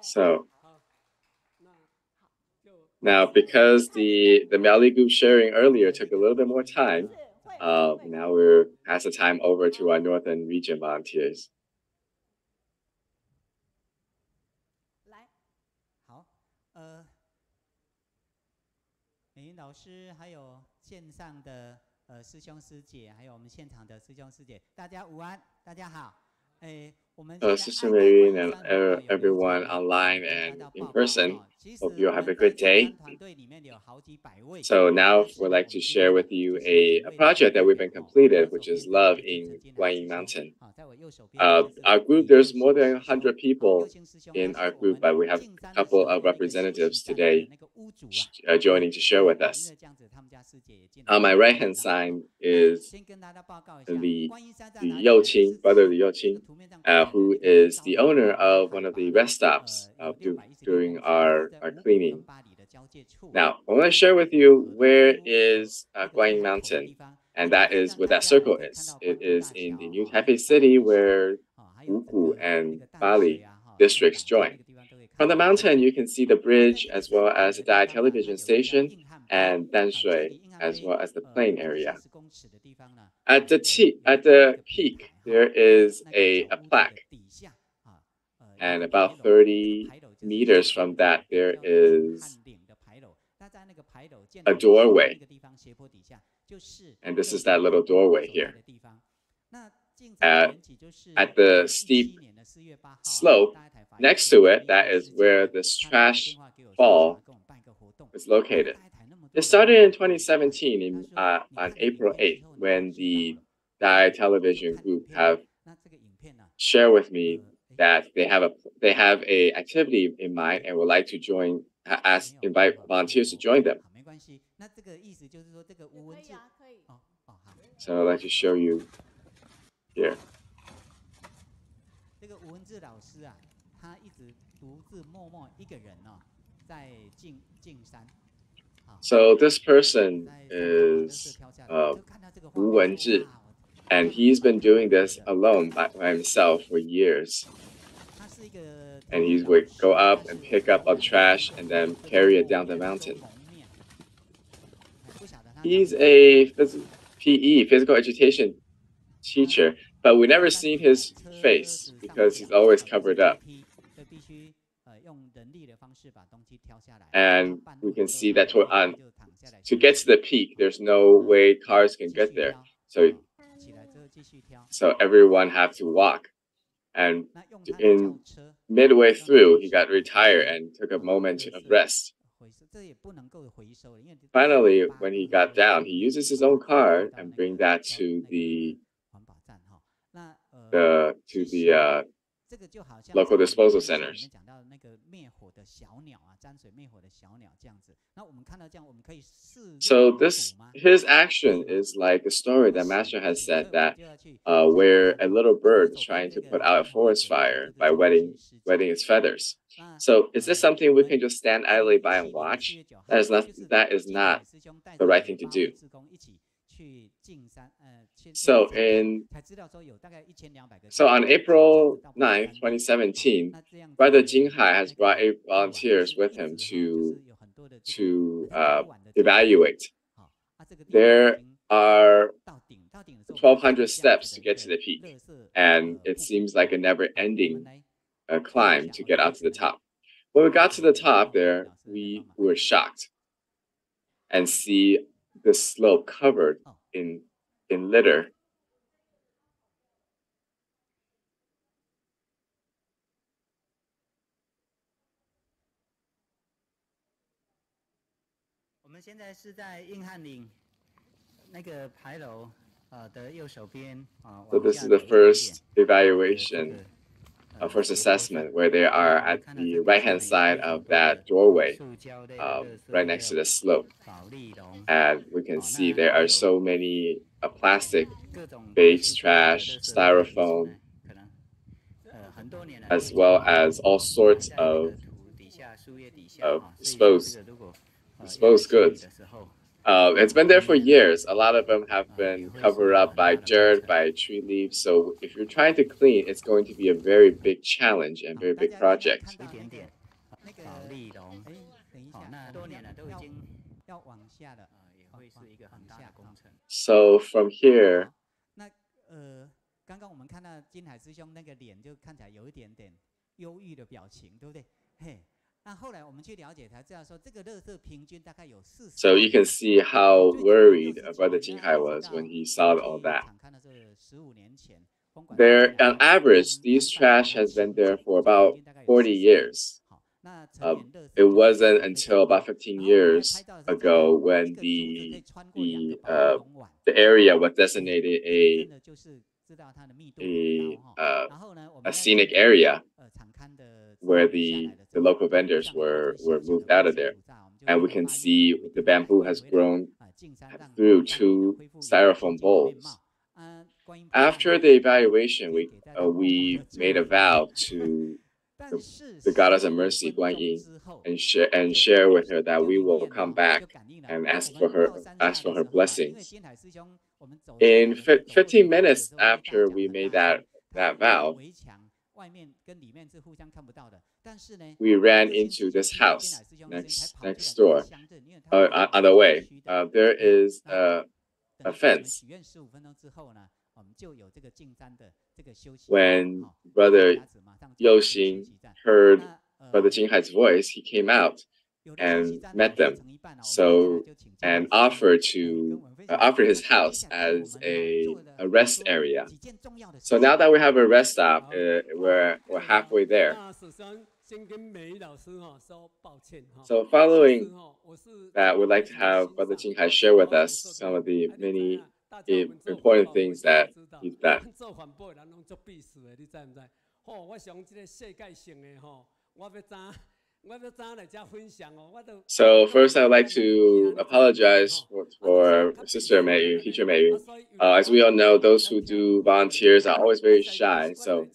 So now, because the Miaoli group sharing earlier took a little bit more time, now we're pass the time over to our Northern Region volunteers. Sister Meiyun and everyone online and in person, hope you have a good day. So now we'd like to share with you a project that we've been completed, which is Love in Guanyin Mountain. Our group, there's more than 100 people in our group, but we have a couple of representatives today joining to share with us. On my right-hand side is Brother Lu Meiyun, who is the owner of one of the rest stops during our cleaning. Now, I want to share with you where is Guanyin Mountain, and that is where that circle is. It is in the New Taipei City where Wugu and Bali districts join. From the mountain, you can see the bridge as well as the Dai television station and Danshui as well as the plain area. At the peak, there is a plaque. And about 30 meters from that, there is a doorway. And this is that little doorway here. At the steep slope next to it, that is where this trash fall is located. It started in 2017 on April 8th when the Dai television group have shared with me that they have a activity in mind and would like to invite volunteers to join them. So I'd like to show you here. So this person is Wu Wenqing, and he's been doing this alone by himself for years. And he would go up and pick up all the trash and then carry it down the mountain. He's a PE, physical education teacher, but we never seen his face because he's always covered up. And we can see that to get to the peak, there's no way cars can get there. So everyone have to walk. And in midway through, he got retired and took a moment of rest. Finally, when he got down, he uses his own car and bring that to the local disposal centers. So his action is like a story that Master has said that where a little bird trying to put out a forest fire by wetting its feathers. So is this something we can just stand idly by and watch? That is not the right thing to do. So on April 9th, 2017, Brother Jinghai has brought 8 volunteers with him to evaluate. There are 1,200 steps to get to the peak, and it seems like a never-ending climb to get out to the top. When we got to the top there, we were shocked and see the slope covered in litter. So this is the first evaluation, first assessment, where they are at the right-hand side of that doorway, right next to the slope. And we can see there are so many plastic, base trash, styrofoam, as well as all sorts of disposed goods. It's been there for years. A lot of them have been covered up by dirt, by tree leaves. So if you're trying to clean, it's going to be a very big challenge and very big project. So from here, so you can see how worried Brother Jinghai was when he saw all that. There, on average, these trash has been there for about 40 years. It wasn't until about 15 years ago when the area was designated a scenic area where the local vendors were moved out of there. And we can see the bamboo has grown through 2 styrofoam bowls. After the evaluation, we made a vow to the Goddess of Mercy, Guanyin, and share with her that we will come back and ask for her blessings. In 15 minutes after we made that vow, we ran into this house next door. On the way, there is a fence. When Brother Youxing heard Brother Jinghai's voice, he came out and met them. And offered his house as a rest area. So now that we have a rest stop, we're halfway there. So following that, we'd like to have Brother Jinghai share with us some of the many important things that he's done. So first, I would like to apologize for Sister Meiyun, Teacher Meiyun. As we all know, those who do volunteers are always very shy. So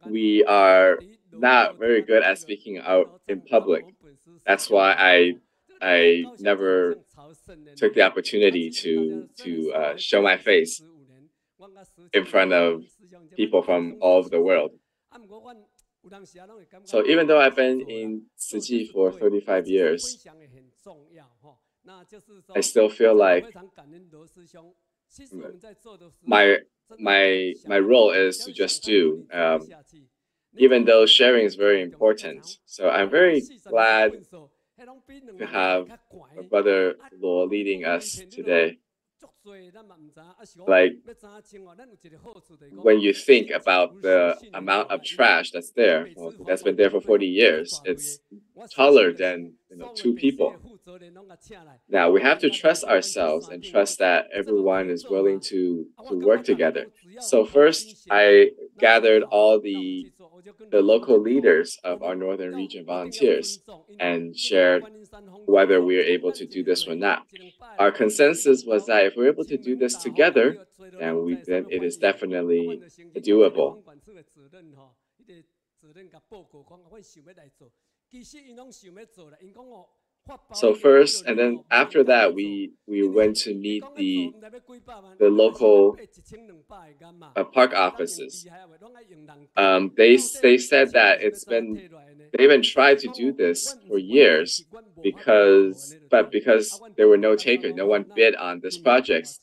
we are not very good at speaking out in public. That's why I never took the opportunity to show my face in front of people from all over the world. So even though I've been in Tzu Chi for 35 years, I still feel like my role is to just do, even though sharing is very important. So I'm very glad to have Brother Luo leading us today. Like, when you think about the amount of trash that's there, that's been there for 40 years, taller than 2 people. Now we have to trust ourselves and trust that everyone is willing to work together. So first, I gathered all the local leaders of our northern region volunteers and shared whether we are able to do this or not. Our consensus was that if we're able to do this together, then it is definitely doable. So first, and then after that, we went to meet the local park offices. They said that they've been trying to do this for years because there were no takers, no one bid on this project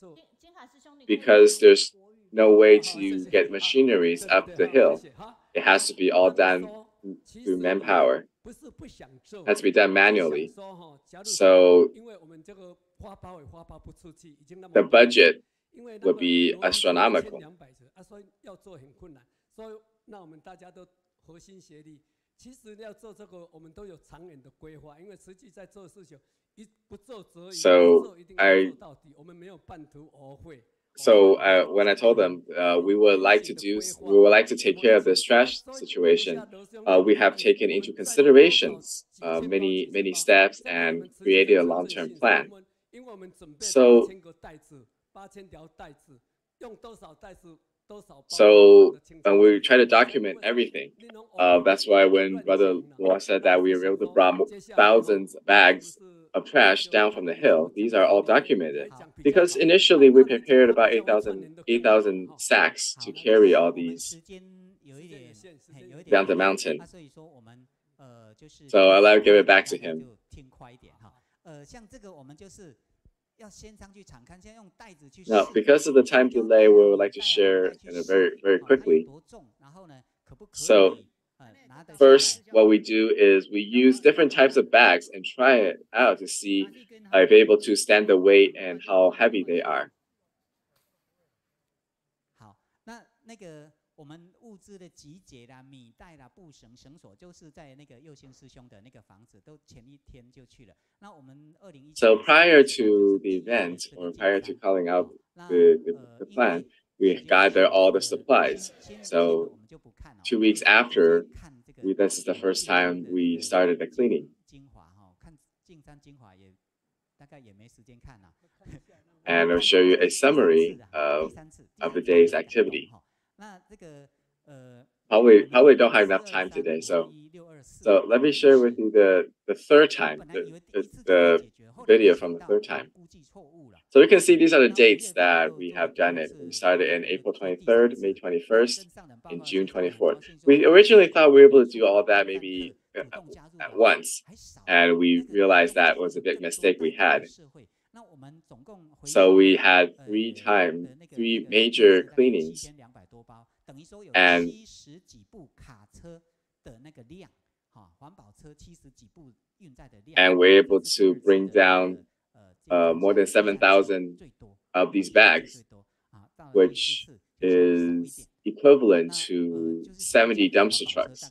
because there's no way to get machineries up the hill. It has to be all done through manpower. It has to be done manually. So the budget would be astronomical. So when I told them we would like to take care of this trash situation, we have taken into considerations many steps and created a long-term plan. So we try to document everything. That's why when Brother Luo said that we were able to bring thousands of bags of trash down from the hill, these are all documented. Because initially we prepared about 8,000 sacks to carry all these down the mountain. So I'll give it back to him. Now, because of the time delay, we would like to share very quickly. So first, what we do is we use different types of bags and try it out to see if they're able to stand the weight and how heavy they are. So prior to the event, or prior to calling out the plan, we gather all the supplies. So 2 weeks after, this is the first time we started the cleaning. And I'll show you a summary of the day's activity. Probably don't have enough time today, so let me share with you the third time, the video from the third time. So you can see these are the dates that we have done it. We started in April 23rd, May 21st, and June 24th. We originally thought we were able to do all that maybe at once, and we realized that was a big mistake we had. So we had 3 major cleanings, and we're able to bring down more than 7,000 of these bags, which is equivalent to 70 dumpster trucks.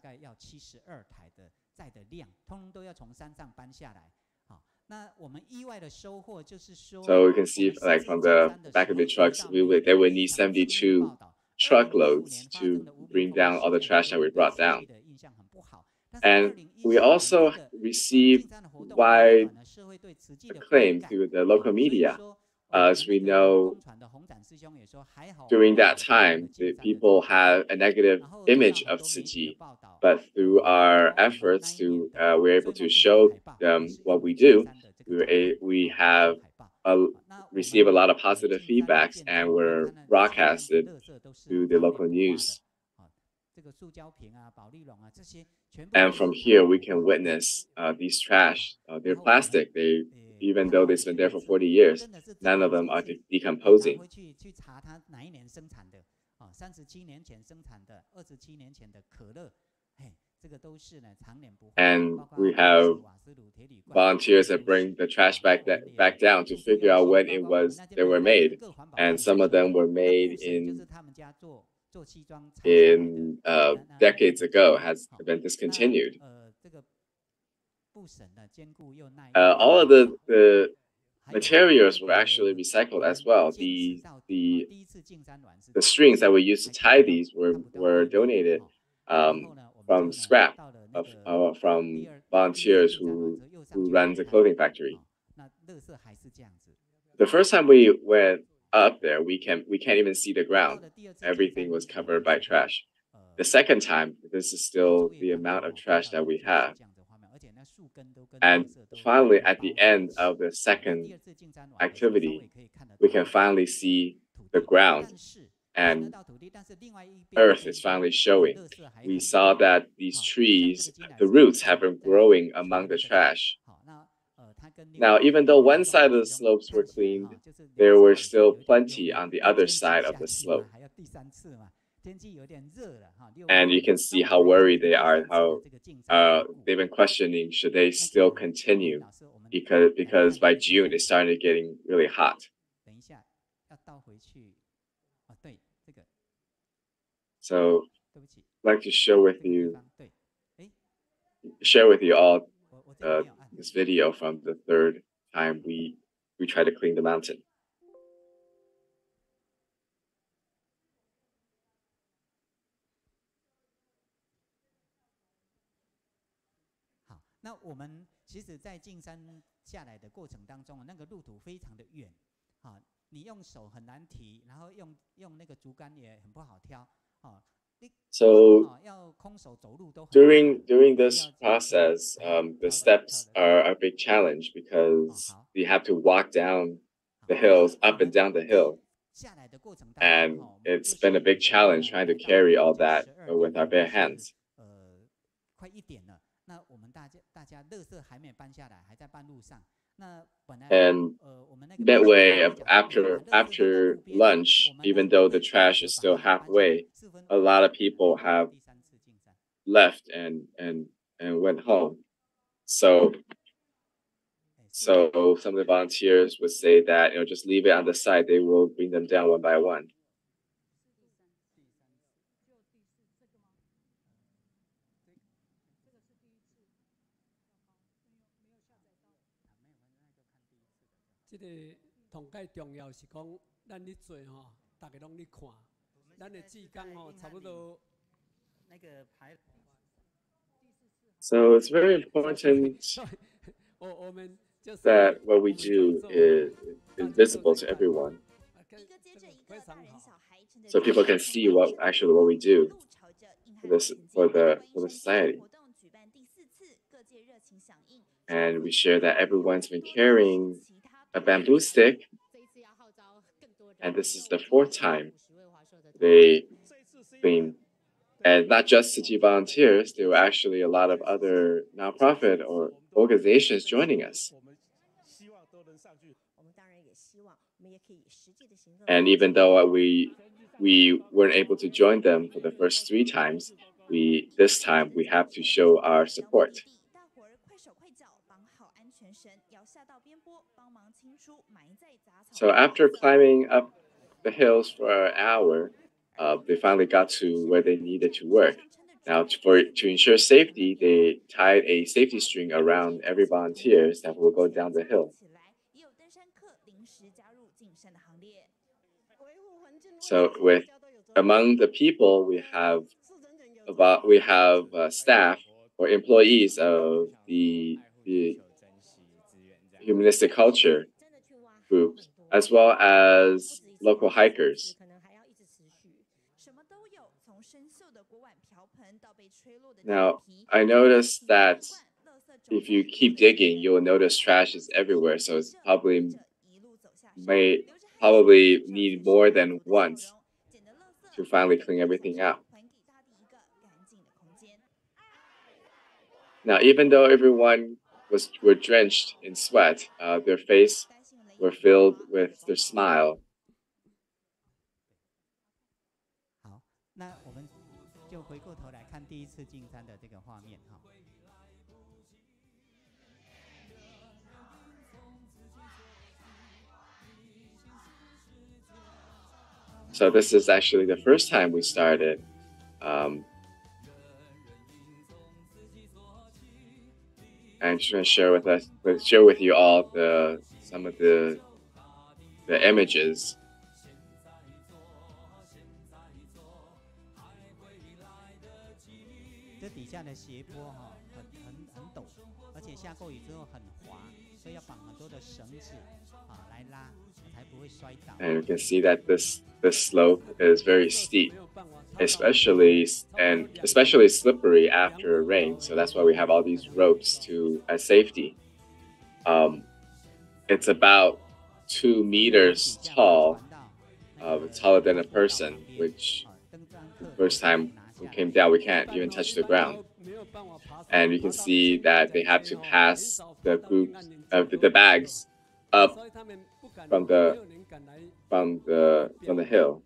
So we can see, like from the back of the trucks, they would need 72 truckloads to bring down all the trash that we brought down. And we also received wide acclaim through the local media. As we know, during that time, the people have a negative image of Tzu Chi, but through our efforts we're able to show them what we do. We have received a lot of positive feedbacks, and we're broadcasted through the local news. And from here, we can witness these trash. They're plastic. Even though they've been there for 40 years, none of them are decomposing. And we have volunteers that bring the trash back down to figure out when they were made. And some of them were made in decades ago, has been discontinued. all of the materials were actually recycled as well. The strings that we used to tie these were donated from scrap from volunteers who run the clothing factory. The first time we went up there, we can't even see the ground. Everything was covered by trash. The second time, this is still the amount of trash that we have. And finally, at the end of the second activity, we can finally see the ground and earth is finally showing. We saw that these trees, the roots have been growing among the trash. Now, even though one side of the slopes were cleaned, there were still plenty on the other side of the slope. And you can see how worried they are, how they've been questioning, should they still continue? Because by June, it started getting really hot. So I'd like to share with you all this video from the third time we tried to clean the mountain. 那我们其实，在进山下来的过程当中，那个路途非常的远，啊，你用手很难提，然后用那个竹竿也很不好挑，啊。So during this process, the steps are a big challenge because you have to walk down the hills, up and down the hill, and it's been a big challenge trying to carry all that with our bare hands. 快一点了，那我们大家垃圾还没搬下来，还在半路上。那本来 And midway after lunch, even though the trash is still halfway, a lot of people have left and went home. So some of the volunteers would say that, just leave it on the side. They will bring them down one by one. So it's very important that what we do is visible to everyone, so people can see what we do for the society. And we share that everyone's been carrying a bamboo stick, and this is the fourth time they clean. And not just city volunteers, there were actually a lot of other nonprofit or organizations joining us. And even though we weren't able to join them for the first 3 times, this time we have to show our support. So after climbing up the hills for an hour, they finally got to where they needed to work. Now, to ensure safety, they tied a safety string around every volunteer that will go down the hill. So among the people, we have staff or employees of the humanistic culture groups, as well as local hikers. Now, I noticed that if you keep digging, you'll notice trash is everywhere. So it's probably need more than once to finally clean everything out. Now, even though everyone were drenched in sweat, their face were filled with their smile. So this is actually the first time we started. I'm just going to share with you all some of the images. And you can see that this slope is very steep, especially slippery after rain. So that's why we have all these ropes as safety. It's about 2 meters tall, taller than a person, which the first time we came down, we can't even touch the ground. And you can see that they have to pass the groups of the bags up from the hill.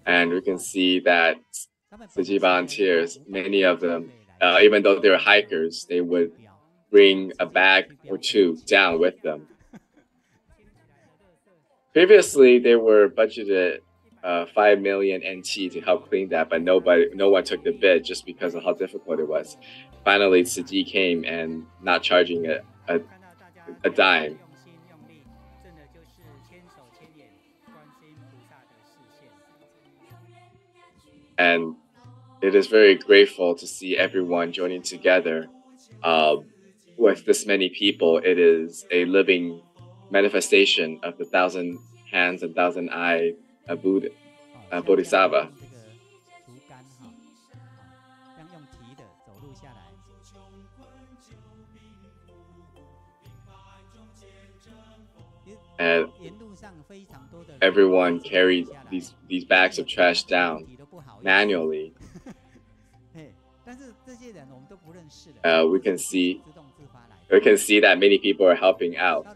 And we can see that Shijing volunteers, many of them, even though they're hikers, they would bring a bag or 2 down with them. Previously, they were budgeted 5 million NT to help clean that, but no one took the bid just because of how difficult it was. Finally, Shijing came and not charging a dime. And it is very grateful to see everyone joining together with this many people. It is a living manifestation of the 1,000 hands and 1,000 eye Bodhisattva. And everyone carried these bags of trash down manually. We can see that many people are helping out.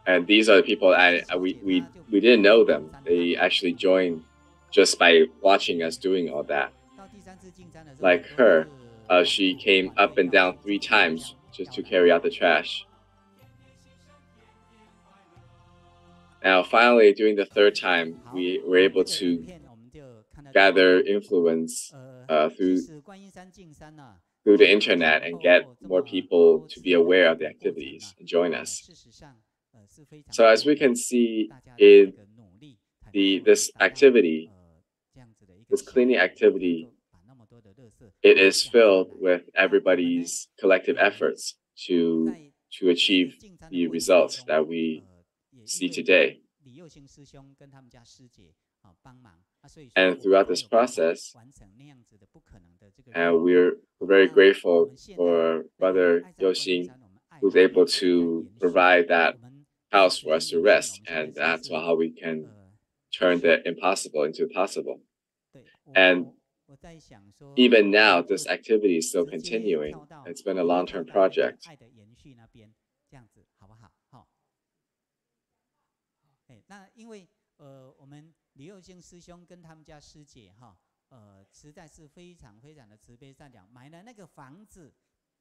And these are the people we didn't know them. They actually joined just by watching us doing all that. Like her, she came up and down 3 times just to carry out the trash. Now, finally, during the 3rd time, we were able to gather influence through the internet and get more people to be aware of the activities and join us. So as we can see in this activity, this cleaning activity, it is filled with everybody's collective efforts to achieve the results that we see today. And throughout this process, and we're very grateful for Brother Yoxing, who's able to provide that house for us to rest, and that's how we can turn the impossible into possible. And even now, this activity is still continuing. It's been a long-term project.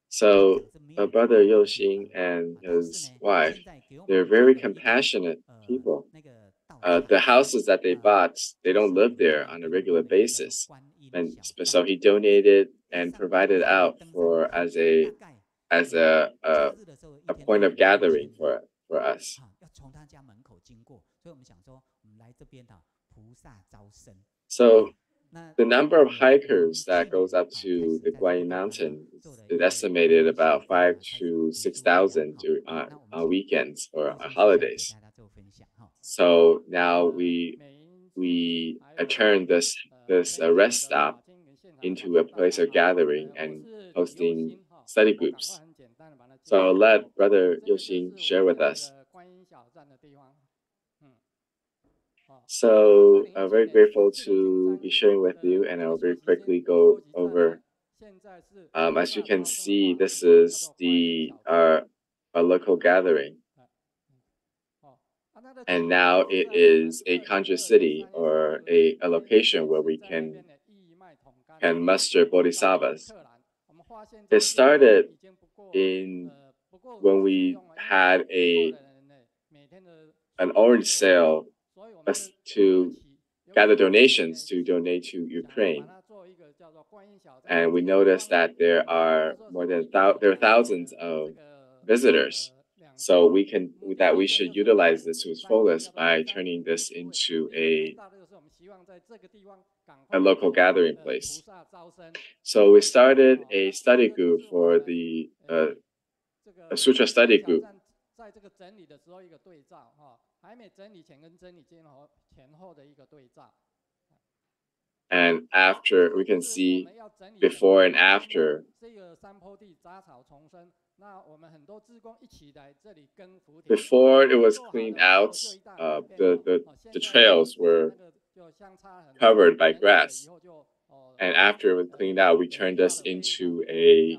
So Brother Yoxing and his wife, they're very compassionate people. The houses that they bought, they don't live there on a regular basis. And so he donated and provided out as a point of gathering for us. So the number of hikers that goes up to the Guanyin Mountain is estimated about 5,000 to 6,000 on weekends or holidays. So now we turn this rest stop into a place of gathering and hosting study groups. So I'll let Brother Yoxing share with us. So I'm very grateful to be sharing with you, and I'll very quickly go over. As you can see, this is our local gathering. And now it is a Kanji city, or a location where we can muster bodhisattvas. It started in when we had an orange sale to gather donations to donate to Ukraine. And we noticed that there are thousands of visitors. So we should utilize this to its fullest by turning this into a local gathering place. So we started a study group for a sutra study group. And after, we can see before and after. Before it was cleaned out, the trails were covered by grass. And after it was cleaned out, we turned this into a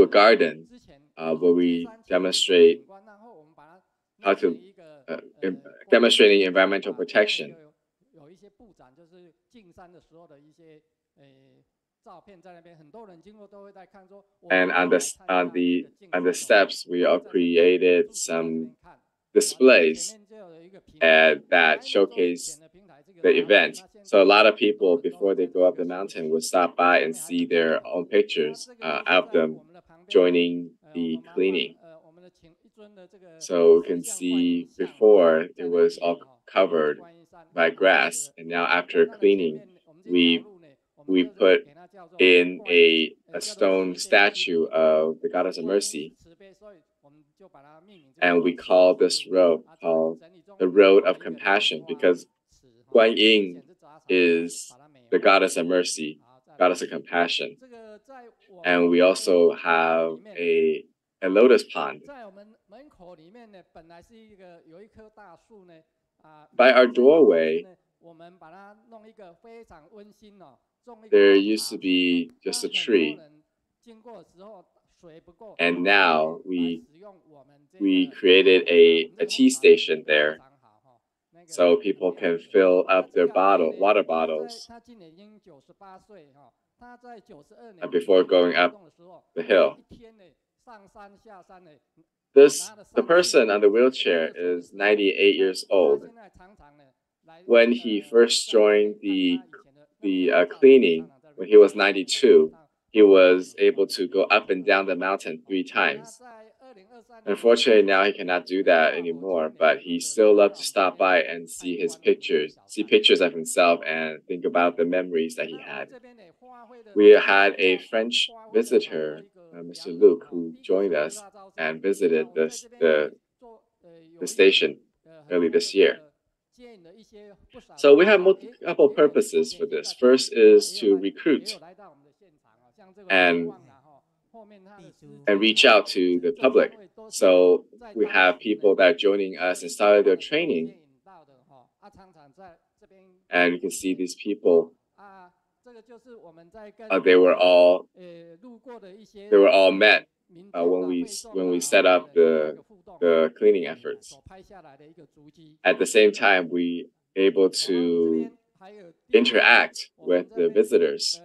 garden where we demonstrate how to demonstrating environmental protection. And on the steps, we all created some displays that showcase the event. So a lot of people, before they go up the mountain, will stop by and see their own pictures of them joining the cleaning. So you can see before it was all covered by grass, and now after cleaning, we put in a stone statue of the Goddess of Mercy, and we call this road the Road of Compassion, because Guanyin is the Goddess of Mercy, Goddess of Compassion. And we also have a lotus pond. By our doorway, there used to be just a tree. And now we created a tea station there, so people can fill up their water bottles before going up the hill. The person on the wheelchair is 98 years old. When he first joined the cleaning, when he was 92, he was able to go up and down the mountain 3 times. Unfortunately, now he cannot do that anymore, but he still loves to stop by and see pictures of himself and think about the memories that he had. We had a French visitor, Mr. Luke, who joined us and visited the station early this year. So we have multiple purposes for this. First is to recruit and reach out to the public. So we have people that are joining us and started their training. And you can see these people. They were all met when we set up the cleaning efforts. At the same time, we able to interact with the visitors.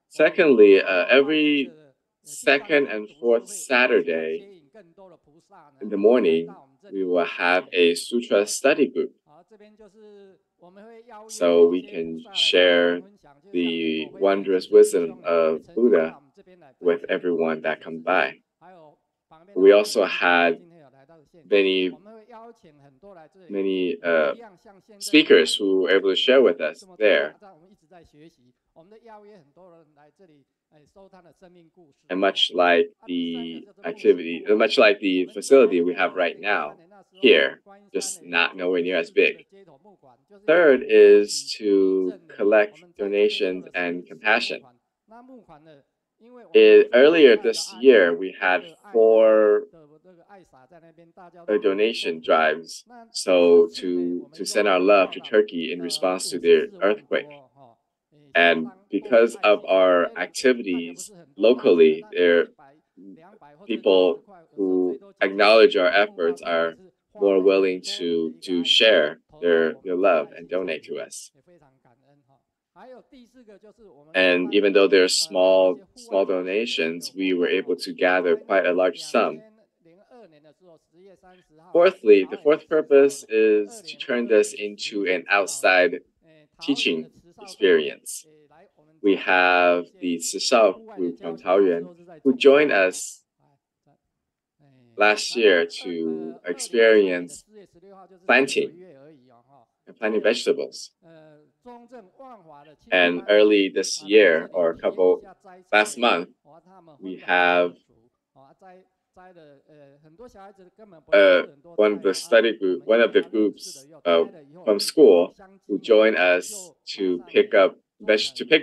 Secondly, every second and fourth Saturday in the morning, we will have a sutra study group. So we can share the wondrous wisdom of Buddha with everyone that comes by. We also had many speakers who were able to share with us there. And much like the facility we have right now here, just not nowhere near as big. Third is to collect donations and compassion. Earlier this year, we had 4 donation drives, so to send our love to Turkey in response to the earthquake. And because of our activities locally, people who acknowledge our efforts are more willing to share their love and donate to us. And even though there's small donations, we were able to gather quite a large sum. Fourthly, the fourth purpose is to turn this into an outside teaching experience. We have the Sishao group from Taoyuan who joined us last year to experience planting vegetables. And early this year, or last month, we have one of the groups from school who joined us to pick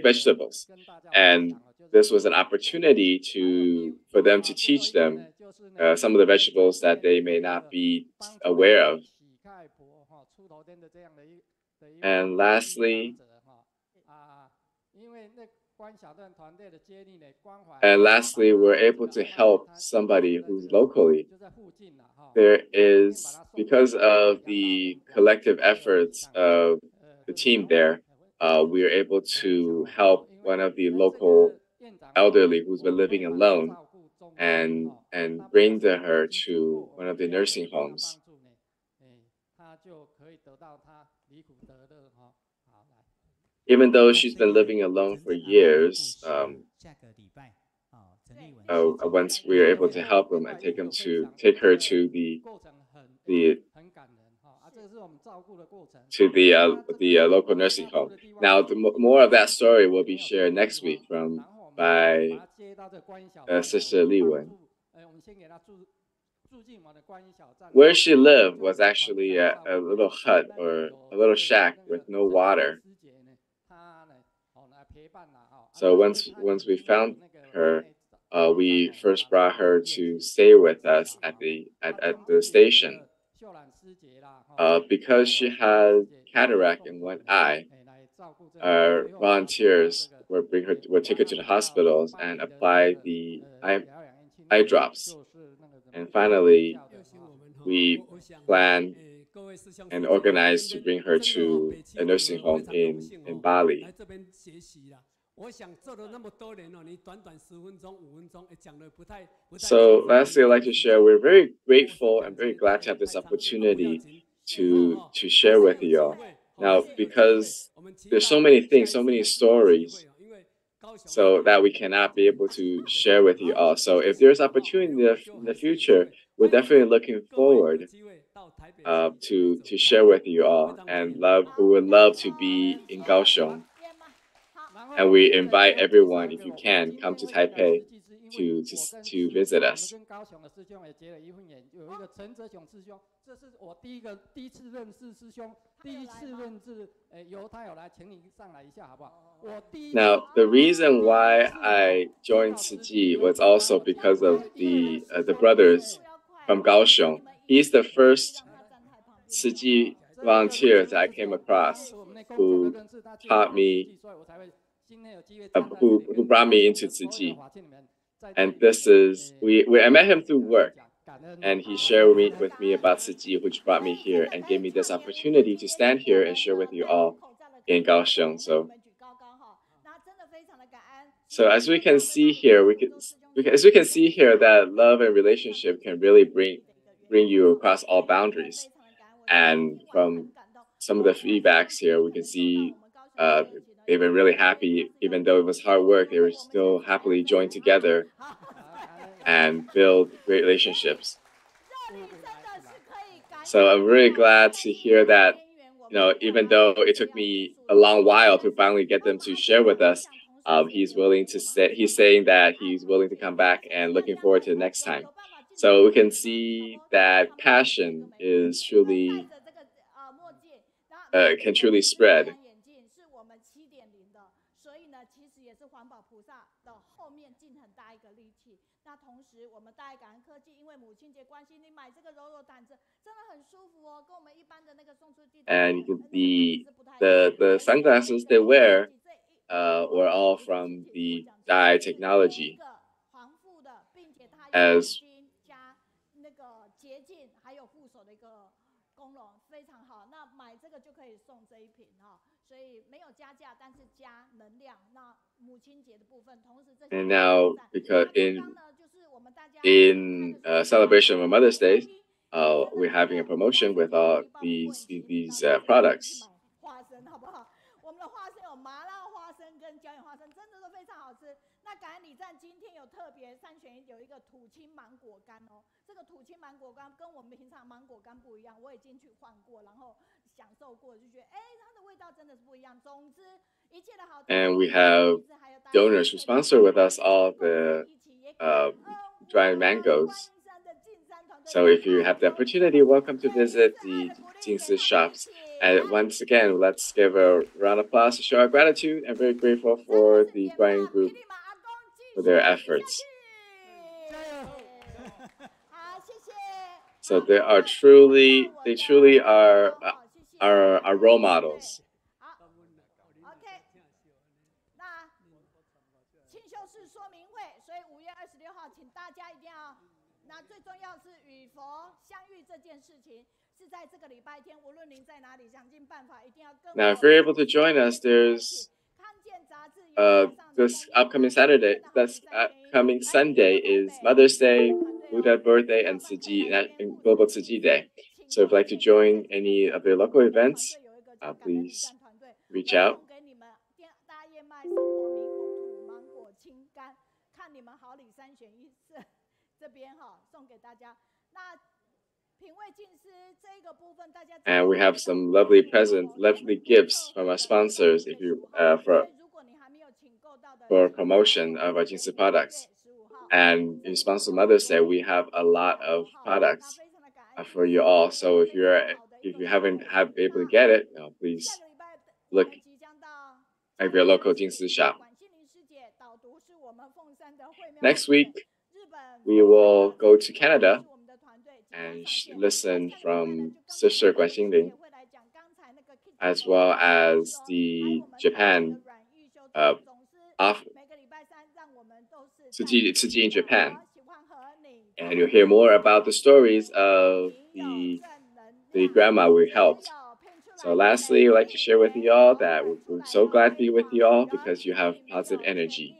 vegetables, and this was an opportunity for them to teach them some of the vegetables that they may not be aware of. And lastly, we're able to help somebody who's locally. Because of the collective efforts of the team there, we are able to help one of the local elderly who's been living alone and bring her to one of the nursing homes. Even though she's been living alone for years, once we were able to help them and take her to the local nursing home. Now, more of that story will be shared next week by Sister Li Wen. Where she lived was actually a little hut or a little shack with no water. So once we found her, we first brought her to stay with us at the station. Because she had cataract in one eye, our volunteers would take her to the hospitals and apply the eye drops. And finally, we planned and organized to bring her to a nursing home in Bali. So lastly, I'd like to share, we're very grateful and very glad to have this opportunity to share with you all. Now, because there's so many things, so many stories, so that we cannot be able to share with you all. So if there's opportunity in the future, we're definitely looking forward to share with you all, and we would love to be in Kaohsiung. And we invite everyone, if you can, come to Taipei to visit us. Now, the reason why I joined Shijing was also because of the brothers from Kaohsiung. He's the first Shijing volunteer that I came across who taught me, who brought me into Shijing. And this is, I met him through work, and he shared with me about Shijing, which brought me here and gave me this opportunity to stand here and share with you all in Kaohsiung. So as we can see here, that love and relationship can really bring you across all boundaries. And from some of the feedbacks here, we can see they've been really happy. Even though it was hard work, they were still happily joined together and build great relationships. So I'm really glad to hear that, even though it took me a long while to finally get them to share with us, he's saying that he's willing to come back and looking forward to the next time. So we can see that passion is truly can truly spread. And the sunglasses they wear were all from the dye technology. 个功能，非常好。那买这个就可以送这一瓶哈，所以没有加价，但是加能量。那母亲节的部分，同时这些 And now, because in celebration of Mother's Day, we're having a promotion with all these products. 花生好不好？我们的花生有麻辣花生跟椒盐花生，真的都非常好吃。那感恩礼赞今天有特别3选1，有一个土青芒果干哦。这个土青芒果干跟我们平常芒果干不一样，我已经去换过，然后享受过，就觉得它的味道真的是不一样。总之一切的好。And we have donors who sponsor with us all the dried mangoes. So if you have the opportunity, welcome to visit the Jingsi shops. And once again, let's give a round of applause to show our gratitude and very grateful for the Guanyin group for their efforts. So they truly are our role models. 清修寺说明会，所以5月26号，请大家一定要。那最重要是与佛相遇这件事情，是在这个礼拜天，无论您在哪里，想尽办法一定要跟。Now, if you're able to join us, there's this upcoming Saturday. This upcoming Sunday is Mother's Day, Buddha's birthday, and Global Tsuji Day. So, if you'd like to join any of their local events, please reach out. 看你们好礼3选1这边送给大家。那品味静思这个部分，大家。And we have some lovely presents, lovely gifts from our sponsors. If you for promotion of our Jingsi products, and in sponsor Mother's Day, we have a lot of products for you all. So if you haven't able to get it, please look at your local Jingsi shop. Next week, we will go to Canada and listen from Sister Guanxinling, as well as the Japan Shijing in Japan. And you'll hear more about the stories of the grandma we helped. So lastly, I'd like to share with you all that we're so glad to be with you all because you have positive energy.